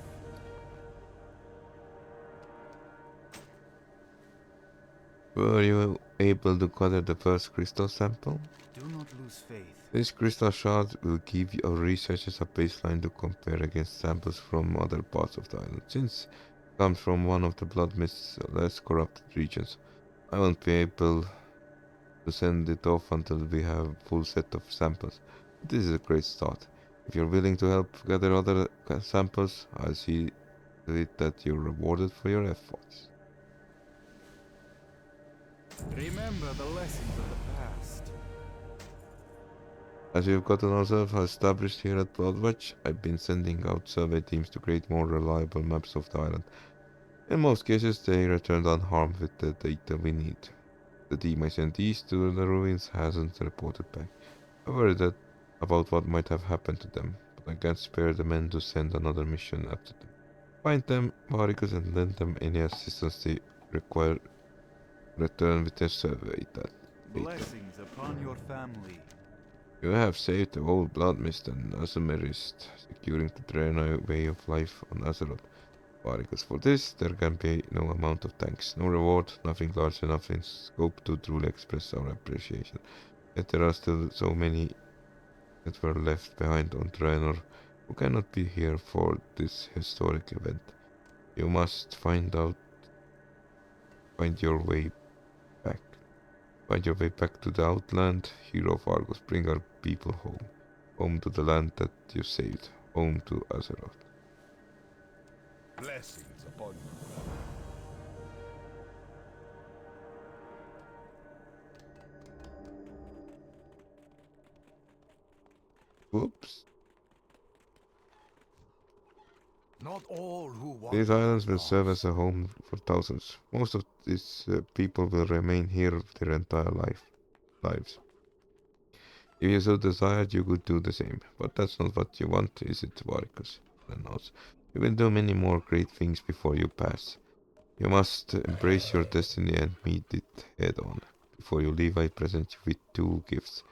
Were you able to gather the first crystal sample?
Do not lose faith.
This crystal shard will give our researchers a baseline to compare against samples from other parts of the island. Since it comes from one of the Bloodmyst's less corrupted regions, I won't be able to send it off until we have a full set of samples. But this is a great start. If you're willing to help gather other samples, I'll see to it that you're rewarded for your efforts.
Remember the lessons of the past.
As we've gotten ourselves established here at Bloodwatch, I've been sending out survey teams to create more reliable maps of the island. In most cases, they returned unharmed with the data we need. The team I sent east to the ruins hasn't reported back. I worry about what might have happened to them, but I can't spare the men to send another mission after them. Find them, Varikas, and lend them any assistance they require. Return with their survey data.
Blessings upon your family.
You have saved the whole Bloodmyst and Azumerist, securing the Draenei way of life on Azeroth. Varikas, for this, there can be no amount of thanks, no reward, nothing large enough in scope to truly express our appreciation. Yet there are still so many that were left behind on Draenor who cannot be here for this historic event. You must find your way back. Find your way back to the Outland, hero of Argos. Bring our people home. Home to the land that you saved. Home to Azeroth.
Blessings upon you.
Whoops.
Not all who want
These islands will
lost.
serve as a home for thousands. Most of these people will remain here their entire lives. If you so desired, you could do the same. But that's not what you want, is it, Varikas? You will do many more great things before you pass. You must embrace your destiny and meet it head on. Before you leave, I present you with two gifts.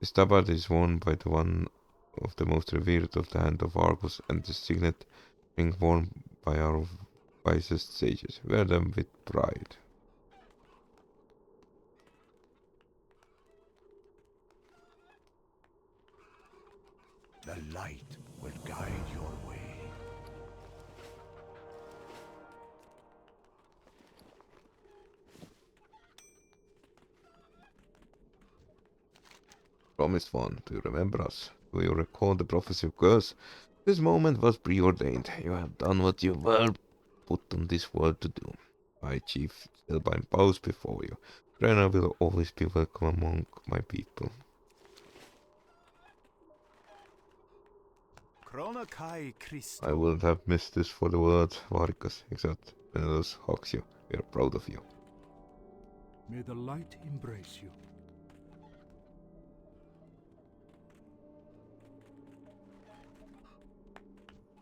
This tabard is worn by the one of the most revered of the hand of Argus, and the signet ring worn by our wisest sages. Wear them with pride.
The light will guide your way.
Promised one, do you remember us? Do you recall the prophecy of curse? This moment was preordained. You have done what you were put on this world to do. My chief Spellbind bows before you. Rena will always be welcome among my people. I wouldn't have missed this for the world, Vargas, except Penelos hugs you. We are proud of you.
May the light embrace you.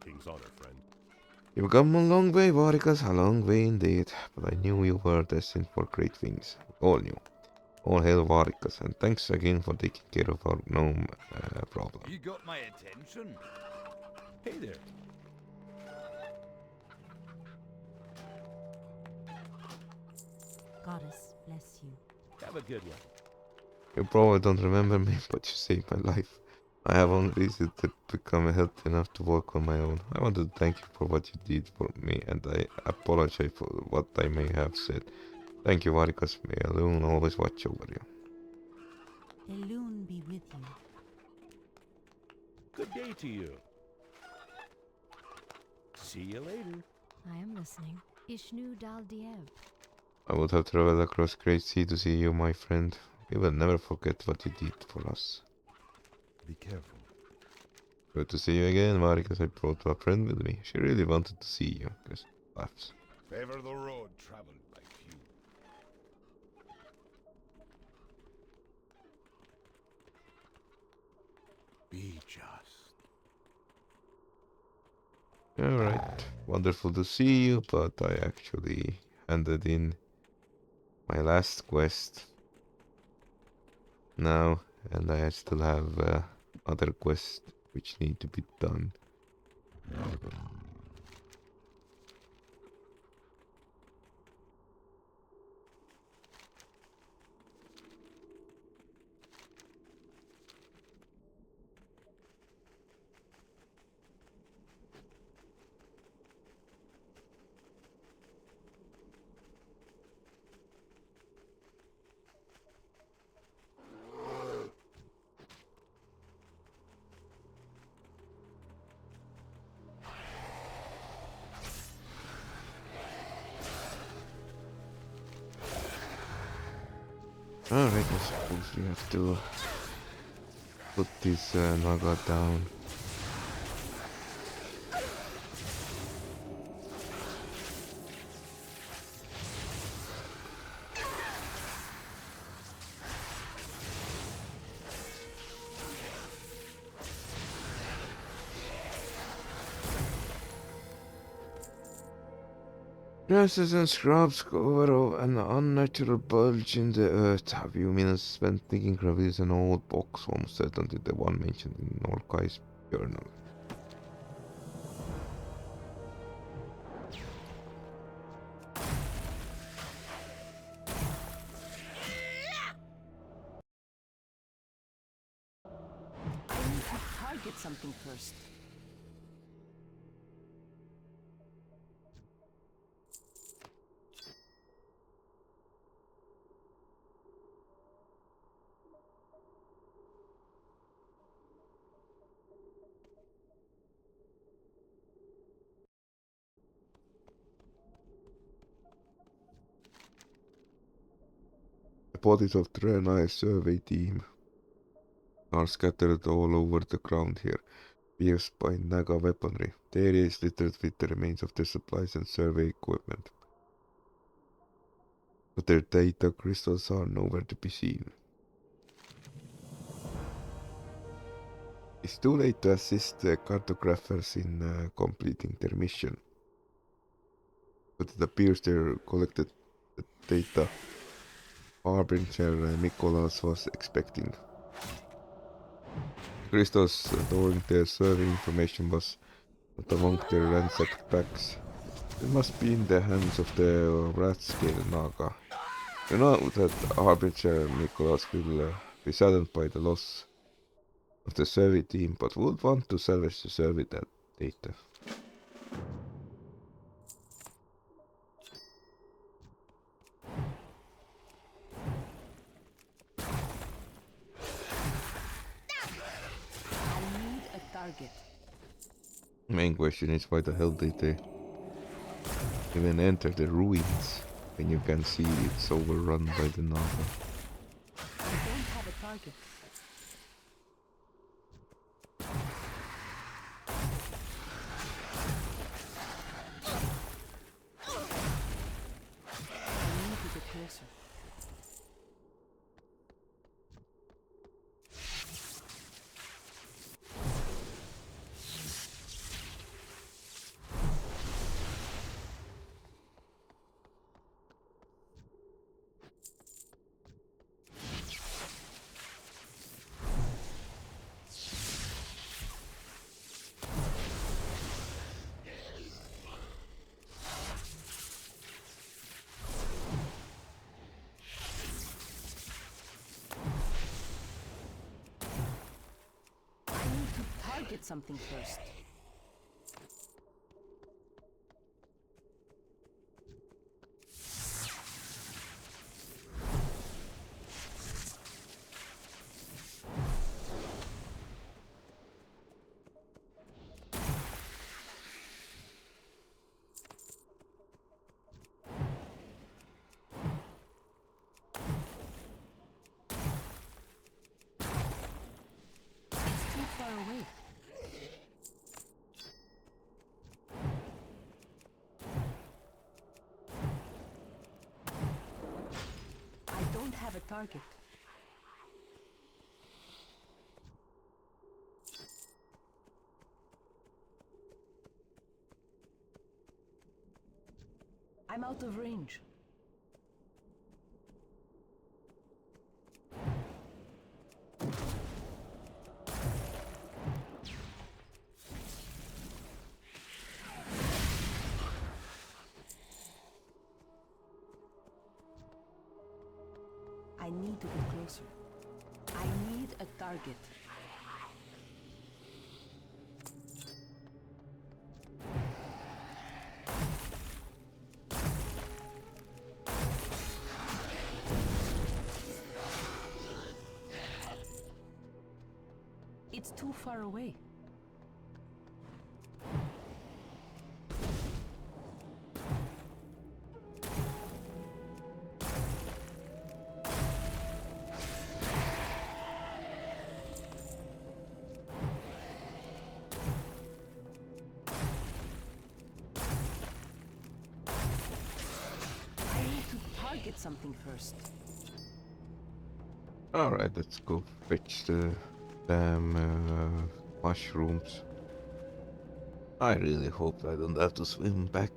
King's honor, friend.
You've come a long way, Vargas, a long way indeed. But I knew you were destined for great things. We all knew. All hail Vargas, and thanks again for taking care of our gnome problem.
You got my attention.
Hey there.
Goddess bless you.
Have a good one.
You probably don't remember me, but you saved my life. I have only recently become healthy enough to walk on my own. I want to thank you for what you did for me, and I apologize for what I may have said. Thank you, Vargas. May Elune always watch over you.
Elune be with you.
Good day to you. See you later.
I am listening. Ishnu Dal Diev.
I would have traveled across great sea to see you, my friend. We will never forget what you did for us.
Be careful.
Good to see you again, Vargas. I brought a friend with me. She really wanted to see you. Just laughs.
Favor the road traveled by few. Be just.
Alright. Wonderful to see you, but I actually handed in my last quest now, and I still have other quests which need to be done. Alright, I suppose we have to put this Naga down. Grasses and scrubs cover an unnatural bulge in the earth. A few minutes spent thinking reveals an old box, almost certainly the one mentioned in Norkai's journal.
I need to target something first.
The bodies of Trenai's survey team are scattered all over the ground here, pierced by Naga weaponry. The area is littered with the remains of their supplies and survey equipment. But their data crystals are nowhere to be seen. It's too late to assist the cartographers in completing their mission. But it appears they collected the data Harbinger Mikolas was expecting. Crystals storing their survey information was not among their ransacked packs. It must be in the hands of the rat-scale Naga. You know that Harbinger Nicholas will be saddened by the loss of the survey team, but would want to salvage the survey data.
Target.
Main question is why the hell did they even enter the ruins when you can see it's overrun by the Naga?
I don't have a target. I need to get closer. Get something first. It's too far away. Have a target. I'm out of range. I need to get closer. I need a target. It's too far away. Get something first.
Alright, let's go fetch the damn mushrooms. I really hope I don't have to swim back.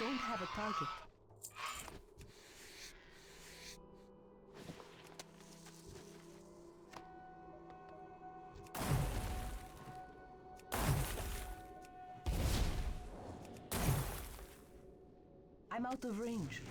don't have a target. I'm out of range.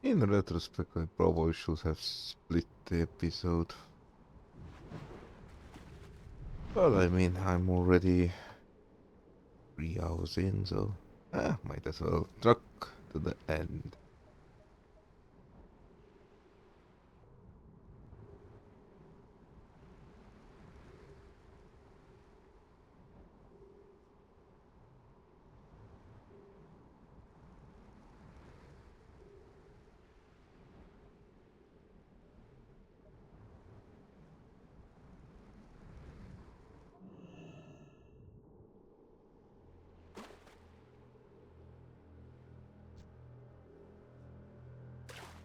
In retrospect, I probably should have split the episode. But I mean, I'm already 3 hours in, so might as well truck to the end.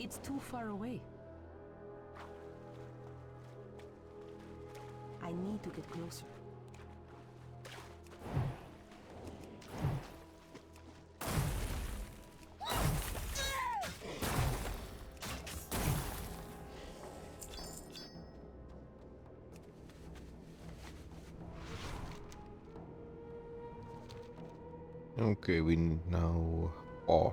It's too far away. I need to get closer.
Okay, we now are.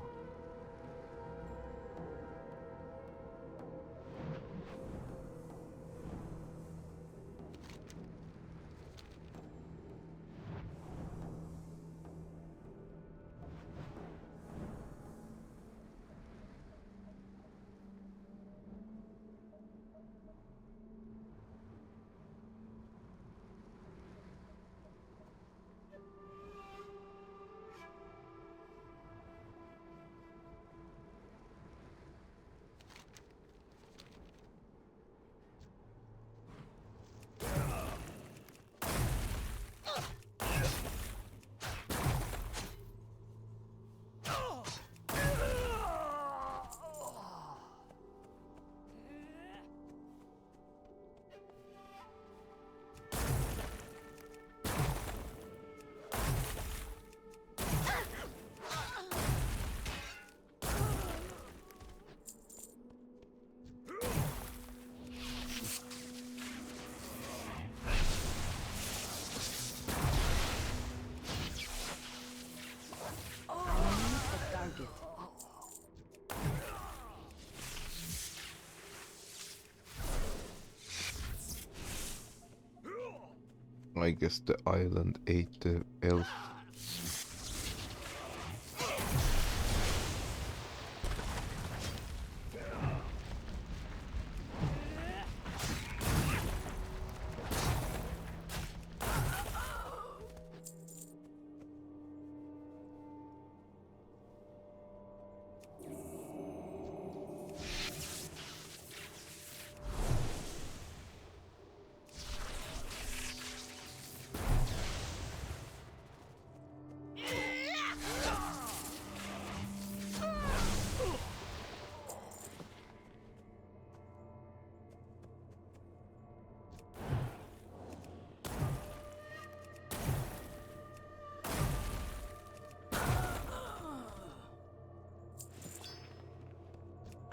I guess the island ate the elf.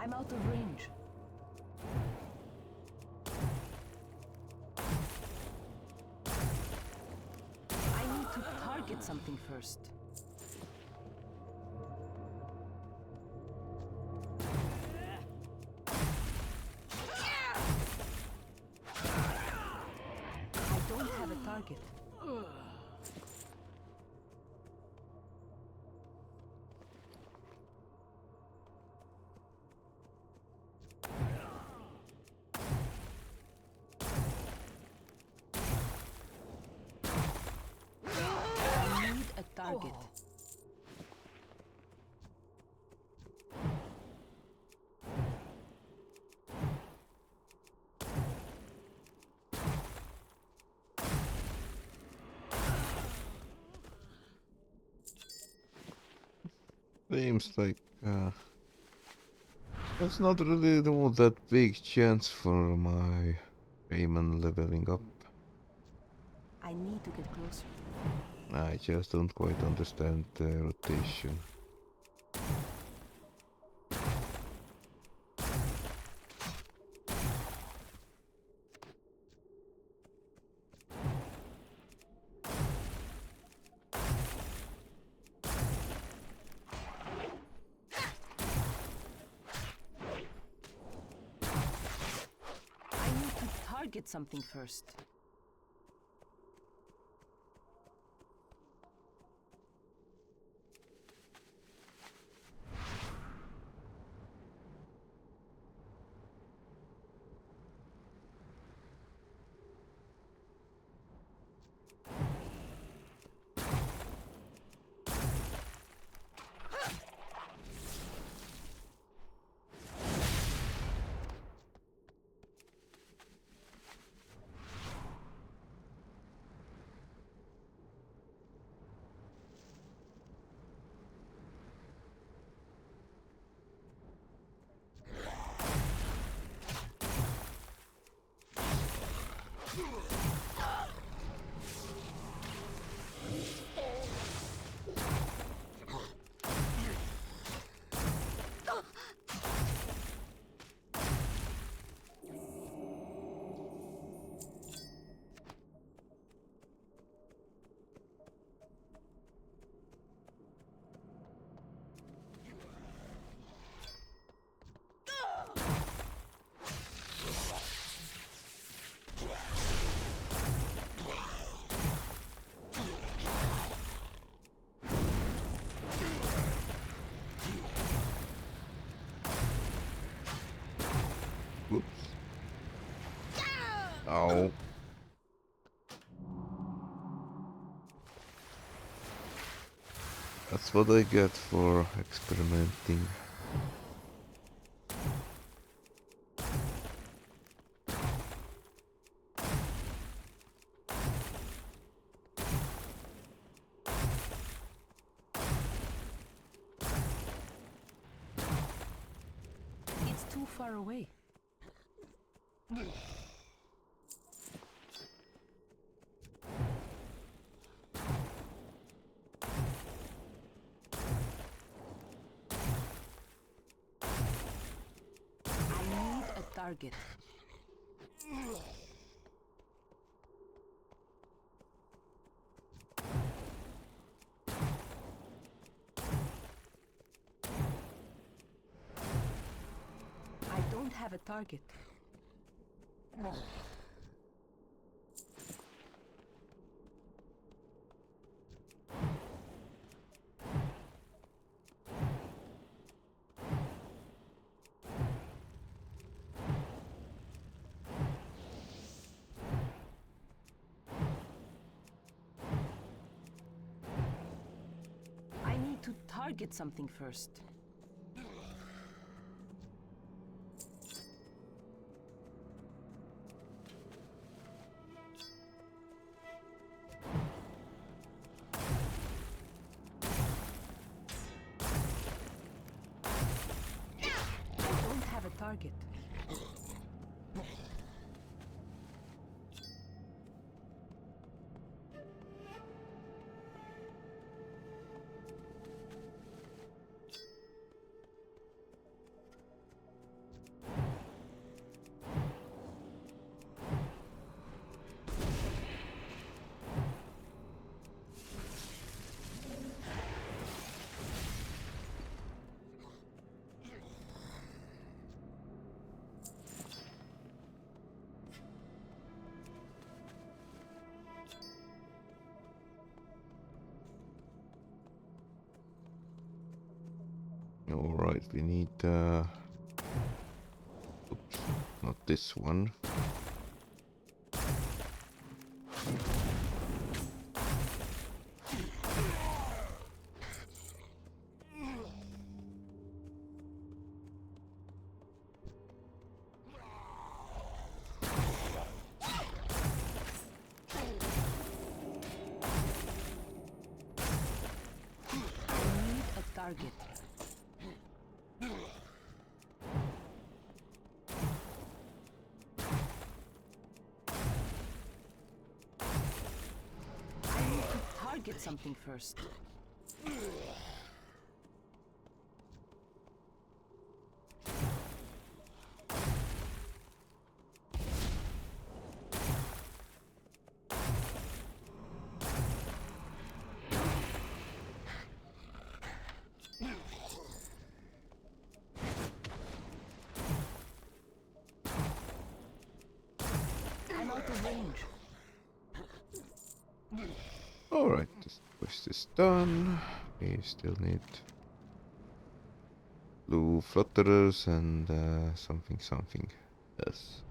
I'm out of range. I need to target something first. I don't have a target. Target.
seems like there's not really all that big chance for my Raymond leveling up.
I need to get closer.
I just don't quite understand the rotation.
I need to target something first.
Whoops. Oh. That's what I get for experimenting.
It's too far away. I need a target. I don't have a target. I need to target something first. I don't have a target.
Alright, we need oops, not this one.
I need a target. target something first. I'm out of range.
Alright, this quest is done. We still need blue flutterers and something else.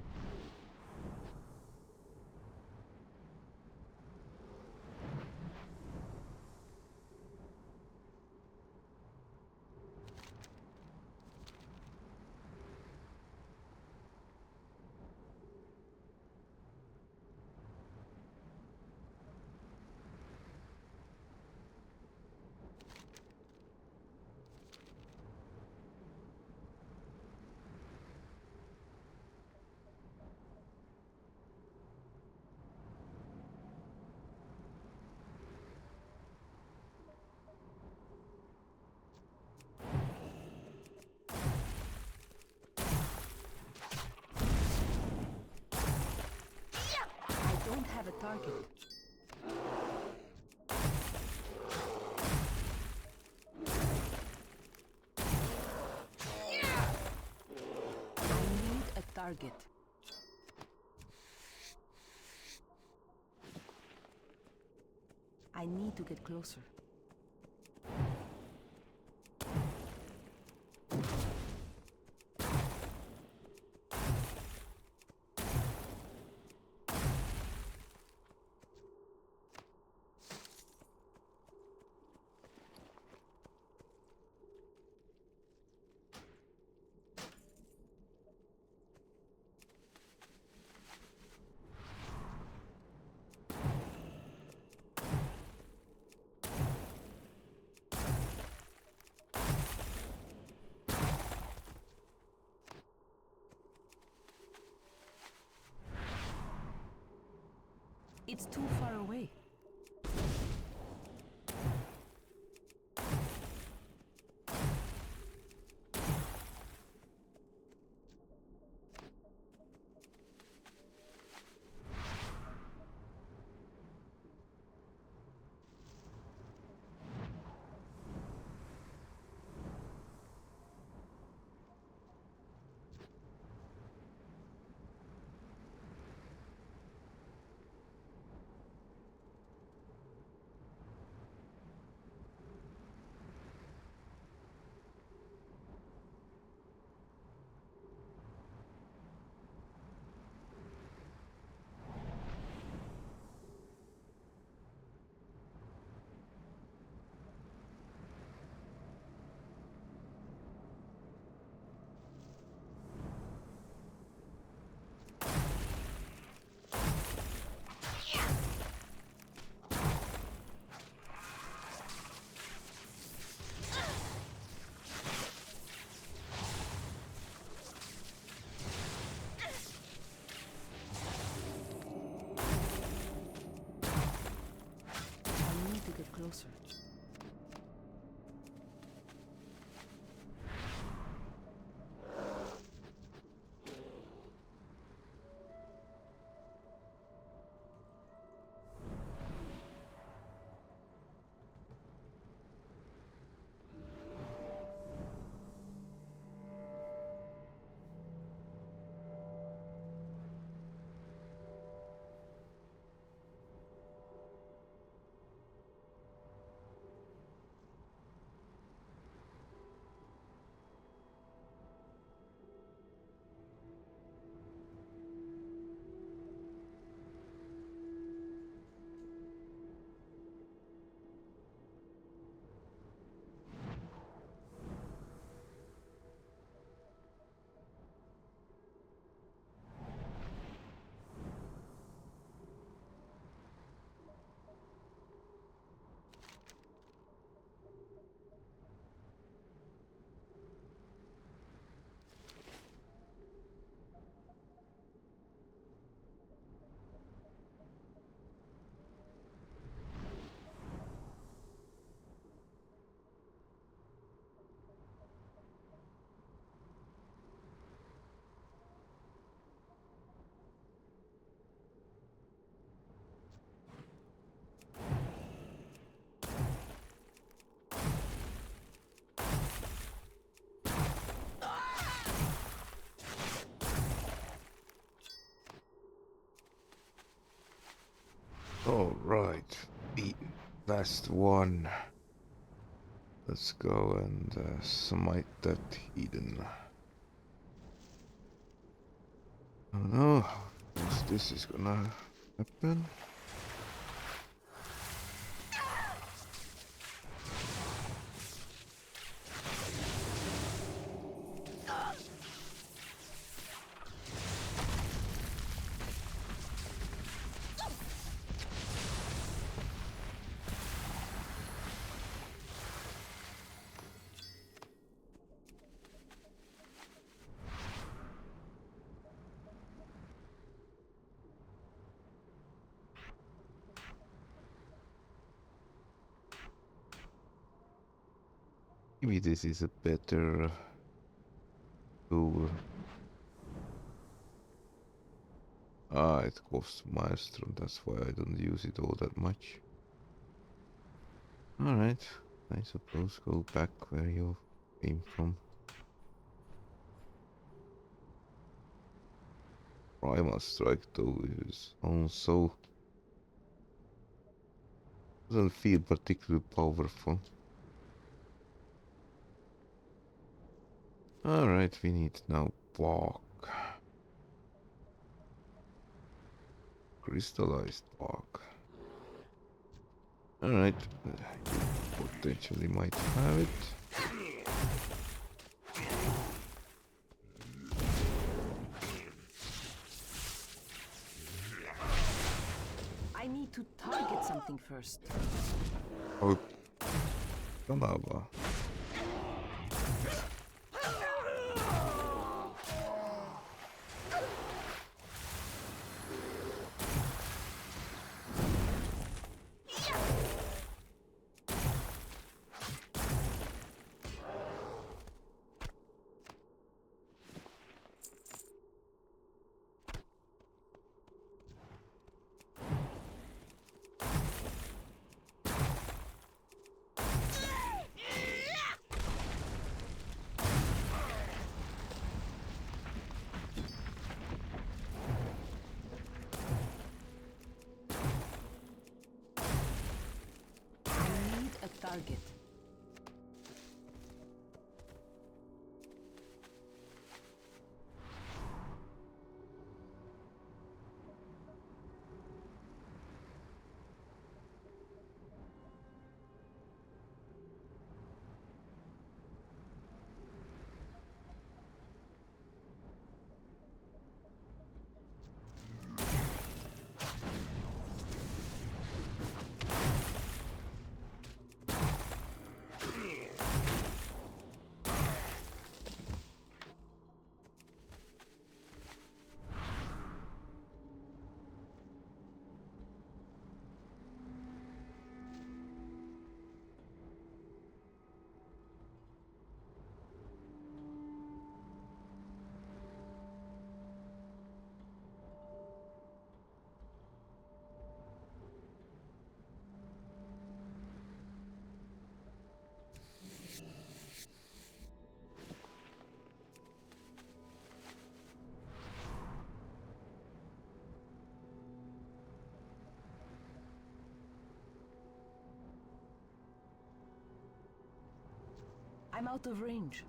I don't have a target. I need a target. I need to get closer. It's too far away.
Alright, the last one. Let's go and smite that heathen. I don't know if this is gonna happen. Maybe this is a better tool. Ah, it costs Maelstrom, that's why I don't use it all that much. Alright, I suppose go back where you came from. Primal Strike though is also doesn't feel particularly powerful. Alright, we need now bark. Crystallized bark. Alright, you potentially might have it.
I need to target something first.
Oh, lava.
Target. I'm out of range.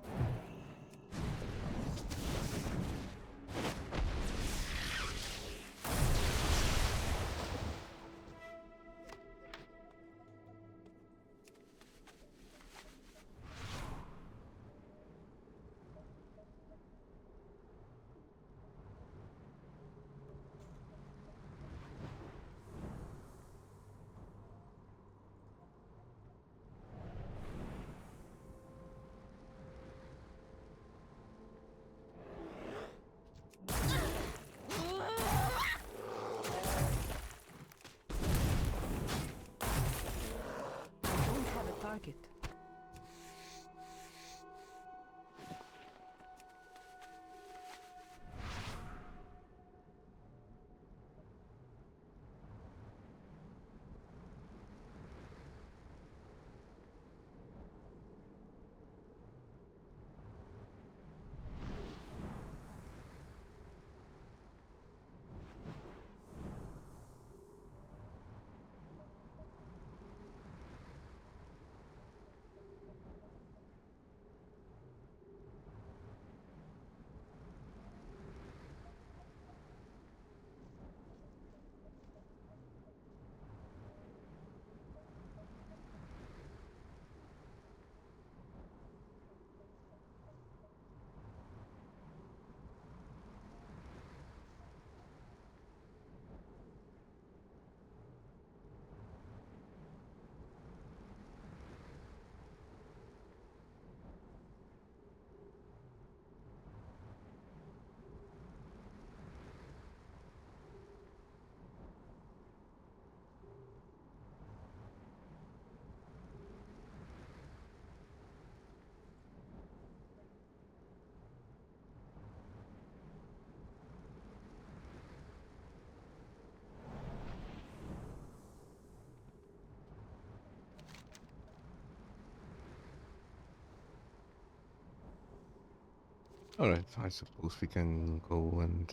Alright, I suppose we can go and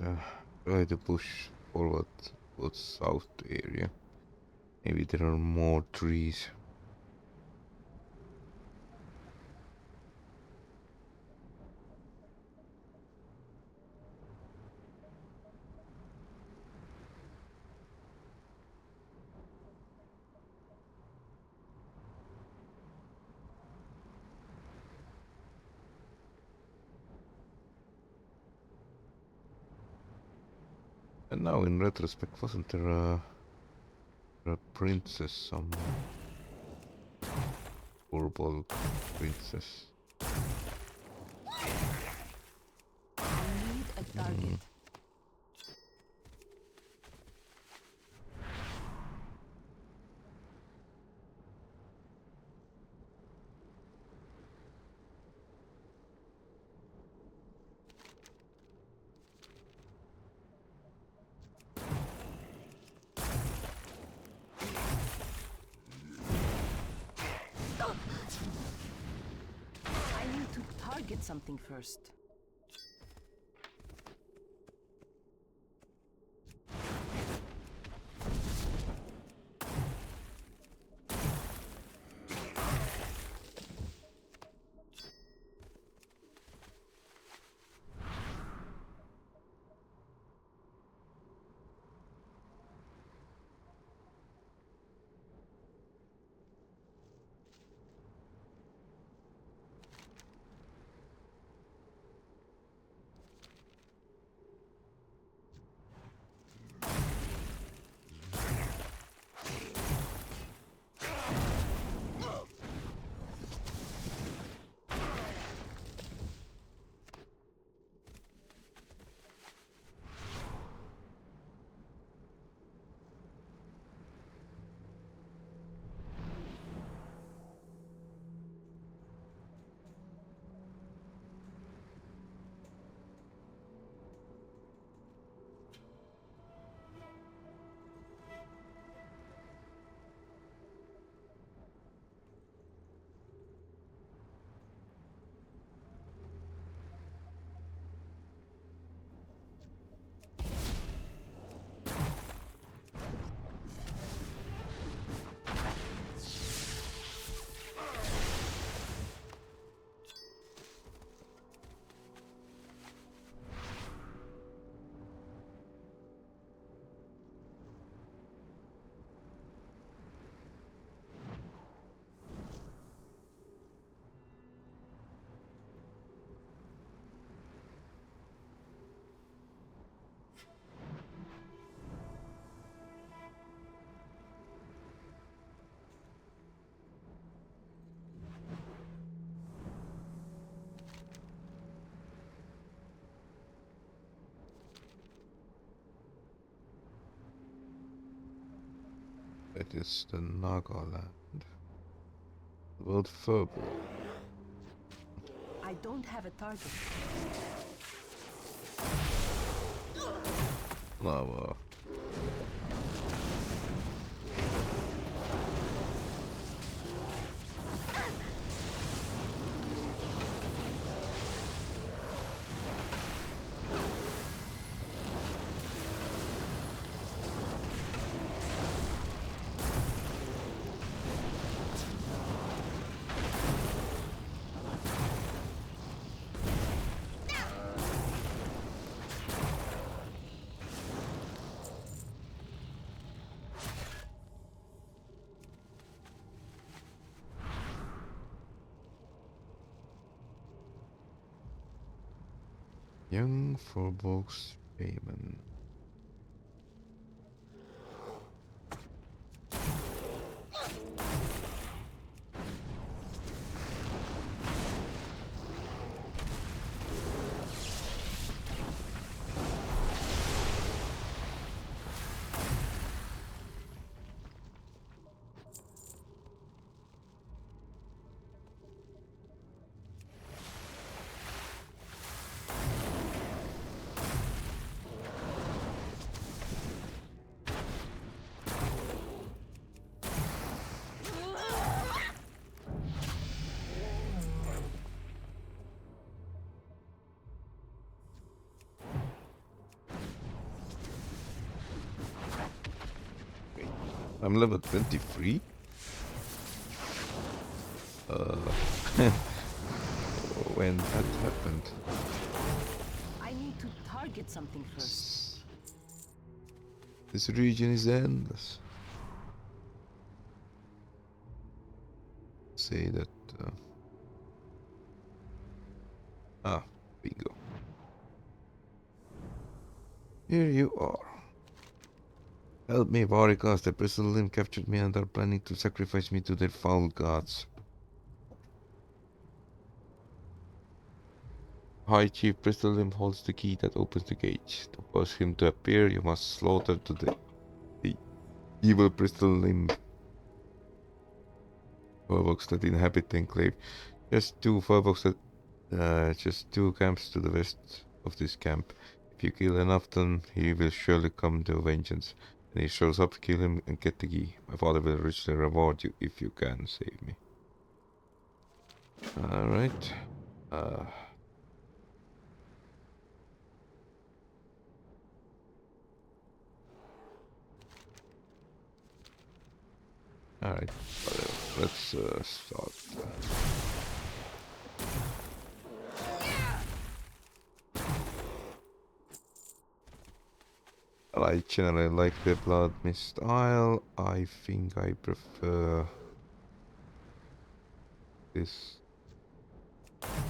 try to push forward towards south area. Maybe there are more trees. And now, in retrospect, wasn't there a princess somewhere? Purple princess.
I need a target. I need to target something first.
That is the Nagaland. World Furball.
I don't have a target.
Lava. Young Forbox Shaman. I'm level 23? When that happened.
I need to target something first.
This region is endless. Say that. Bingo. Here you are. Help me, Varicas. The Bristol Limb captured me and are planning to sacrifice me to their foul gods. High Chief Bristol Limb holds the key that opens the gate. To force him to appear, you must slaughter the evil Bristol Limb Furbolgs that inhabit the enclave. Just two camps to the west of this camp. If you kill enough of them, he will surely come to vengeance. When he shows up, kill him and get the key. My father will richly reward you if you can save me. Alright. Alright, let's start. I generally like the Bloodmyst style. I think I prefer this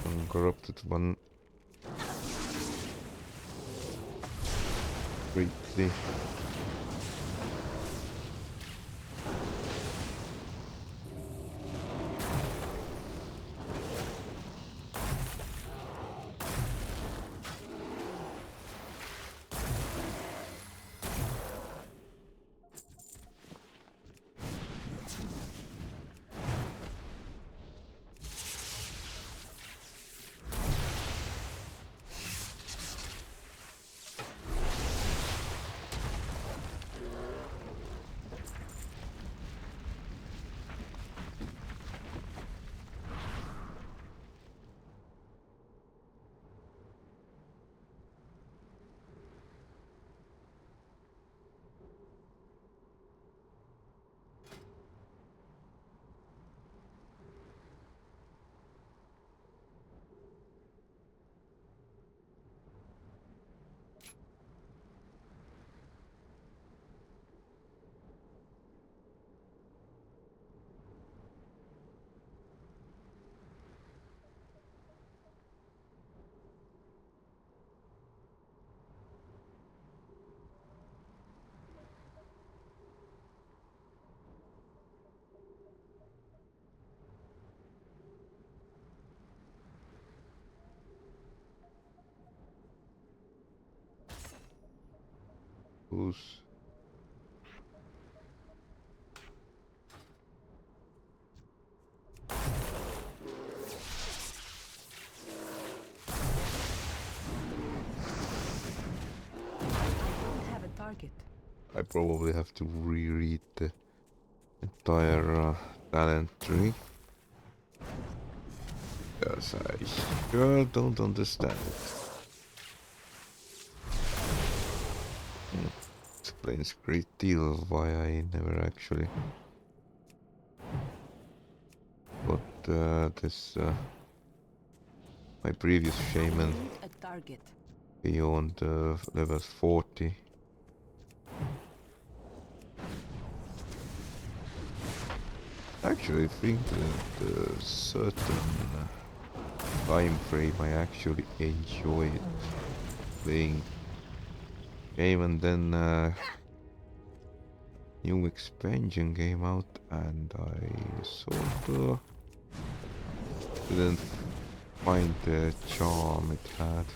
uncorrupted one greatly. Who's
Target.
I probably have to reread the entire talent tree. Because I sure don't understand it. Explains a great deal of why I never actually got this my previous shaman beyond level 40. Actually, I think that certain time frame I actually enjoyed playing game, and then new expansion came out and I sort of didn't find the charm it had.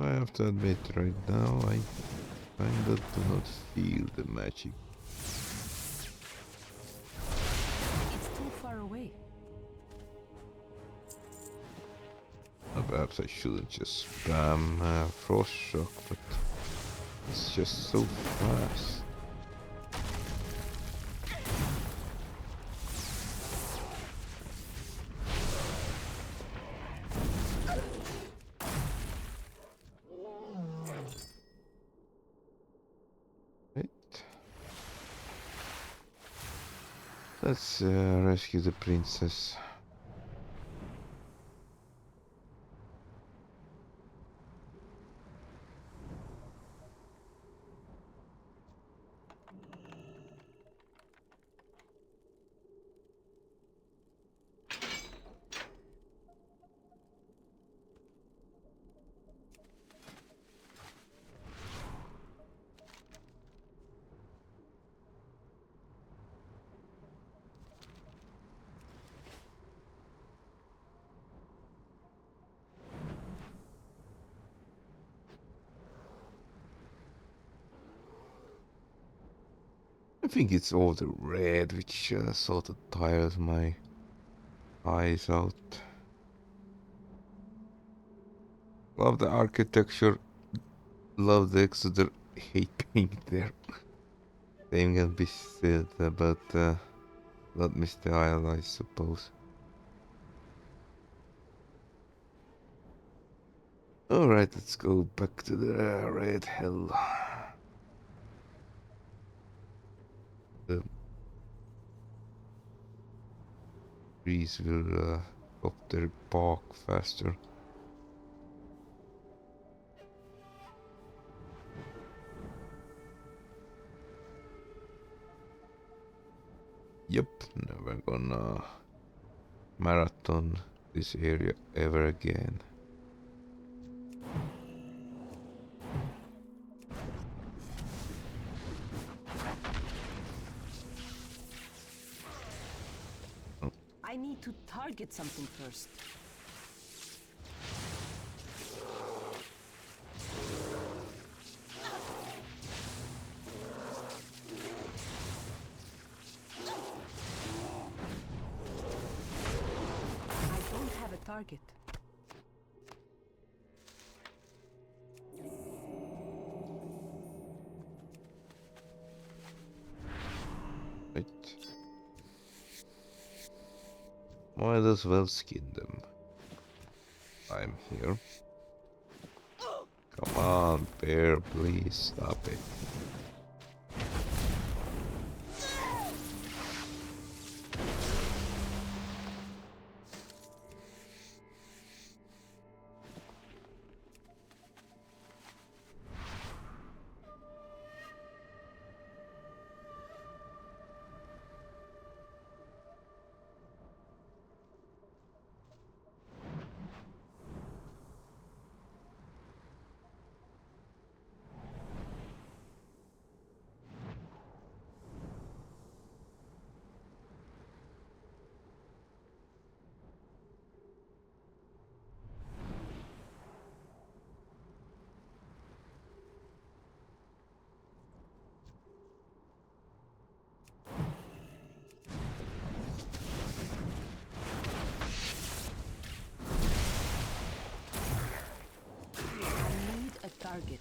I have to admit, right now I kinda do not feel the magic.
It's too far away.
Perhaps I shouldn't just spam Frost Shock, but it's just so fast. Let's rescue the princess. I think it's all the red which sort of tires my eyes out. Love the architecture, love the Exeter, hate being there. Same can be said about Bloodmyst Isle, I suppose. Alright, let's go back to the red hell. The trees will up their bark faster. Yep, never gonna marathon this area ever again.
I need to target something first. I don't have a target.
Right. Might as well skin them. I'm here. Come on, bear, please stop it.
Target.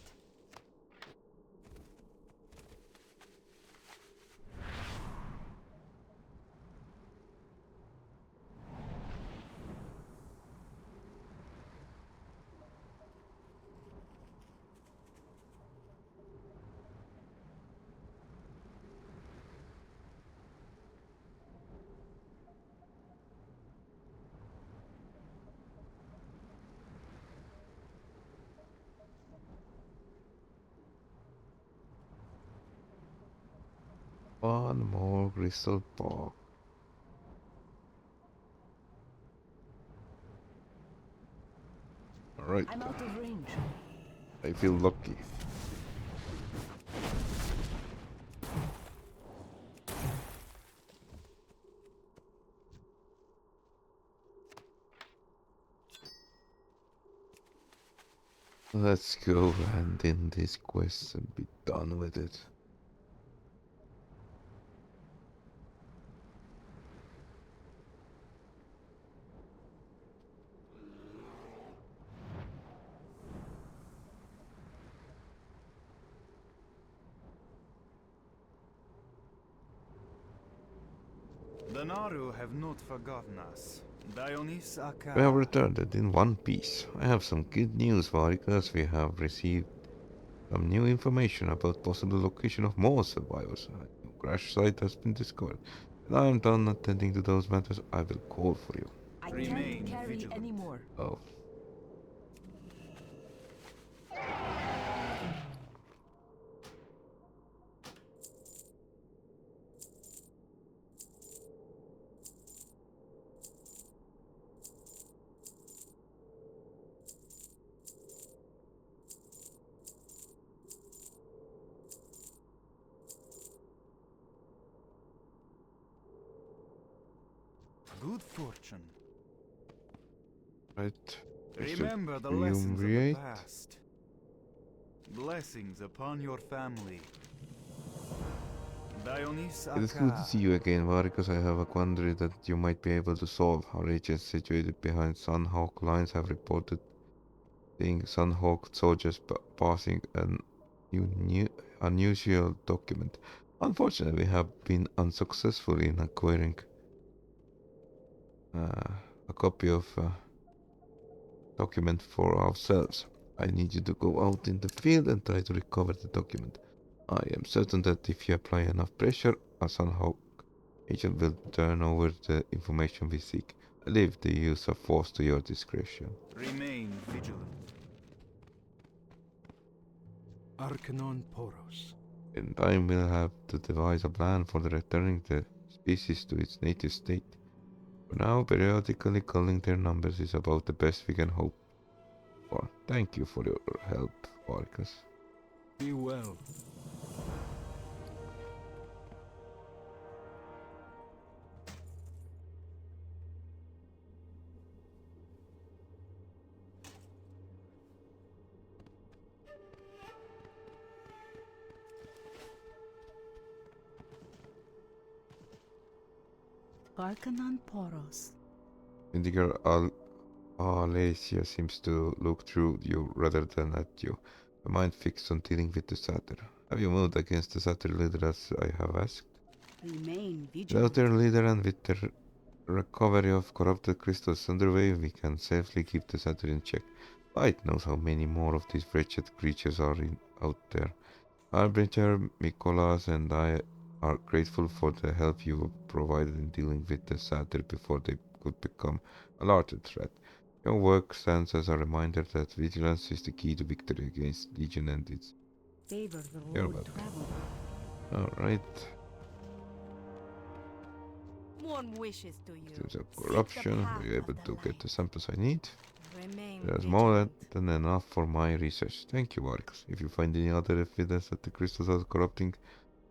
One more crystal ball. Alright.
I'm out of range.
I feel lucky. Let's go and end this quest and be done with it.
The Naru have not forgotten us. Dionys Aka.
We have returned it in one piece. I have some good news, Varicus. We have received some new information about possible location of more survivors. A new crash site has been discovered. When I am done attending to those matters, I will call for you.
I
Remain
can't carry
vigilant.
anymore.
Oh.
Good fortune.
Right.
Remember the lessons of the past. Blessings upon your family.
It is good to see you again, Vargas. I have a quandary that you might be able to solve. Our agents situated behind Sunhawk lines have reported seeing Sunhawk soldiers passing an unusual document. Unfortunately, we have been unsuccessful in acquiring a copy of document for ourselves. I need you to go out in the field and try to recover the document. I am certain that if you apply enough pressure, a Sunhawk agent will turn over the information we seek. I leave the use of force to your discretion.
Remain vigilant.
Arcanon Poros.
In time, we'll have to devise a plan for returning the species to its native state. For now, periodically culling their numbers is about the best we can hope for. Thank you for your help, Vargas.
Be well.
Arcanon Poros.
Indigo Alacia seems to look through you rather than at you. The mind fixed on dealing with the satyr. Have you moved against the satyr leader as I have asked?
Remain
Without
vigilant.
their leader and with the recovery of corrupted crystals underway, we can safely keep the satyr in check. Light knows how many more of these wretched creatures are out there. Harbinger, Mikolas, and I are grateful for the help you provided in dealing with the satyr before they could become a larger threat. Your work stands as a reminder that vigilance is the key to victory against Legion and its...
Favor the
You're
road
welcome.
traveled.
Alright.
Warm wishes to you.
There's a
Seek the
corruption.
path
We're able
of the
to get
light.
the samples I need.
Remain
There's more
vigilant.
than enough for my research. Thank you, Vargas. If you find any other evidence that the crystals are corrupting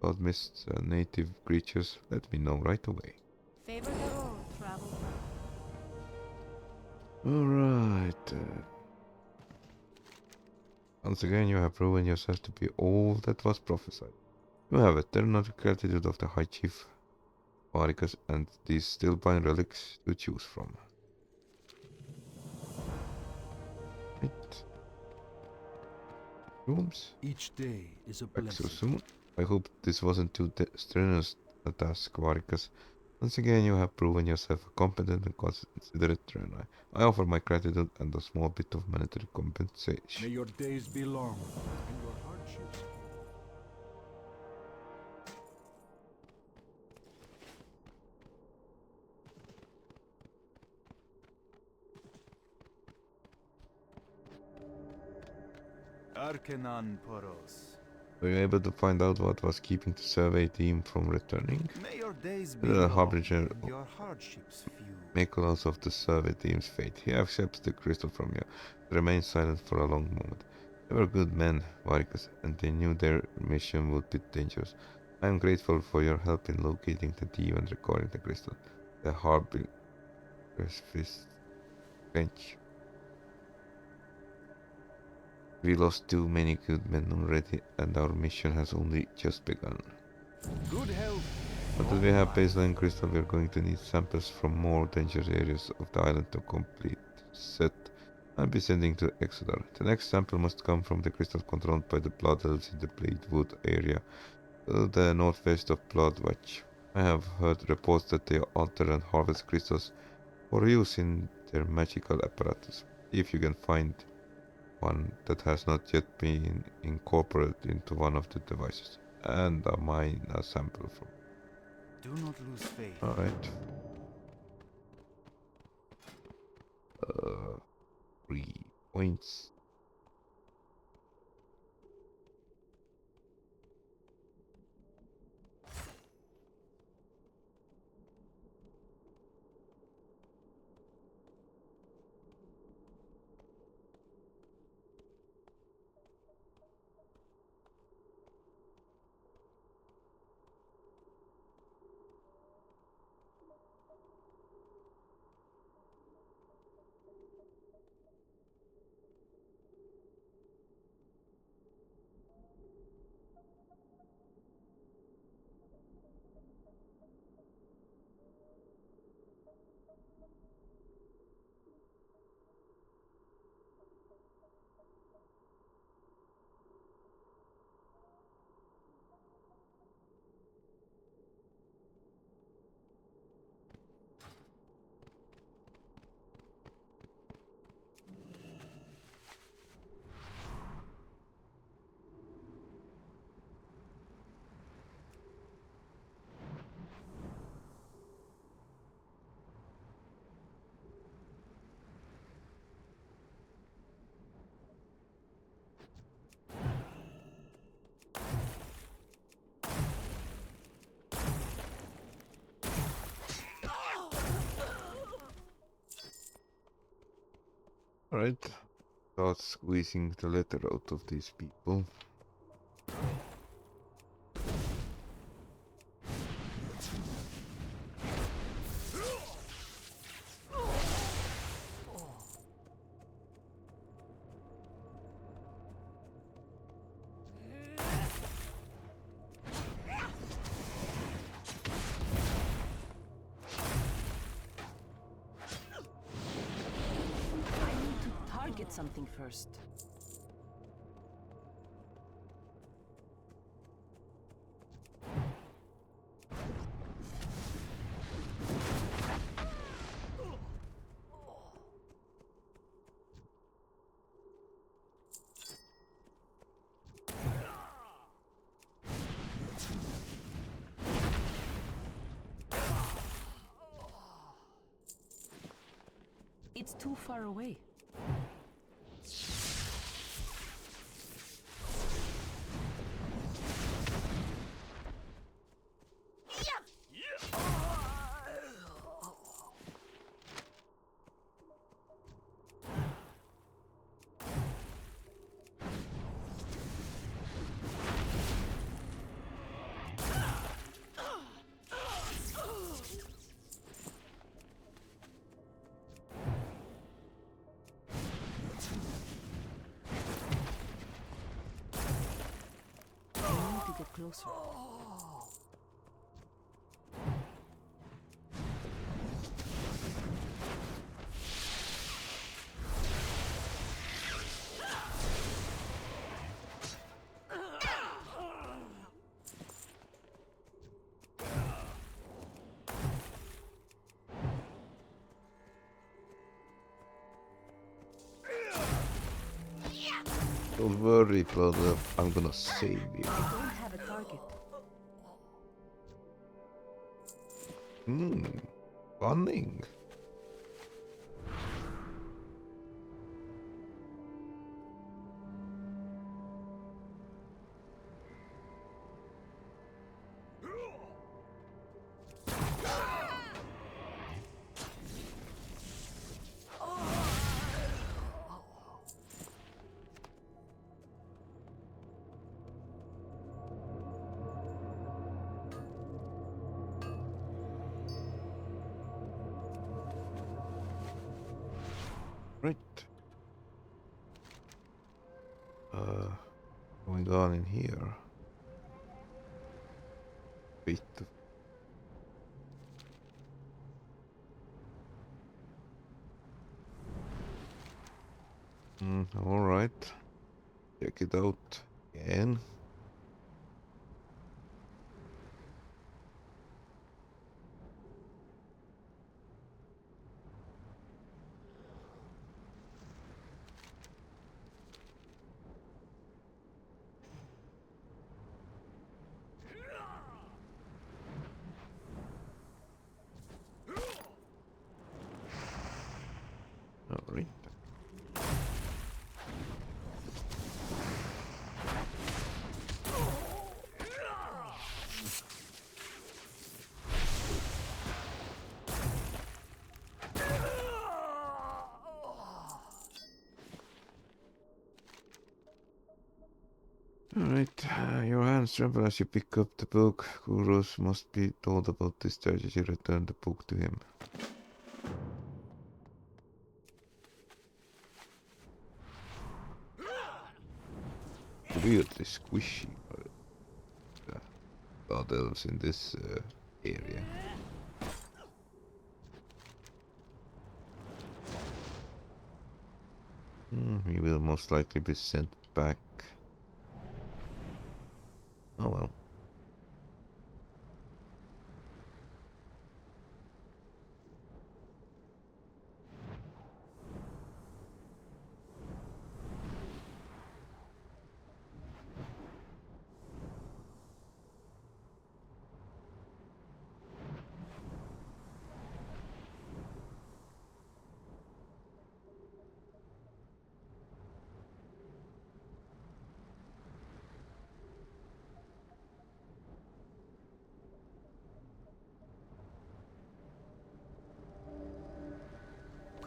Bloodmyst native creatures, let me know right away.
Favor the road traveled.
Alright. Once again, you have proven yourself to be all that was prophesied. You have eternal gratitude of the High Chief Vargas and these stillbind relics to choose from. Right. Rooms.
Each day is a
Back so
blessing.
soon. I hope this wasn't too strenuous a task, Vargas. Once again, you have proven yourself a competent and considerate trainer. I offer my gratitude and a small bit of monetary
May
compensation.
your days be long and your hardships.
Arcanon Poros.
Were you able to find out what was keeping the survey team from returning?
May your days be
The
long
harbinger
and your hardships few.
Nicholas of the survey team's fate. He accepts the crystal from you. Remains silent for a long moment. They were good men, Vargas, and they knew their mission would be dangerous. I am grateful for your help in locating the team and recording the crystal. The harbinger's fist bench. We lost too many good men already, and our mission has only just begun.
Good health.
Until we have baseline crystal, we are going to need samples from more dangerous areas of the island to complete set. I'll be sending to Exodar. The next sample must come from the crystal controlled by the Blood Elves in the Bladewood area, to the northwest of Bloodwatch. I have heard reports that they alter and harvest crystals for use in their magical apparatus. See if you can find one that has not yet been incorporated into one of the devices, and a mine sample from.
Do not lose faith.
Alright. 3 points. Alright. Start squeezing the letter out of these people.
Get something first. It's too far away. Get closer.
Don't worry, brother. I'm gonna save you.
I don't have a target.
Running. Right. Going on in here. Wait. All right. Check it out again. Alright. Alright, your hands tremble as you pick up the book. Gurus must be told about this strategy. Return the book to him. Weirdly squishy blood elves in this area. He will most likely be sent back. Oh well.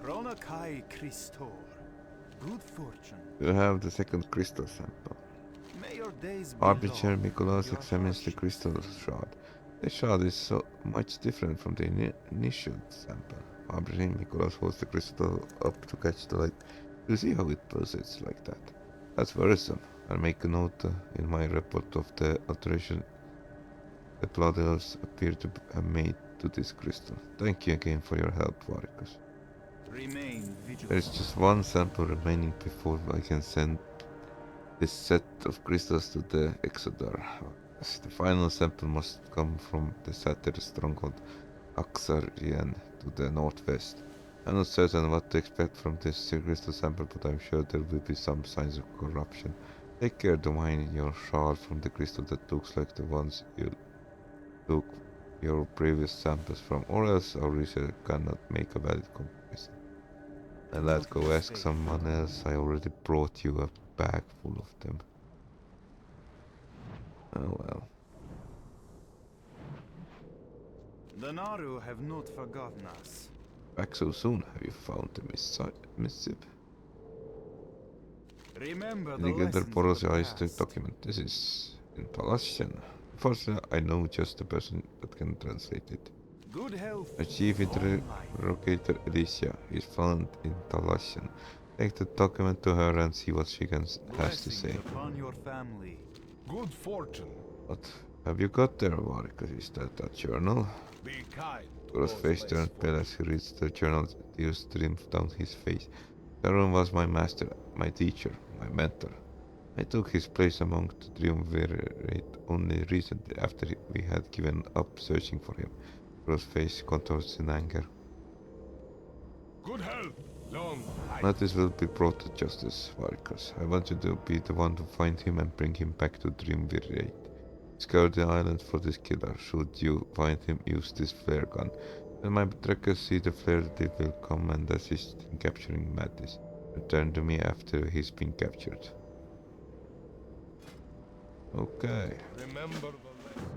Krona Kai Christor. Good fortune.
You have the second crystal sample.
May your days be
Arbitrator
long,
Nicholas
your
examines the
hardships
crystal
few.
shard. The shard is so much different from the initial sample. Arbitrator Nicholas holds the crystal up to catch the light. You see how it pulsates like that? That's worrisome. I'll make a note in my report of the alteration the blood elves appear to have made to this crystal. Thank you again for your help, Varicus.
Remain vigilant.
There is just one sample remaining before I can send this set of crystals to the Exodar. The final sample must come from the Satyr stronghold Axarian to the northwest. I'm not certain what to expect from this crystal sample, but I'm sure there will be some signs of corruption. Take care to mine your shard from the crystal that looks like the ones you took your previous samples from, or else our research cannot make a valid comparison. And let's go ask someone else. I already brought you a bag full of them. Oh well.
The Naru have not forgotten us.
Back so soon. Have you found the missive?
Remember the
Together
lessons
borrows
of the
your eyes to
past.
document. This is in Palatian. Unfortunately, I know just the person that can translate it.
Good health.
A chief
long life.
interrogator Alicia is found in Talasian. Take the document to her and see what she has to
Blessings
say.
upon your family.
Good fortune.
What have you got there, Varicus? Is that a journal?
Be kind. to
Goro's
those
face
less
turned pale as he reads the journal. Tears streamed down his face. Sharon was my master, my teacher, my mentor. I took his place among the triumvirate only recently after we had given up searching for him. Goro's face contorts in anger.
Good health. Long life.
Matters will be brought to justice, Varicus. I want you to be the one to find him and bring him back to Triumvirate. Scour the island for this killer. Should you find him, use this flare gun. When my trackers see the flare, they will come and assist in capturing Mattis. Return to me after he's been captured. Okay.
Remember the lessons.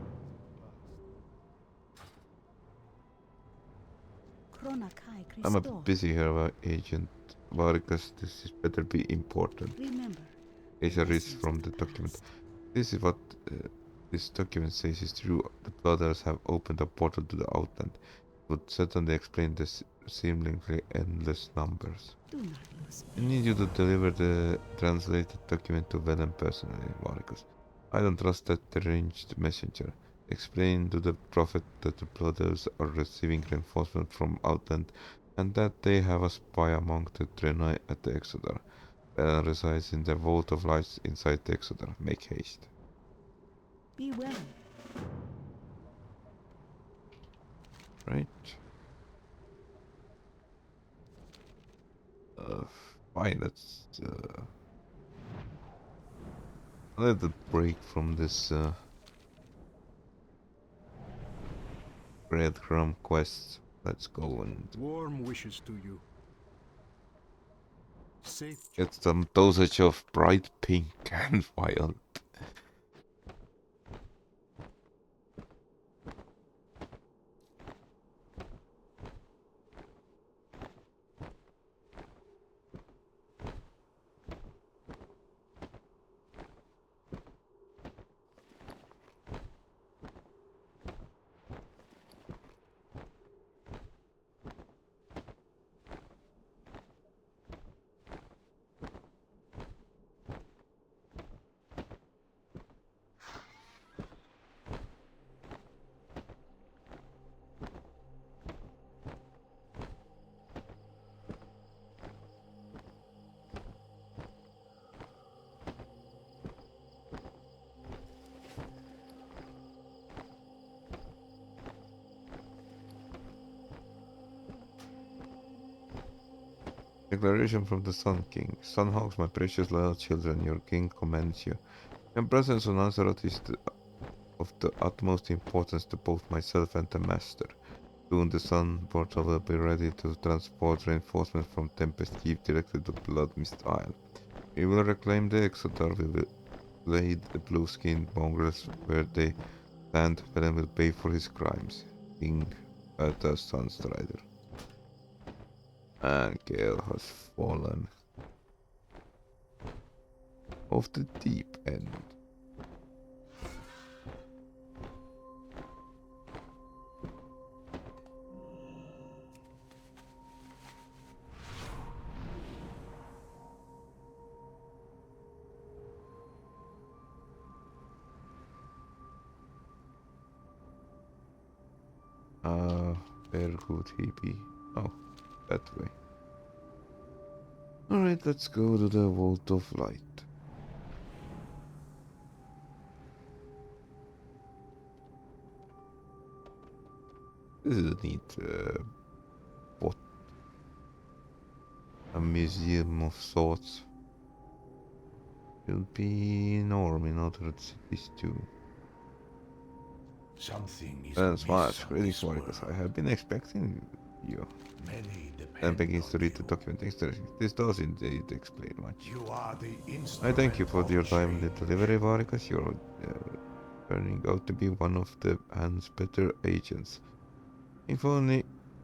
Krona Kai
I'm a
Christor.
bit busy here, Agent Varicus. This is better be important.
Remember,
Asa reads from the document. This is what this document says is true. The Blooders have opened a portal to the outland. It would certainly explain the seemingly endless numbers.
do not lose.
I need you to deliver the translated document to Velen personally, Varicus. I don't trust that deranged messenger. Explain to the prophet that the Blooders are receiving reinforcement from outland and that they have a spy among the Draenei at the Exodar. Velen resides in the Vault of Lights inside the Exodar. Make haste.
Be well.
Right. Fine, let's a little break from this breadcrumb quest. Let's go and
Warm wishes to you. Safe.
Get some dosage of bright pink and violet. Declaration from the Sun King. Sunhawks, my precious loyal children, your king commends you. Your presence on Azeroth is of the utmost importance to both myself and the Master. Soon the Sun Portal will be ready to transport reinforcements from Tempest Keep directly to Bloodmyst Isle. We will reclaim the Exodar, we will lay the blue-skinned mongrels where they stand, Velen will pay for his crimes. King the Sunstrider. And Gale has fallen off the deep end. Where could he be? Oh, that way. Alright, let's go to the Vault of Light. This is a neat what? A museum of sorts. Will be enormous in other cities too.
Something is
That's
amiss
much.
on
Really
this
sorry, because I
world.
have been expecting you.
Many depend
Then begins
on
to read the
you.
document. Interesting. This does indeed explain much.
You are the
I
instrument
thank you for
of
your timely
change.
delivery, Vargas. You're turning out to be one of the hand's better agents. If only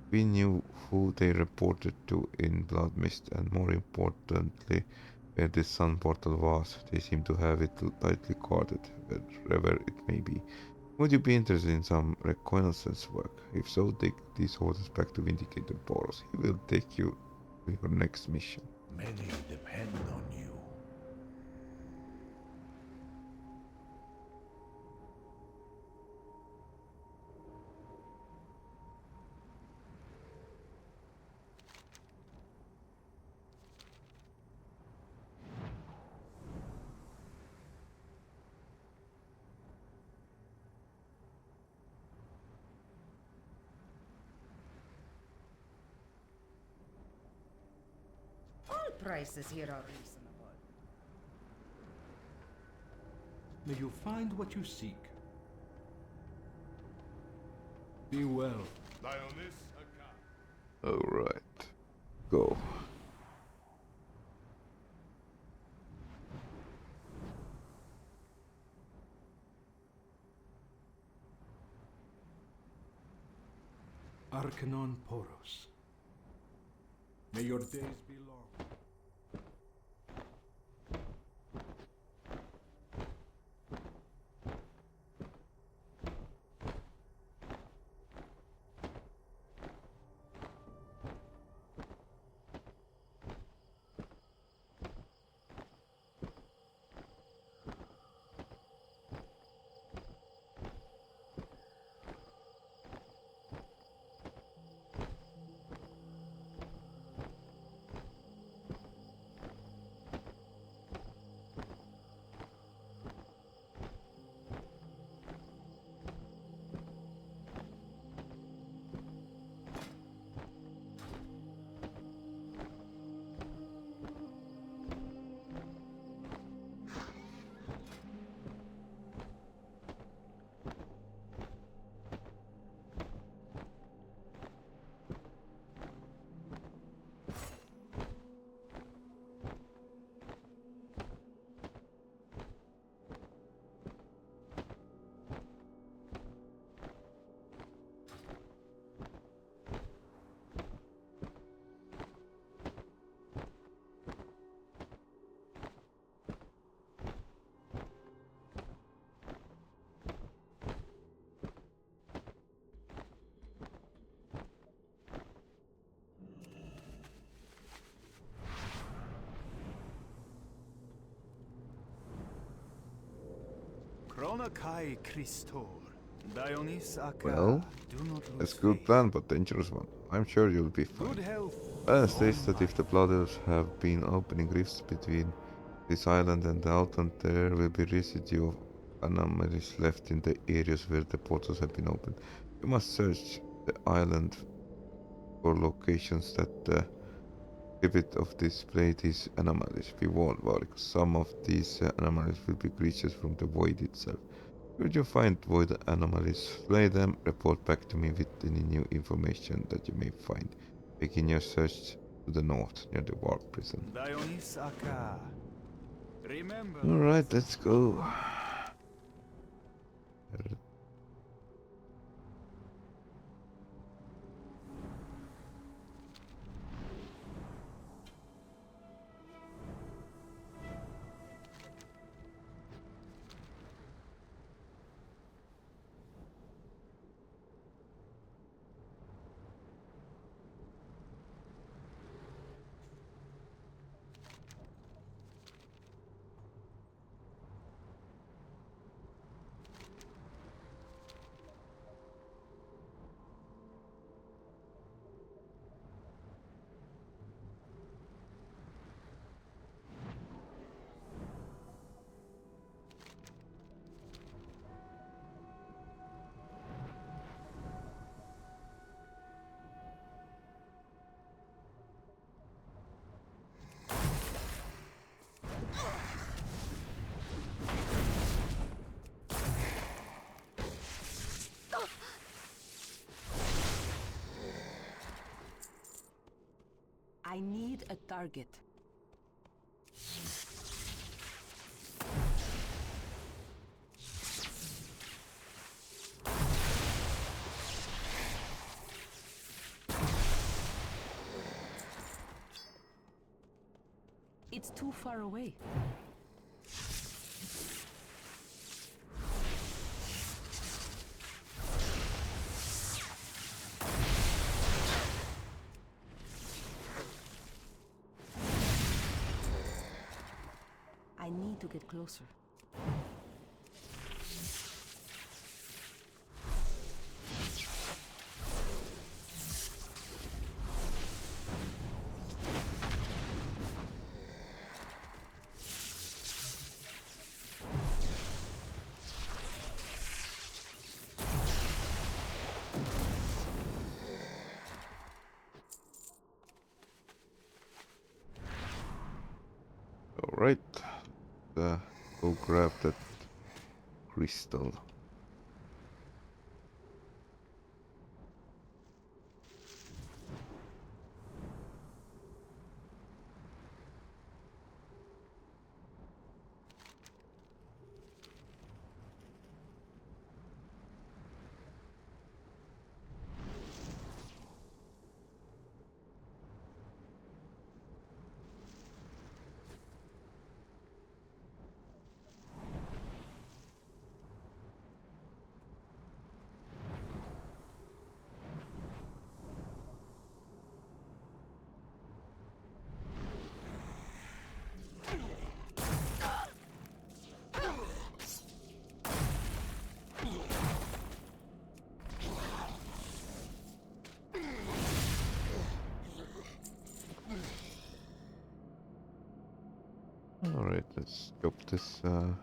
we knew who they reported to in Bloodmyst, and more importantly, where this sun portal was. They seem to have it tightly guarded, wherever it may be. Would you be interested in some reconnaissance work? If so, take these orders back to Vindicator Boros. He will take you to your next mission.
Many depend on you.
All prices here are reasonable.
May you find what you seek. Be well.
Alright. Go.
Arcanon Poros. May your days be long.
Kronakai Christor. Dionys Aka.
Well,
Do not lose
that's a good
faith.
plan, but dangerous one. I'm sure you'll be
Good
fine.
health.
Balance
long
states that if the
life.
Blood Elves have been opening rifts between this island and the outland, there will be residue of anomalies left in the areas where the portals have been opened. You must search the island for locations that exhibit of display these anomalies. Be warned, Warwick, some of these anomalies will be creatures from the void itself. Should you find void anomalies, slay them, report back to me with any new information that you may find. Begin your search to the north, near the warp prison.
Dionys Aka. Remember.
Alright, let's go.
I need a target. It's too far away. I need to get closer.
Alright, go grab that crystal. Alright, let's drop this one.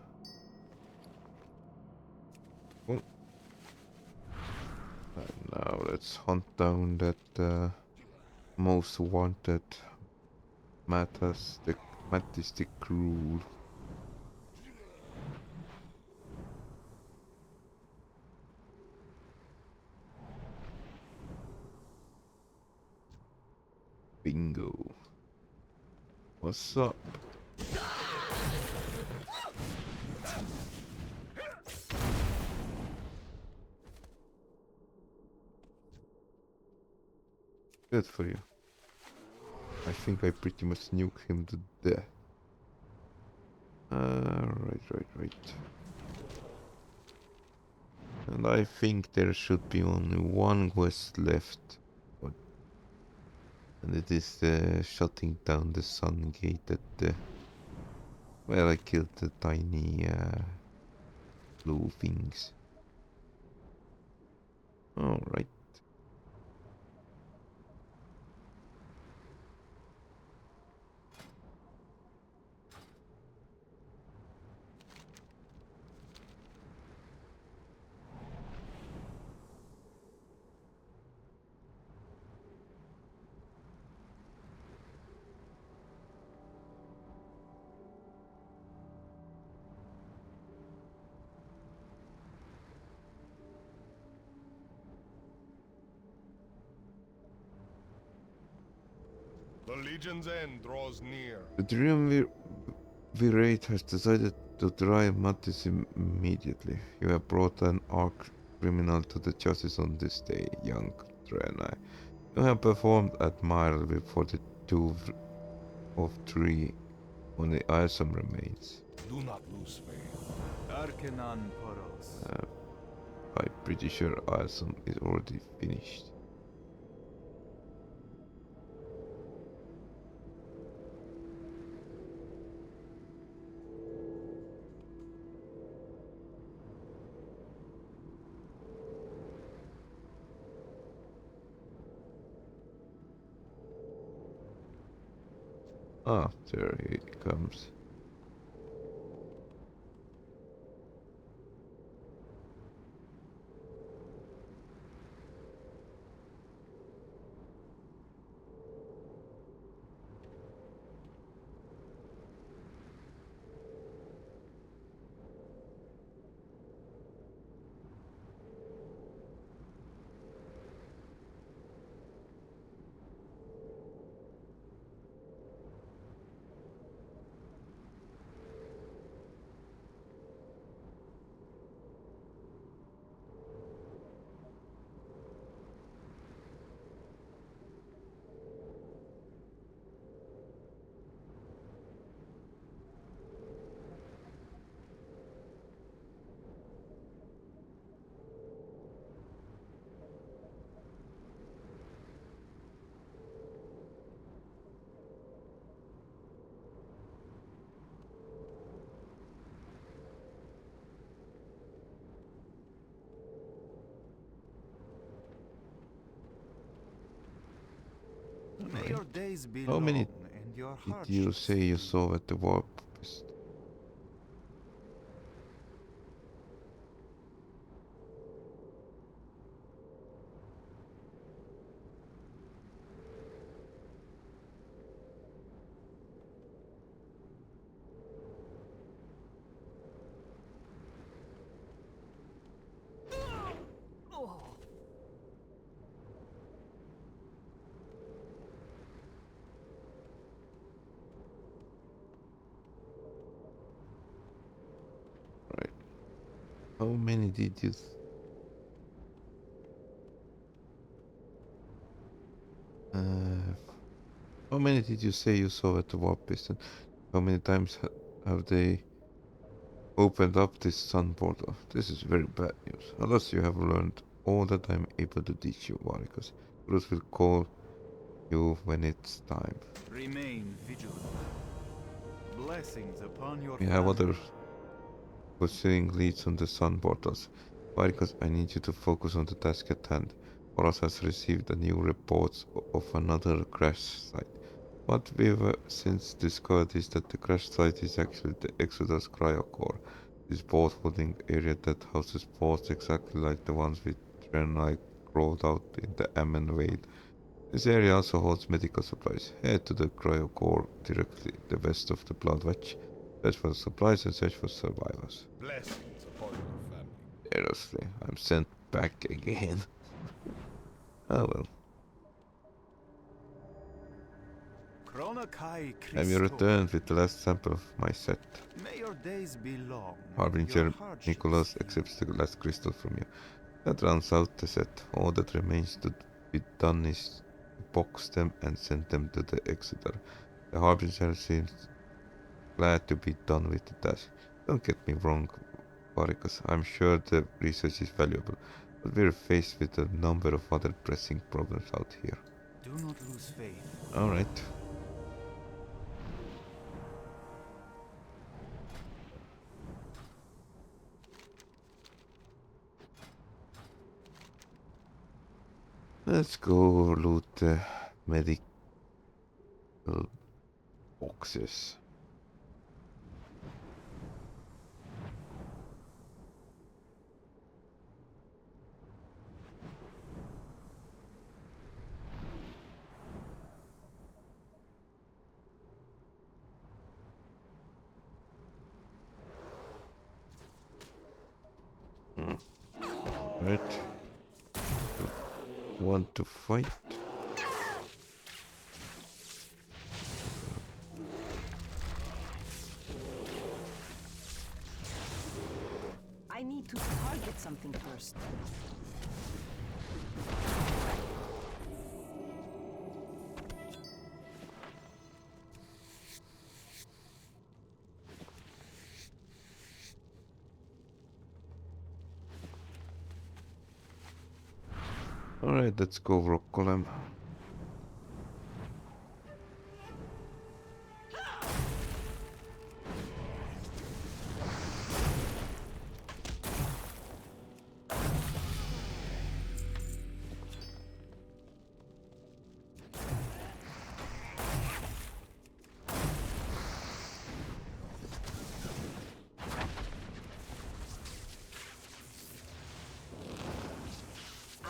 And now let's hunt down that most wanted Mattis the Cruel. Bingo. What's up? Good for you. I think I pretty much nuke him to death. Right. And I think there should be only one quest left. And it is shutting down the sun gate at the... Where I killed the tiny blue things. Alright.
The Legion's end draws near.
The Triumvirate has decided to try Mattis immediately. You have brought an arch criminal to the justice on this day, young Draenei. You have performed admirably for the two of three on the Isom remains.
Do not lose faith.
Arcanon Poros.
I'm pretty sure Isom is already finished. Ah, there he comes.
May your days be
How
long
many
and your
did you
hardships
say you saw at the Warcraft? Right. How many did you? How many did you say you saw at the Warpist? And how many times have they opened up this sun portal? This is very bad news. Unless you have learned all that I'm able to teach you, Varicus. Bruce will call you when it's time.
remain vigilant. Blessings upon your
We have
family.
other pursuing leads on the sun portals. Varicus, I need you to focus on the task at hand. Boros has received a new reports of another crash site. What we've since discovered is that the crash site is actually the Exodus cryocore. This boat-holding area that houses boats exactly like the ones we Draenei crawled out in the Amen Wade. This area also holds medical supplies. Head to the cryocore directly west of the Blood Watch. Search for supplies and search for survivors.
Blessings upon your family.
Seriously, I'm sent back again. Oh well. Have you returned with the last sample of my set?
May your days be long.
Harbinger Nicholas accepts the last crystal from you. That rounds out the set. All that remains to be done is to box them and send them to the Exeter. The Harbinger seems glad to be done with the task. Don't get me wrong, Varicus. I'm sure the research is valuable, but we're faced with a number of other pressing problems out here.
Do not lose faith.
Alright. Let's go loot the medical boxes. Right. Want to fight?
I need to target something first.
Alright, let's go rock column.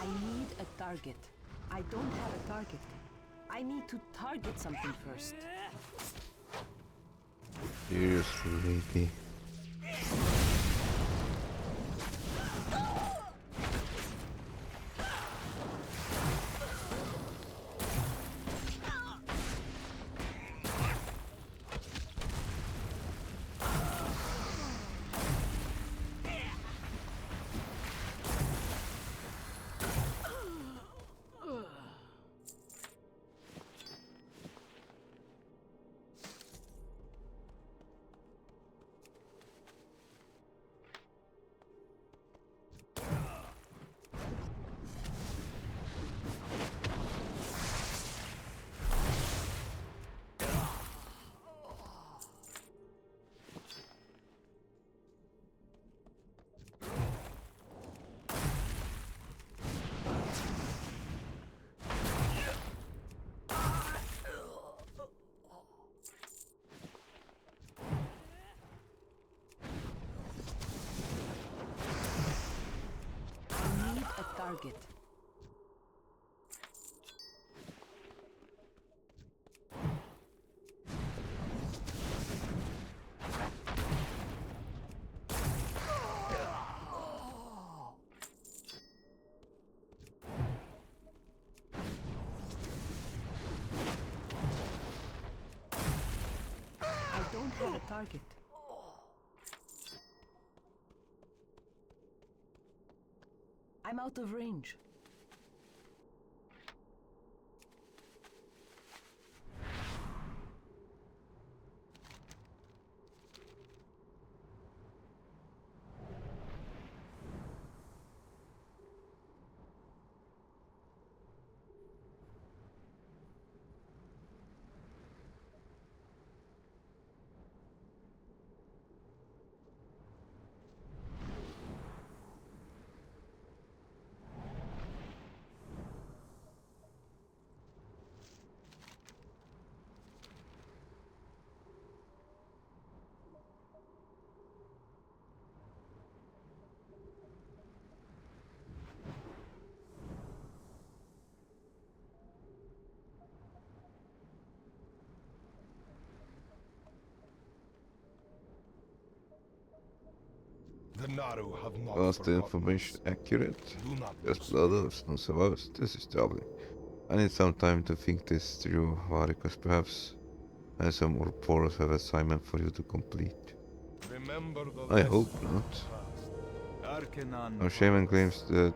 I need a target. I don't have a target. I need to target something first.
Seriously, lady.
Target. I don't have a target. I'm out of range.
The Naru have not
Was the
forgotten
information
us.
accurate?
Do not
There's
lose
blood
faith.
others, no survivors. This is troubling. I need some time to think this through, Varicus. Perhaps I have some reporters have assignment for you to complete.
Remember the
I hope
lessons of
not.
Arcanon
Our shaman
follows.
claims that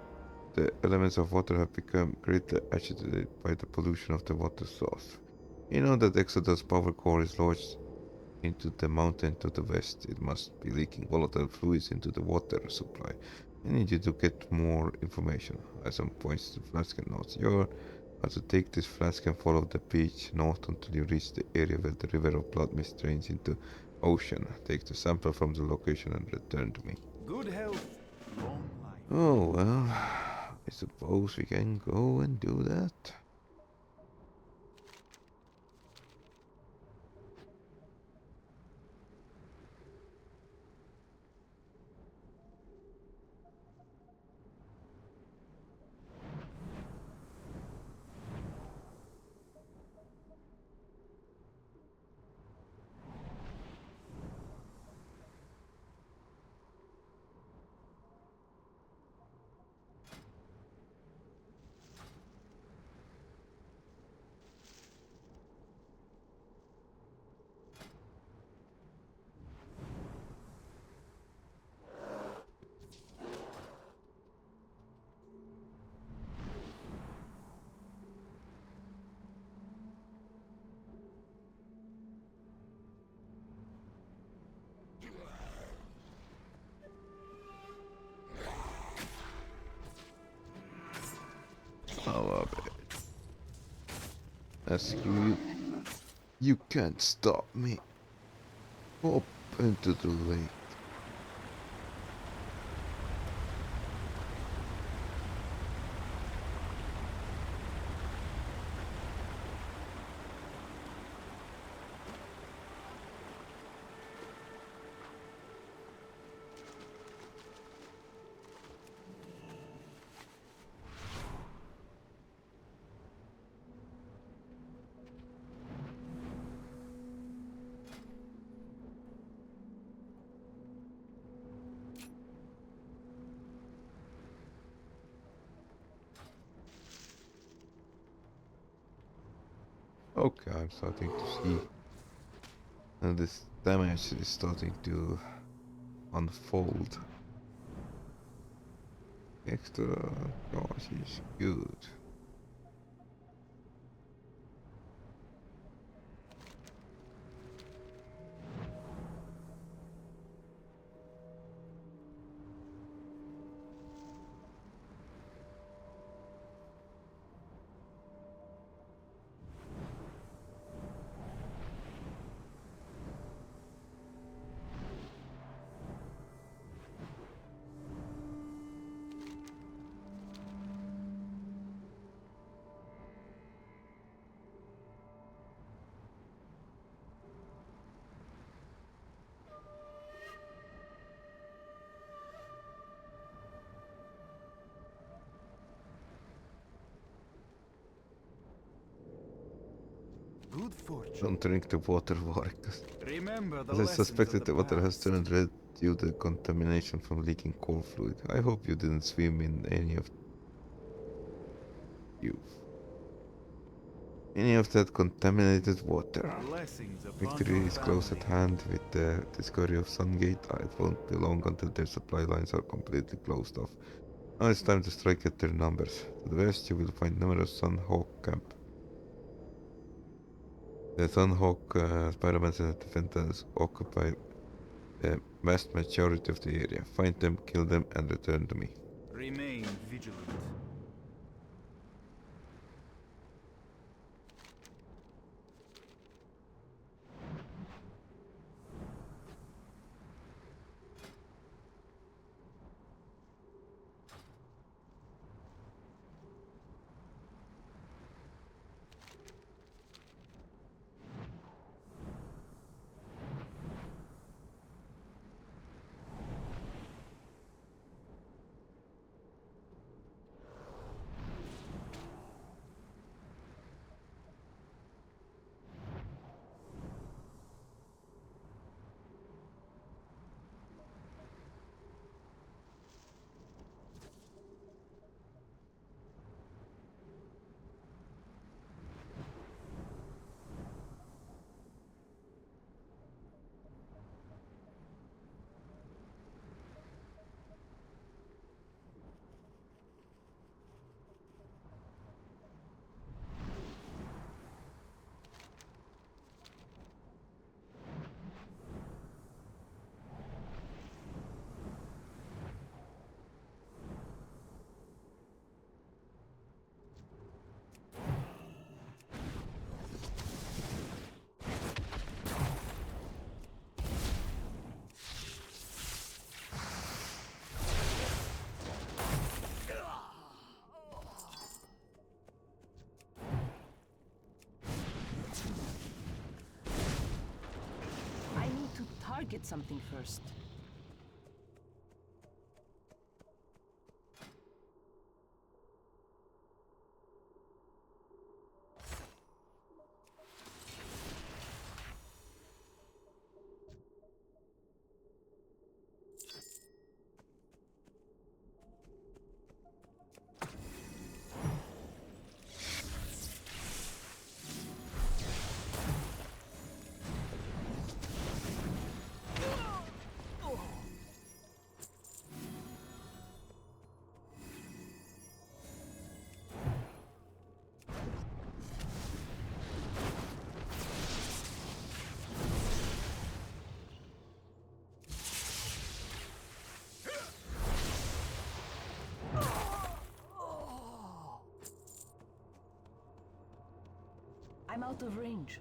the elements of water have become greatly agitated by the pollution of the water source. You know that Exodus power core is lodged into the mountain to the west. It must be leaking volatile fluids into the water supply. I need you to get more information. I have some points to flask and notes. You are to take this flask and follow the beach north until you reach the area where the river of Bloodmyst drains into ocean. Take the sample from the location and return to me.
Good health, long life.
Oh well, I suppose we can go and do that. I love it. As you can't stop me. Hop into the lake. Okay, I'm starting to see. And this damage is starting to unfold. Extra gosh is good.
Good fortune.
Don't drink the water, Vargas.
Remember the
As I
lessons
suspected,
of
the water has
past.
turned red due to contamination from leaking core fluid. I hope you didn't swim in any of that contaminated water.
Blessings upon
Victory
your
is close at
family.
hand with the discovery of Sungate. It won't be long until their supply lines are completely closed off. Now it's time to strike at their numbers. To the west you will find numerous Sunhawk camp. The Sunhawk pyramids and defenders occupy the vast majority of the area. Find them, kill them, and return to me.
Remain vigilant.
target something first. I'm out of range.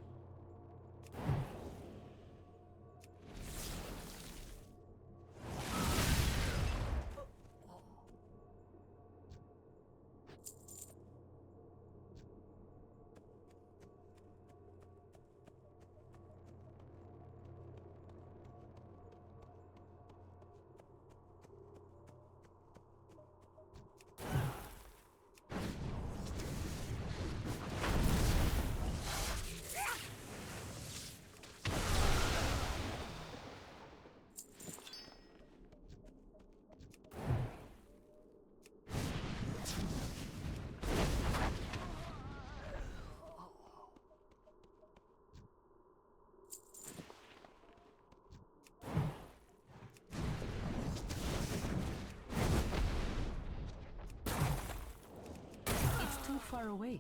Too far away.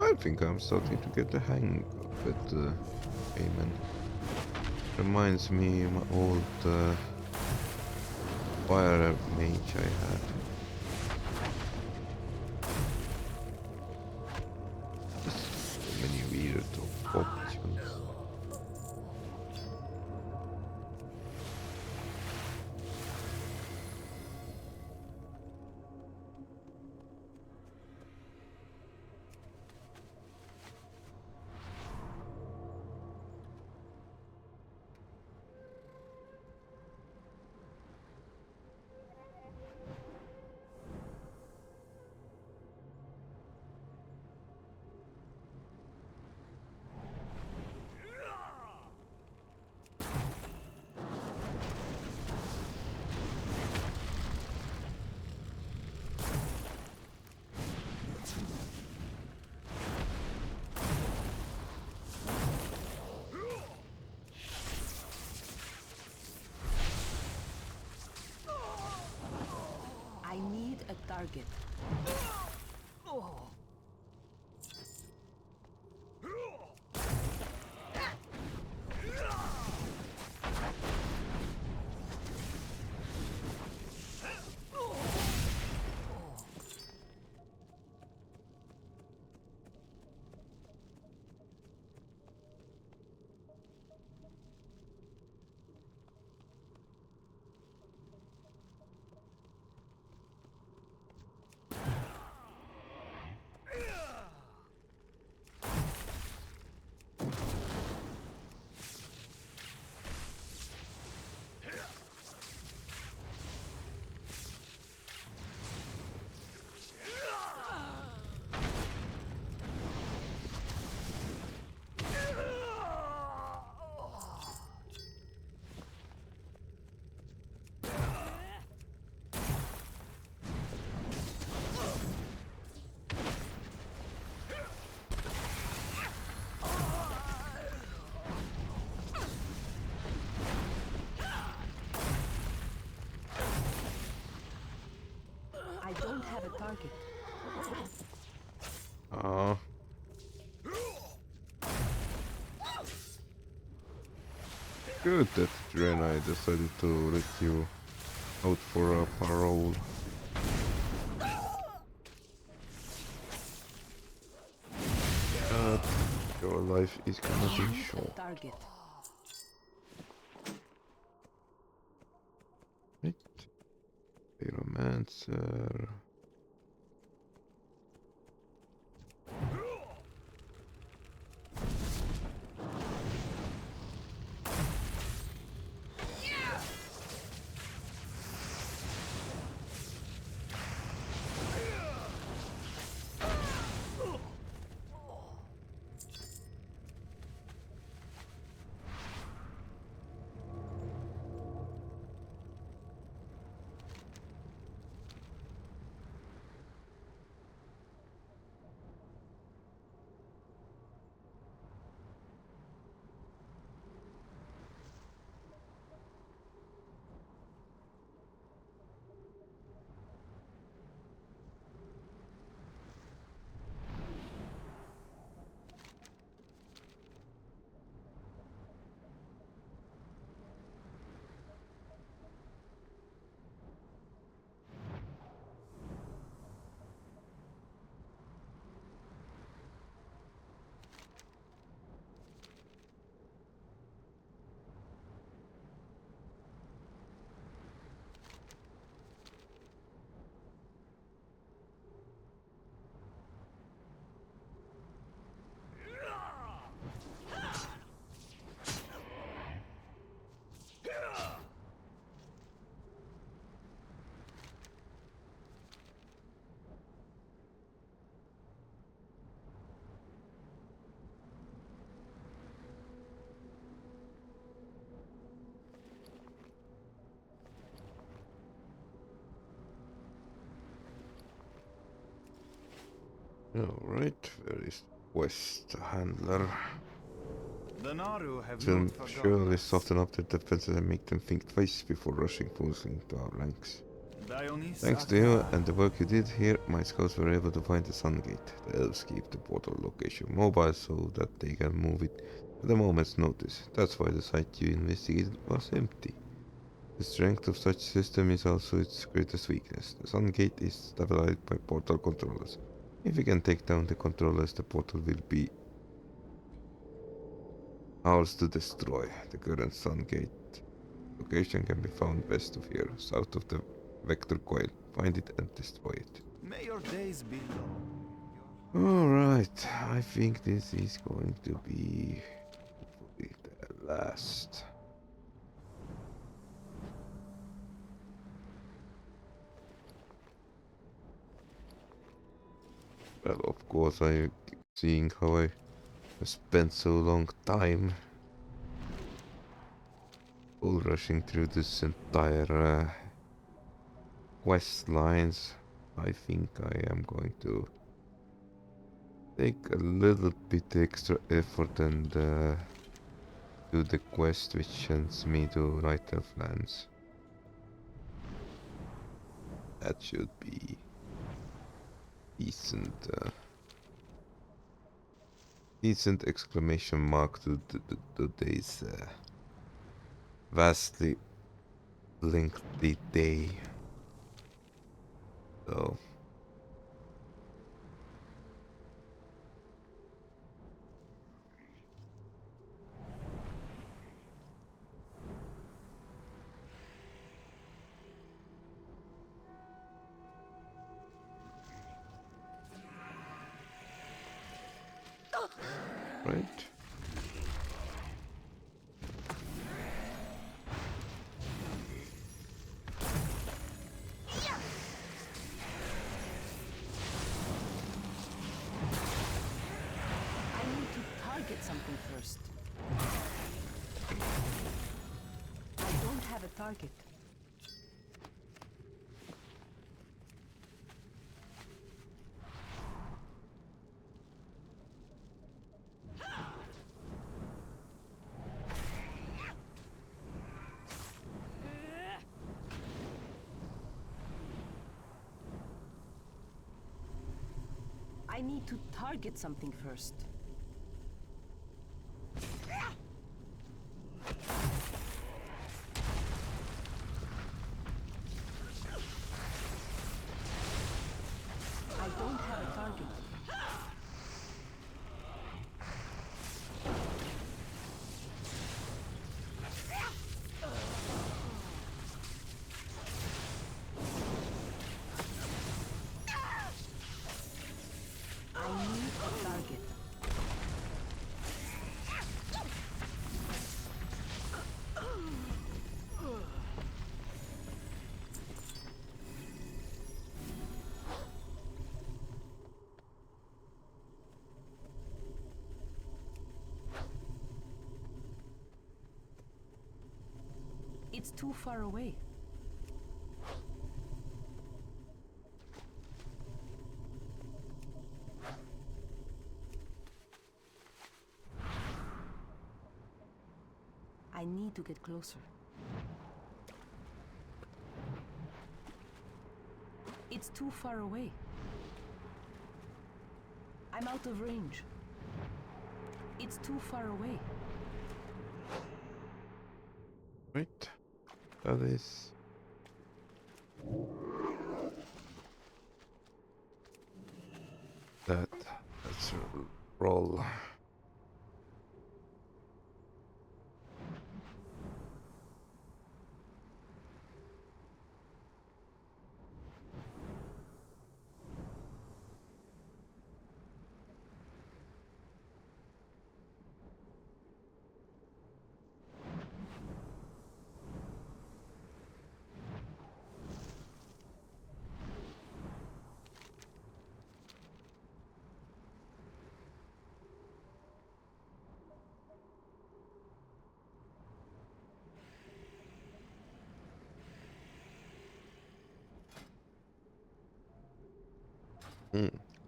I think I'm starting to get the hang of it, Amen. Reminds me of my old fire mage I had. Just so many weird options.
I need a target. target.
Ah. Good that Drenai decided to let you out for a parole. But your life is gonna be short.
Target.
Right? Pyromancer. Alright, where is West Handler?
The Naru have
Then
not forgotten
surely
us.
soften up their defenses and make them think twice before rushing fully into our ranks.
Dionys
Thanks to you and the work you did here, my scouts were able to find the Sun Gate. The elves keep the portal location mobile so that they can move it at a moment's notice. That's why the site you investigated was empty. The strength of such system is also its greatest weakness. The Sun Gate is stabilized by portal controllers. If we can take down the controllers, the portal will be ours to destroy. The current Sun Gate location can be found west of here, south of the Vector Coil. Find it and destroy it.
May your days be long.
Alright, I think this is going to be hopefully the last. Well, of course, I seeing how I spent so long time bull rushing through this entire quest lines. I think I am going to take a little bit extra effort and do the quest which sends me to Night Elf Lands. That should be decent. Decent exclamation mark to today's vastly lengthy day. So right.
I need to target something first. I don't have a target. I need to target something first. I don't have a target. I need a target. It's too far away. I need to get closer. It's too far away. I'm out of range. It's too far away.
Right. That is. Let's roll.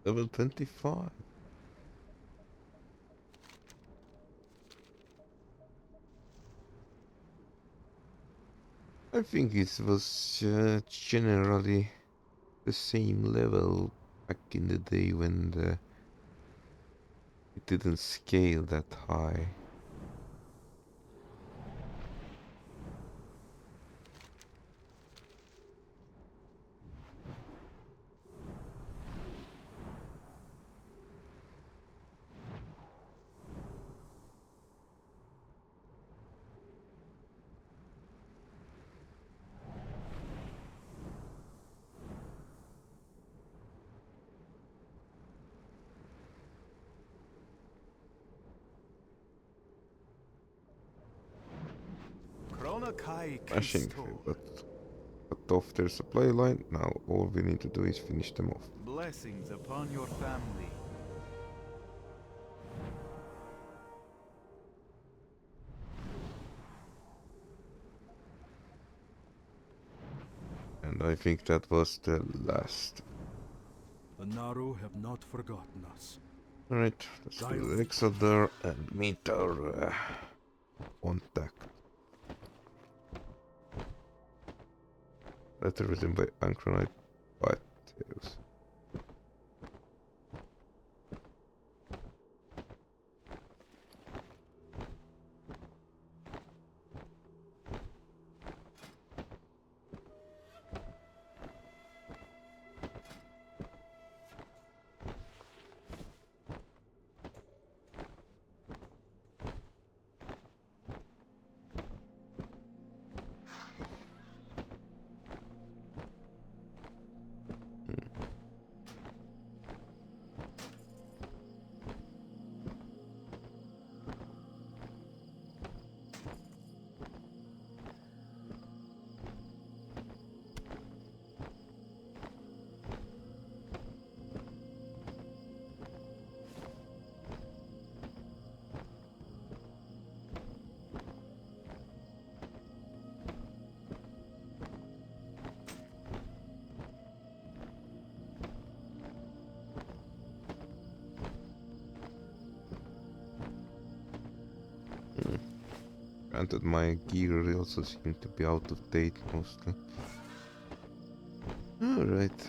Level 25. I think it was generally the same level back in the day when it didn't scale that high. Smashing, but cut off their supply line. Now all we need to do is finish them off.
Blessings upon your family.
And I think that was the last.
The Naru have not forgotten us.
Alright, let's do the Exodus and meet our contact. Letter written by Anchronite Whitetails. Granted, my gear also seemed to be out of date mostly. Alright.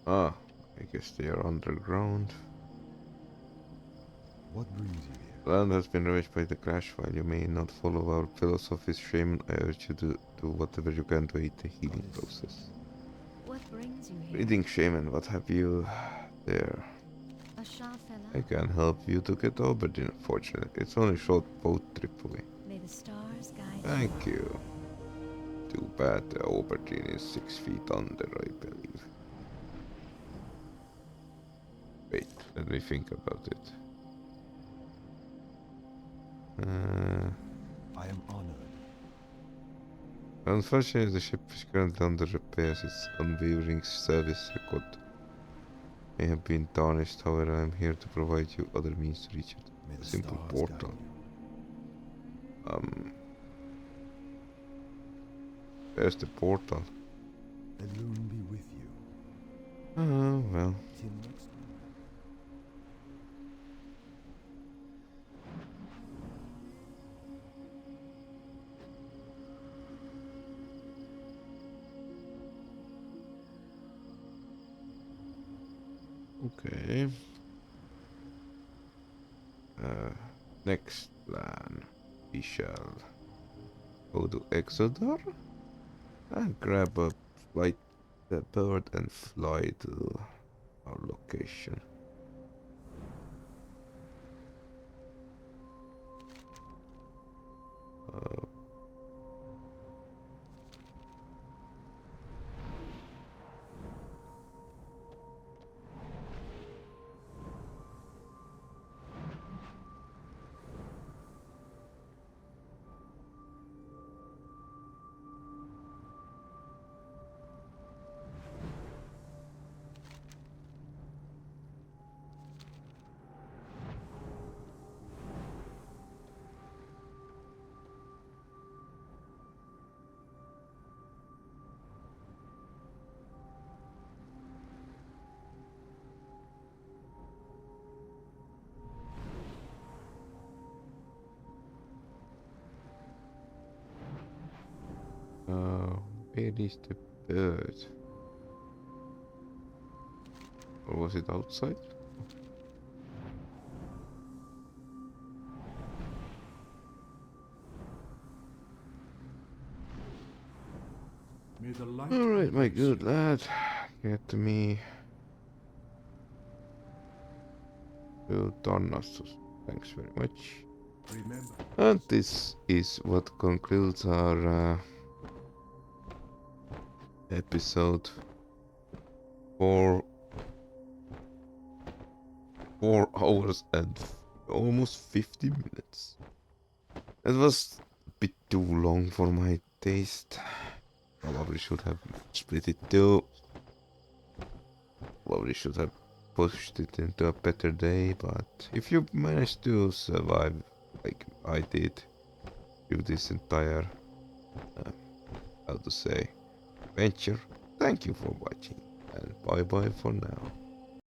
Ah, I guess they are underground.
What brings you here?
Land has been ravaged by the crash. While you may not follow our philosophies, Shaman, I urge you to do whatever you can to aid the healing process.
What brings you here?
Greetings, Shaman. What have you there?
A Shah
I
fella?
can help you to get over there, unfortunately. It's only a short boat trip away.
May the stars guide you.
Thank you. Too bad the aubergine is 6 feet under, I believe. Wait, let me think about it.
I am honored.
Unfortunately, the ship is currently under repairs. Its unwavering service record may have been tarnished. However, I am here to provide you other means to reach it.
May
A
the
simple
stars
portal.
guide you.
There's the portal.
The loon be with you.
Oh, well.
Till next time.
Okay. Next plan. We shall go to Exodar and grab a flight, the bird, and fly to our location. Where is the bird? Or was it outside?
May the light
Alright, my
embrace
good
you.
lad. Get to me. To Darnassus. Thanks very much.
Remember,
And this is what concludes our episode. 4 hours and almost 50 minutes. It was a bit too long for my taste. Probably should have split it too. Probably should have pushed it into a better day, but if you managed to survive like I did through this entire, how to say, venture, thank you for watching, and bye bye for now.